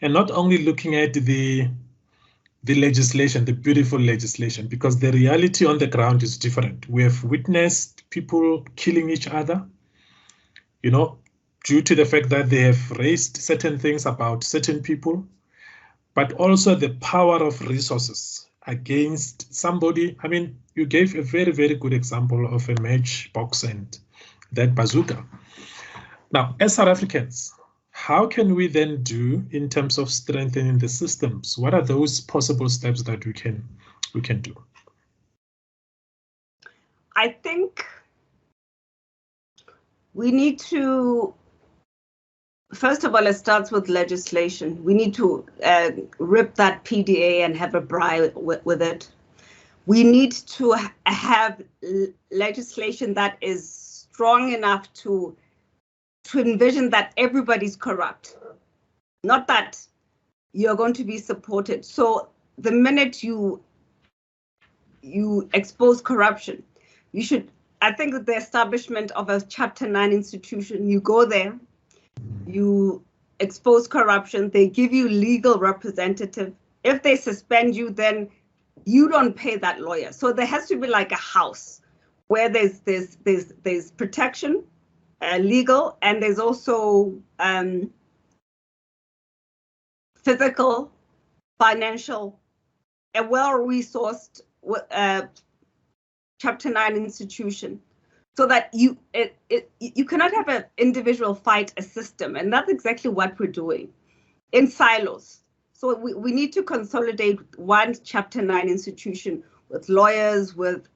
and not only looking at the legislation, the beautiful legislation, because the reality on the ground is different. We have witnessed people killing each other, due to the fact that they have raised certain things about certain people, but also the power of resources against somebody. I mean, you gave a very, very good example of a matchbox and that bazooka. Now, as South Africans, how can we then do in terms of strengthening the systems? What are those possible steps that we can do? I think we need to, first of all, it starts with legislation. We need to rip that PDA and have a braai with it. We need to have legislation that is strong enough to envision that everybody's corrupt, not that you're going to be supported. So the minute you expose corruption, you should, I think that the establishment of a Chapter 9 institution, you go there, you expose corruption, they give you legal representative, if they suspend you, then you don't pay that lawyer. So there has to be like a house where there's protection, legal, and there's also physical, financial, a well-resourced Chapter 9 institution, so that you cannot have an individual fight a system, and that's exactly what we're doing in silos. So we need to consolidate one Chapter 9 institution with lawyers, with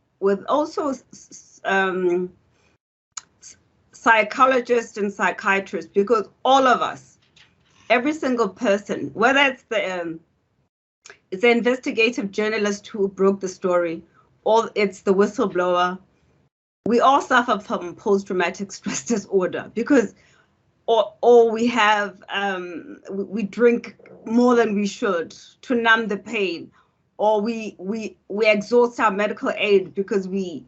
also psychologists and psychiatrists, because all of us, every single person, whether it's the investigative journalist who broke the story, or it's the whistleblower, we all suffer from post-traumatic stress disorder, because or we have we drink more than we should to numb the pain, or we exhaust our medical aid because we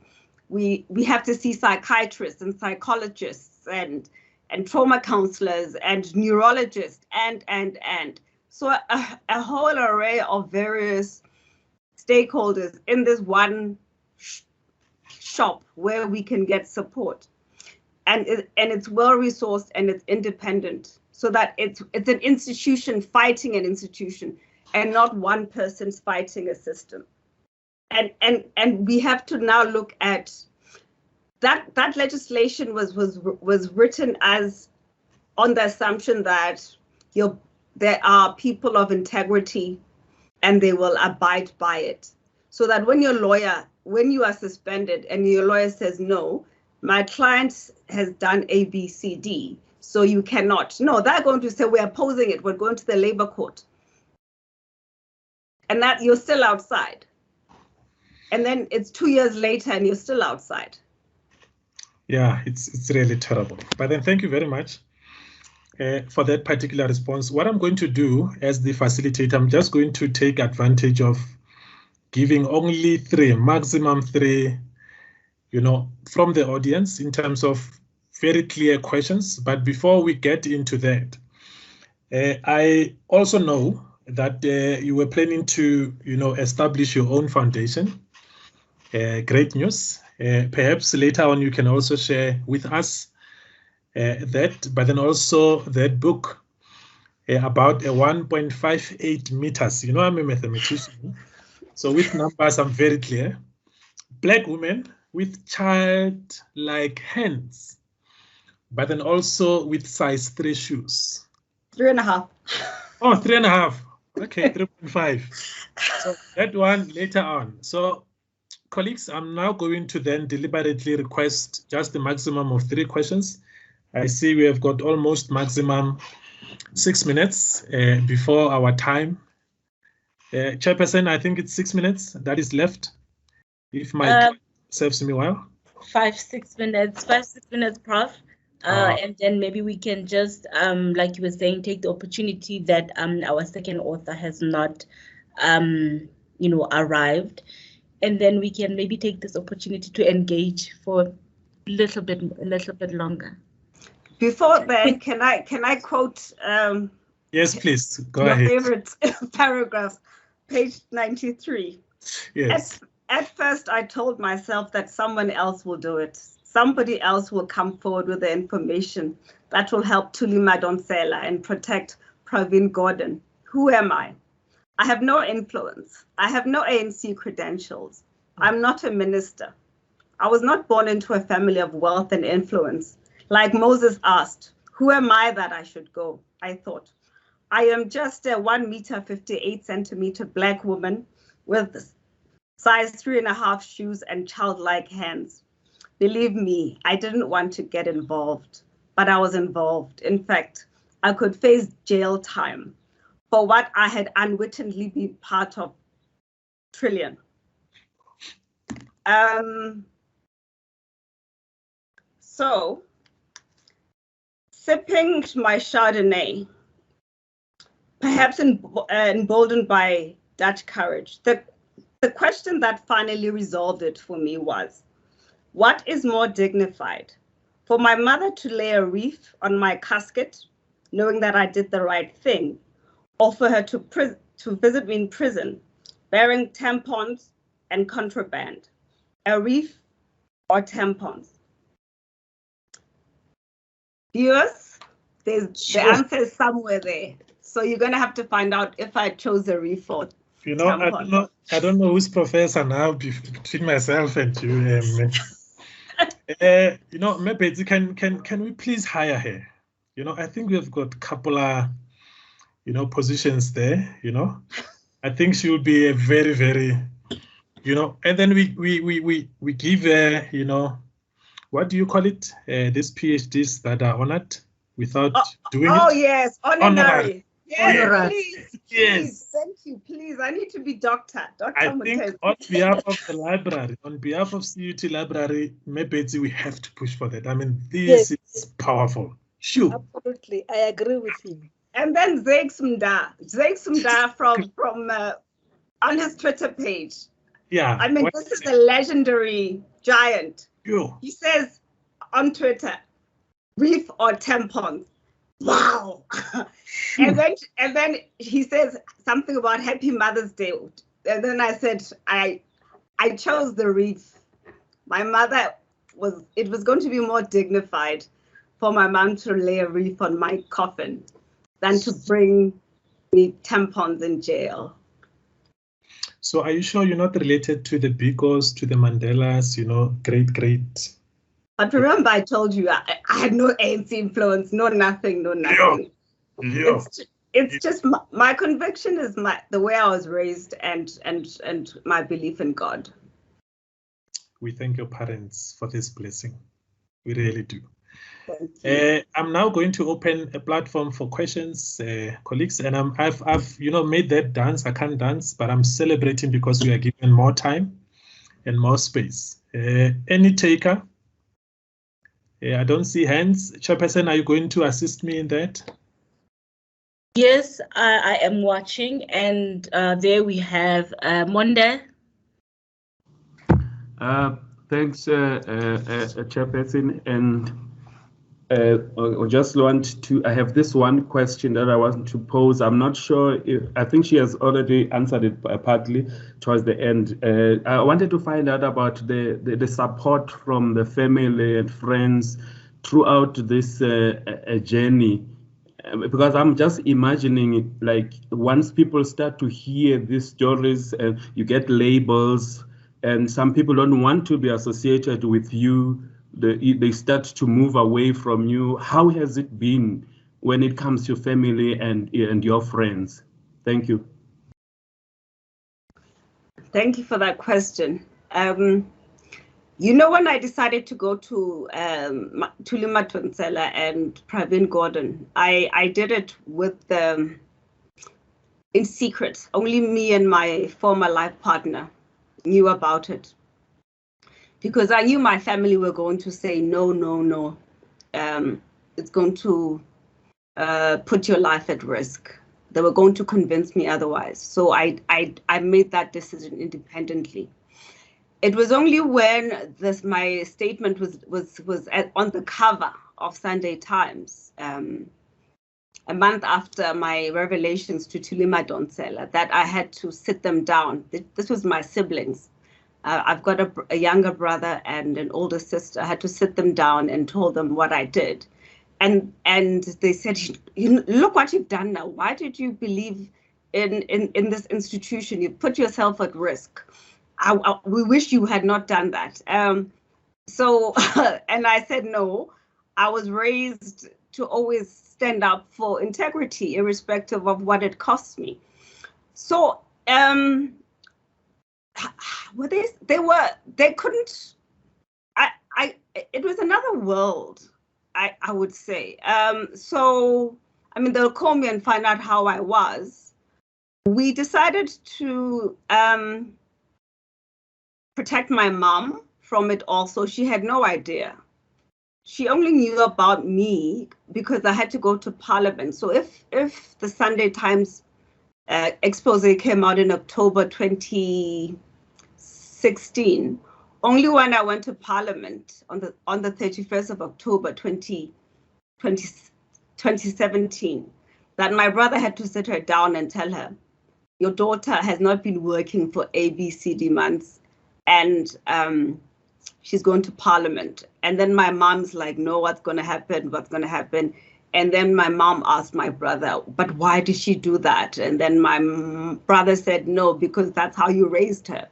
have to see psychiatrists and psychologists and trauma counselors and neurologists and so a whole array of various stakeholders in this one shop where we can get support, and it's well resourced and it's independent, so that it's an institution fighting an institution and not one person's fighting a system. And we have to now look at that legislation was written as on the assumption that there are people of integrity and they will abide by it. So that when you are suspended and your lawyer says, no, my client has done A, B, C, D, so you cannot. No, they're going to say, we're opposing it, we're going to the labor court. And that you're still outside. And then it's 2 years later and you're still outside. Yeah, it's really terrible. But then thank you very much for that particular response. What I'm going to do as the facilitator, I'm just going to take advantage of giving only maximum three, from the audience in terms of very clear questions. But before we get into that, I also know that you were planning to, establish your own foundation. Great news. Perhaps later on you can also share with us that, but then also that book about 1.58 meters. I'm a mathematician, so with numbers I'm very clear. Black women with child-like hands, but then also with size 3 shoes. 3.5. Oh, 3.5. Okay, 3.5. So that one later on. So colleagues, I'm now going to then deliberately request just the maximum of 3 questions. I see we have got almost maximum 6 minutes before our time. Chairperson, I think it's 6 minutes that is left, if my serves me well. 5-6 minutes, 5-6 minutes, Prof. And then maybe we can just, like you were saying, take the opportunity that our second author has not, arrived, and then we can maybe take this opportunity to engage for a little bit longer. Before then, can I quote? Yes, please go your ahead. Favorite paragraph, page 93. Yes. At first, I told myself that someone else will do it. Somebody else will come forward with the information that will help Thuli Madonsela and protect Pravin Gordhan. Who am I? I have no influence. I have no ANC credentials. I'm not a minister. I was not born into a family of wealth and influence. Like Moses asked, who am I that I should go? I thought, I am just a 1 meter 58 centimeter black woman with size 3.5 shoes and childlike hands. Believe me, I didn't want to get involved, but I was involved. In fact, I could face jail time for what I had unwittingly been part of. Trillion. So, sipping my Chardonnay, perhaps emboldened by Dutch courage, the question that finally resolved it for me was, what is more dignified? For my mother to lay a wreath on my casket, knowing that I did the right thing, or for her to to visit me in prison, bearing tampons and contraband, a reef or tampons? Viewers, the answer is somewhere there. So you're going to have to find out if I chose a reef or tampon. I don't know who's professor now between myself and you. Maybe can we please hire her? I think we've got a couple of positions there. I think she will be a very, very, and then we give her, what do you call it? These PhDs that are honored without doing it. Oh yes, honorary. Yes, please. Yes. Please, thank you. Please, I need to be Dr. I think on behalf of the library, on behalf of CUT Library, maybe we have to push for that. I mean, this is powerful. Sure. Absolutely, I agree with you. And then Zaid Sumda from on his Twitter page. Yeah. I mean, this is a legendary giant. Yeah. He says on Twitter, reef or tampons. Wow. and then he says something about Happy Mother's Day. And then I said, I chose the reef. My mother it was going to be more dignified for my mom to lay a reef on my coffin than to bring me tampons in jail. So are you sure you're not related to the Bikos, to the Mandelas, great? But remember, I told you I had no ANC influence, no nothing. Yeah. It's just my conviction is the way I was raised and my belief in God. We thank your parents for this blessing. We really do. Thank you. I'm now going to open a platform for questions, colleagues, and I've made that dance. I can't dance, but I'm celebrating because we are given more time and more space. Any taker? I don't see hands. Chairperson, are you going to assist me in that? Yes, I am watching, and there we have Monde. Thanks, Chairperson, and I just want to. I have this one question that I want to pose. I'm not sure if I think she has already answered it partly towards the end. I wanted to find out about the support from the family and friends throughout this journey. Because I'm just imagining it like once people start to hear these stories and you get labels and some people don't want to be associated with you, they start to move away from you. How has it been when it comes to family and your friends? Thank you. Thank you for that question. When I decided to go to Thuli Madonsela and Pravin Gordon, I did it with in secret. Only me and my former life partner knew about it. Because I knew my family were going to say, no. It's going to put your life at risk. They were going to convince me otherwise. So I made that decision independently. It was only when my statement was on the cover of Sunday Times, a month after my revelations to Thuli Madonsela, that I had to sit them down. This was my siblings. I've got a younger brother and an older sister. I had to sit them down and told them what I did. And they said, look what you've done now. Why did you believe in this institution? You put yourself at risk. We wish you had not done that. And I said, no, I was raised to always stand up for integrity, irrespective of what it costs me. So they couldn't, it was another world, I would say. They'll call me and find out how I was. We decided to protect my mom from it also. She had no idea. She only knew about me because I had to go to Parliament. So if the Sunday Times expose came out in October 2016, only when I went to Parliament on the 31st of October 2017, that my brother had to sit her down and tell her, your daughter has not been working for ABCD months, and she's going to Parliament. And then my mom's like, no, what's going to happen? What's going to happen? And then my mom asked my brother, but why did she do that? And then my brother said, no, because that's how you raised her.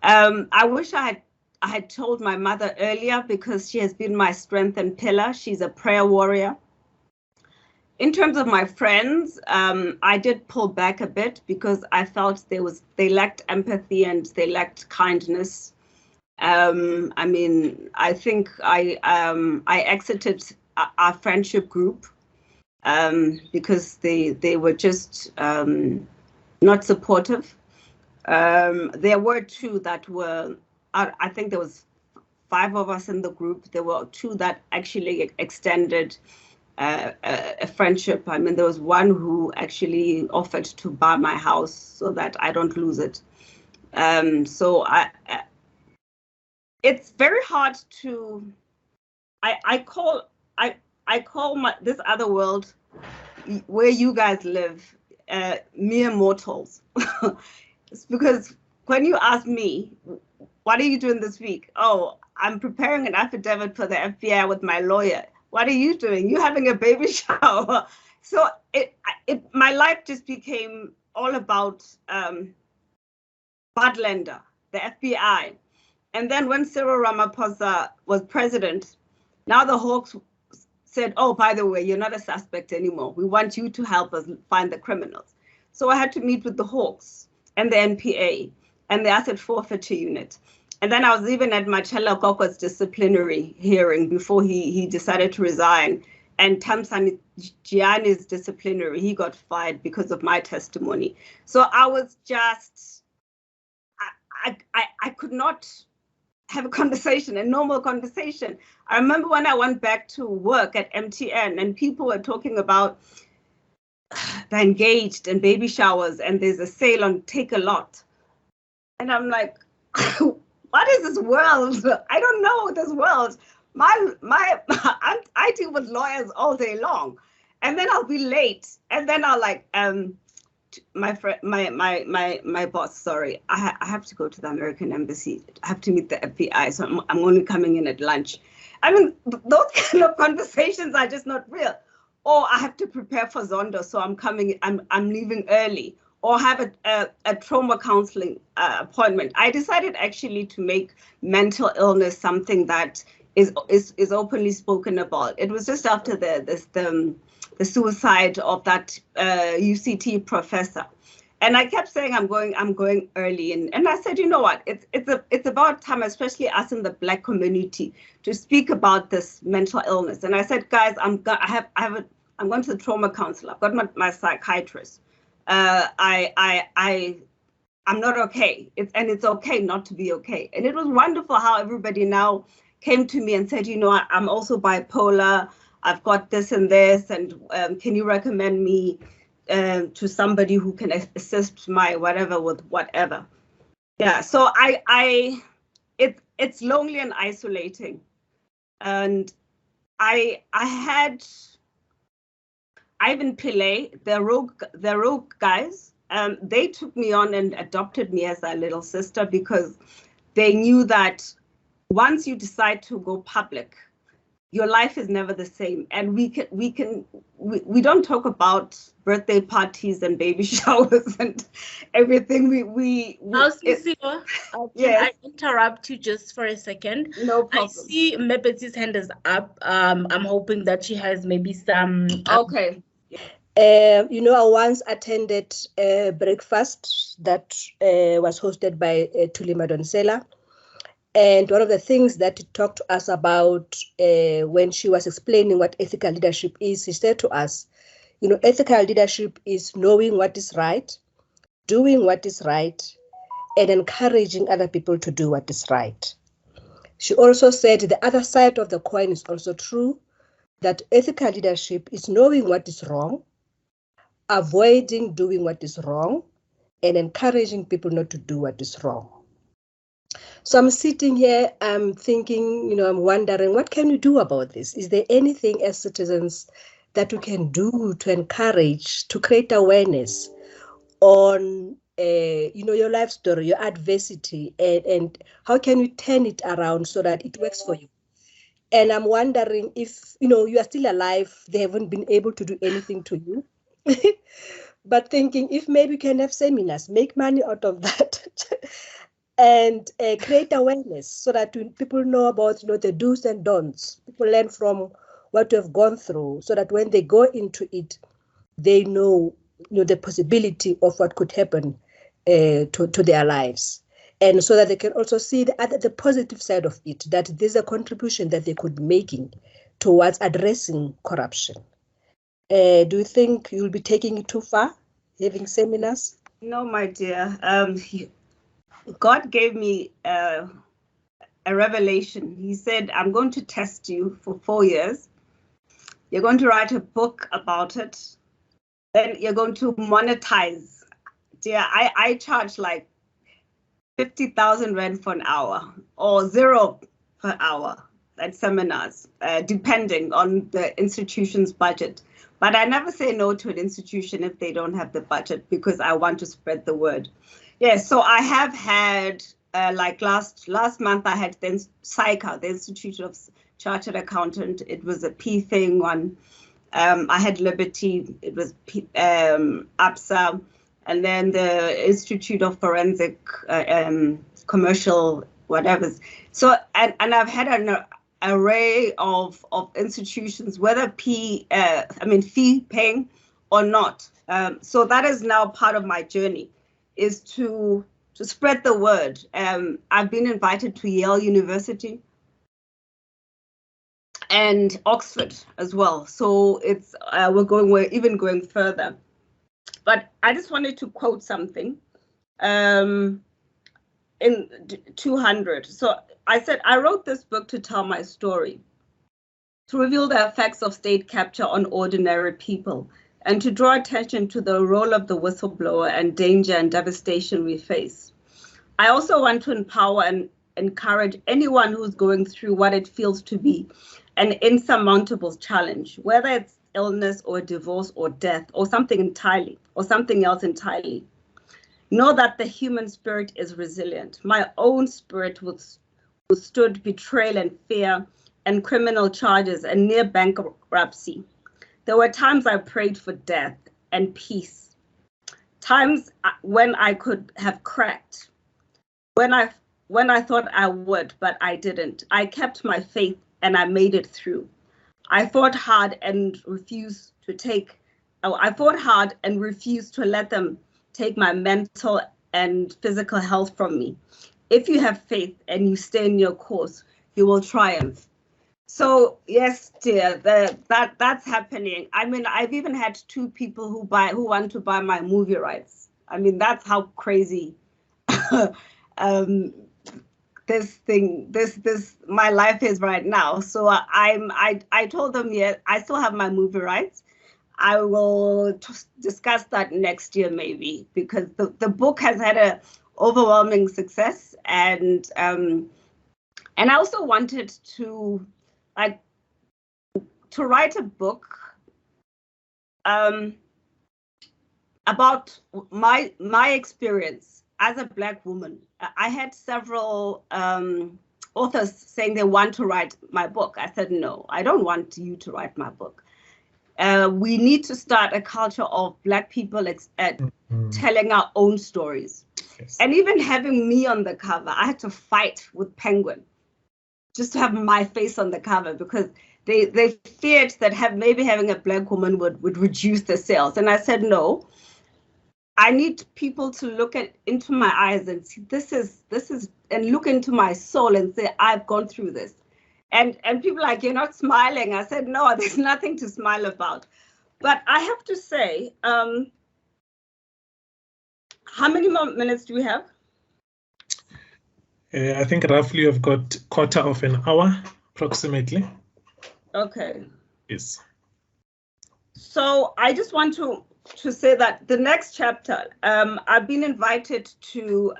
I wish I had told my mother earlier, because she has been my strength and pillar. She's a prayer warrior. In terms of my friends, I did pull back a bit because I felt they lacked empathy and they lacked kindness. I mean, I think I exited our friendship group because they were just not supportive. There were two that were, I think there was 5 of us in the group. There were 2 that actually extended a friendship. I mean, there was one who actually offered to buy my house so that I don't lose it. So it's very hard to. I call this other world where you guys live mere mortals. It's because when you ask me, what are you doing this week? Oh, I'm preparing an affidavit for the FBI with my lawyer. What are you doing? You having a baby shower? So my life just became all about Badlander, the FBI. And then when Cyril Ramaphosa was president, now the Hawks said, oh, by the way, you're not a suspect anymore. We want you to help us find the criminals. So I had to meet with the Hawks and the NPA and the Asset Forfeiture Unit. And then I was even at Machela Koko's disciplinary hearing before he decided to resign. And Tamsani Gianni's disciplinary, he got fired because of my testimony. So I was just, I could not have a conversation, a normal conversation. I remember when I went back to work at MTN and people were talking about the Engaged and baby showers and there's a sale on Take a Lot. And I'm like, what is this world? I don't know this world. I deal with lawyers all day long, and then I'll be late, and then I'll like my friend, my boss. Sorry, I have to go to the American embassy. I have to meet the FBI, so I'm only coming in at lunch. I mean, those kind of conversations are just not real. Or I have to prepare for Zondo, so I'm leaving early. Or have a trauma counseling appointment. I decided actually to make mental illness something that is openly spoken about. It was just after the suicide of that UCT professor, and I kept saying I'm going early, and I said, you know what, it's about time, especially us in the Black community, to speak about this mental illness. And I said, guys, I'm going to the trauma counselor. I've got my psychiatrist. I'm not okay. It's okay not to be okay. And it was wonderful how everybody now came to me and said, you know, I'm also bipolar. I've got this and this, and can you recommend me to somebody who can assist my whatever with whatever? Yeah. So it's lonely and isolating, and Ivan Pillay, the rogue guys, they took me on and adopted me as their little sister because they knew that once you decide to go public, your life is never the same. And we don't talk about birthday parties and baby showers and everything. Can I interrupt you just for a second? No problem. I see Mepeti's hand is up. I'm hoping that she has maybe some. Okay. You know, I once attended a breakfast that was hosted by Thuli Madonsela. And one of the things that he talked to us about when she was explaining what ethical leadership is, she said to us, you know, ethical leadership is knowing what is right, doing what is right, and encouraging other people to do what is right. She also said the other side of the coin is also true, that ethical leadership is knowing what is wrong, avoiding doing what is wrong, and encouraging people not to do what is wrong. So I'm sitting here, I'm thinking, you know, I'm wondering, what can we do about this? Is there anything as citizens that we can do to encourage, to create awareness? on your life story, your adversity, and how can you turn it around so that it works for you. And I'm wondering if you are still alive, they haven't been able to do anything to you. But thinking if maybe you can have seminars, make money out of that, and create awareness so that people know about the do's and don'ts. People learn from what you have gone through, so that when they go into it, they know the possibility of what could happen to their lives, and so that they can also see the positive side of it, that there's a contribution that they could be making towards addressing corruption. Do you think you'll be taking it too far, having seminars? No, my dear. God gave me a revelation. He said, I'm going to test you for 4 years. You're going to write a book about it. Then you're going to monetize. Dear, I charge like 50,000 Rand for an hour or 0 per hour at seminars, depending on the institution's budget. But I never say no to an institution if they don't have the budget, because I want to spread the word. Yeah, so I have had, like last month, I had the CICA, the Institute of Chartered Accountant. It was a P thing one. I had Liberty, it was APSA, and then the Institute of Forensic Commercial whatever. So, and I've had an array of institutions, whether fee paying or not. So that is now part of my journey, is to spread the word. I've been invited to Yale University and Oxford as well. So it's we're even going further. But I just wanted to quote something in 200. So I said, I wrote this book to tell my story, to reveal the effects of state capture on ordinary people, and to draw attention to the role of the whistleblower and danger and devastation we face. I also want to empower and encourage anyone who's going through what it feels to be an insurmountable challenge, whether it's illness or divorce or death or something else entirely. Know that the human spirit is resilient. My own spirit withstood betrayal and fear and criminal charges and near bankruptcy. There were times I prayed for death and peace, times when I could have cracked, when I thought I would, but I didn't. I kept my faith and I made it through. I fought hard and refused to let them take my mental and physical health from me. If you have faith and you stay in your course, you will triumph. So yes, dear, that's happening. I mean, I've even had 2 people who want to buy my movie rights. I mean, that's how crazy my life is right now. So I told them, yeah, I still have my movie rights. I will discuss that next year maybe, because the book has had a overwhelming success, and I also wanted to write a book about my experience as a Black woman. I had several authors saying they want to write my book. I said, no, I don't want you to write my book. We need to start a culture of Black people telling our own stories. Yes. And even having me on the cover, I had to fight with Penguin just to have my face on the cover, because they feared that maybe having a Black woman would reduce the sales. And I said, no, I need people to look into my eyes and see this is, and look into my soul and say, I've gone through this. And people are like, you're not smiling. I said, no, there's nothing to smile about. But I have to say, how many more minutes do we have? I think roughly you've got quarter of an hour, approximately. Okay. Yes. So I just want to say that the next chapter, I've been invited to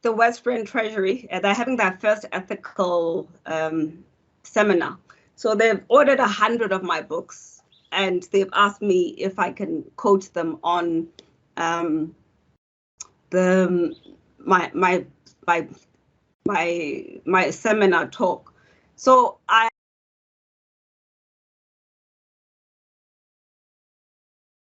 the Western Treasury, and they're having their first ethical seminar. So they've ordered 100 of my books, and they've asked me if I can quote them on my seminar talk. So I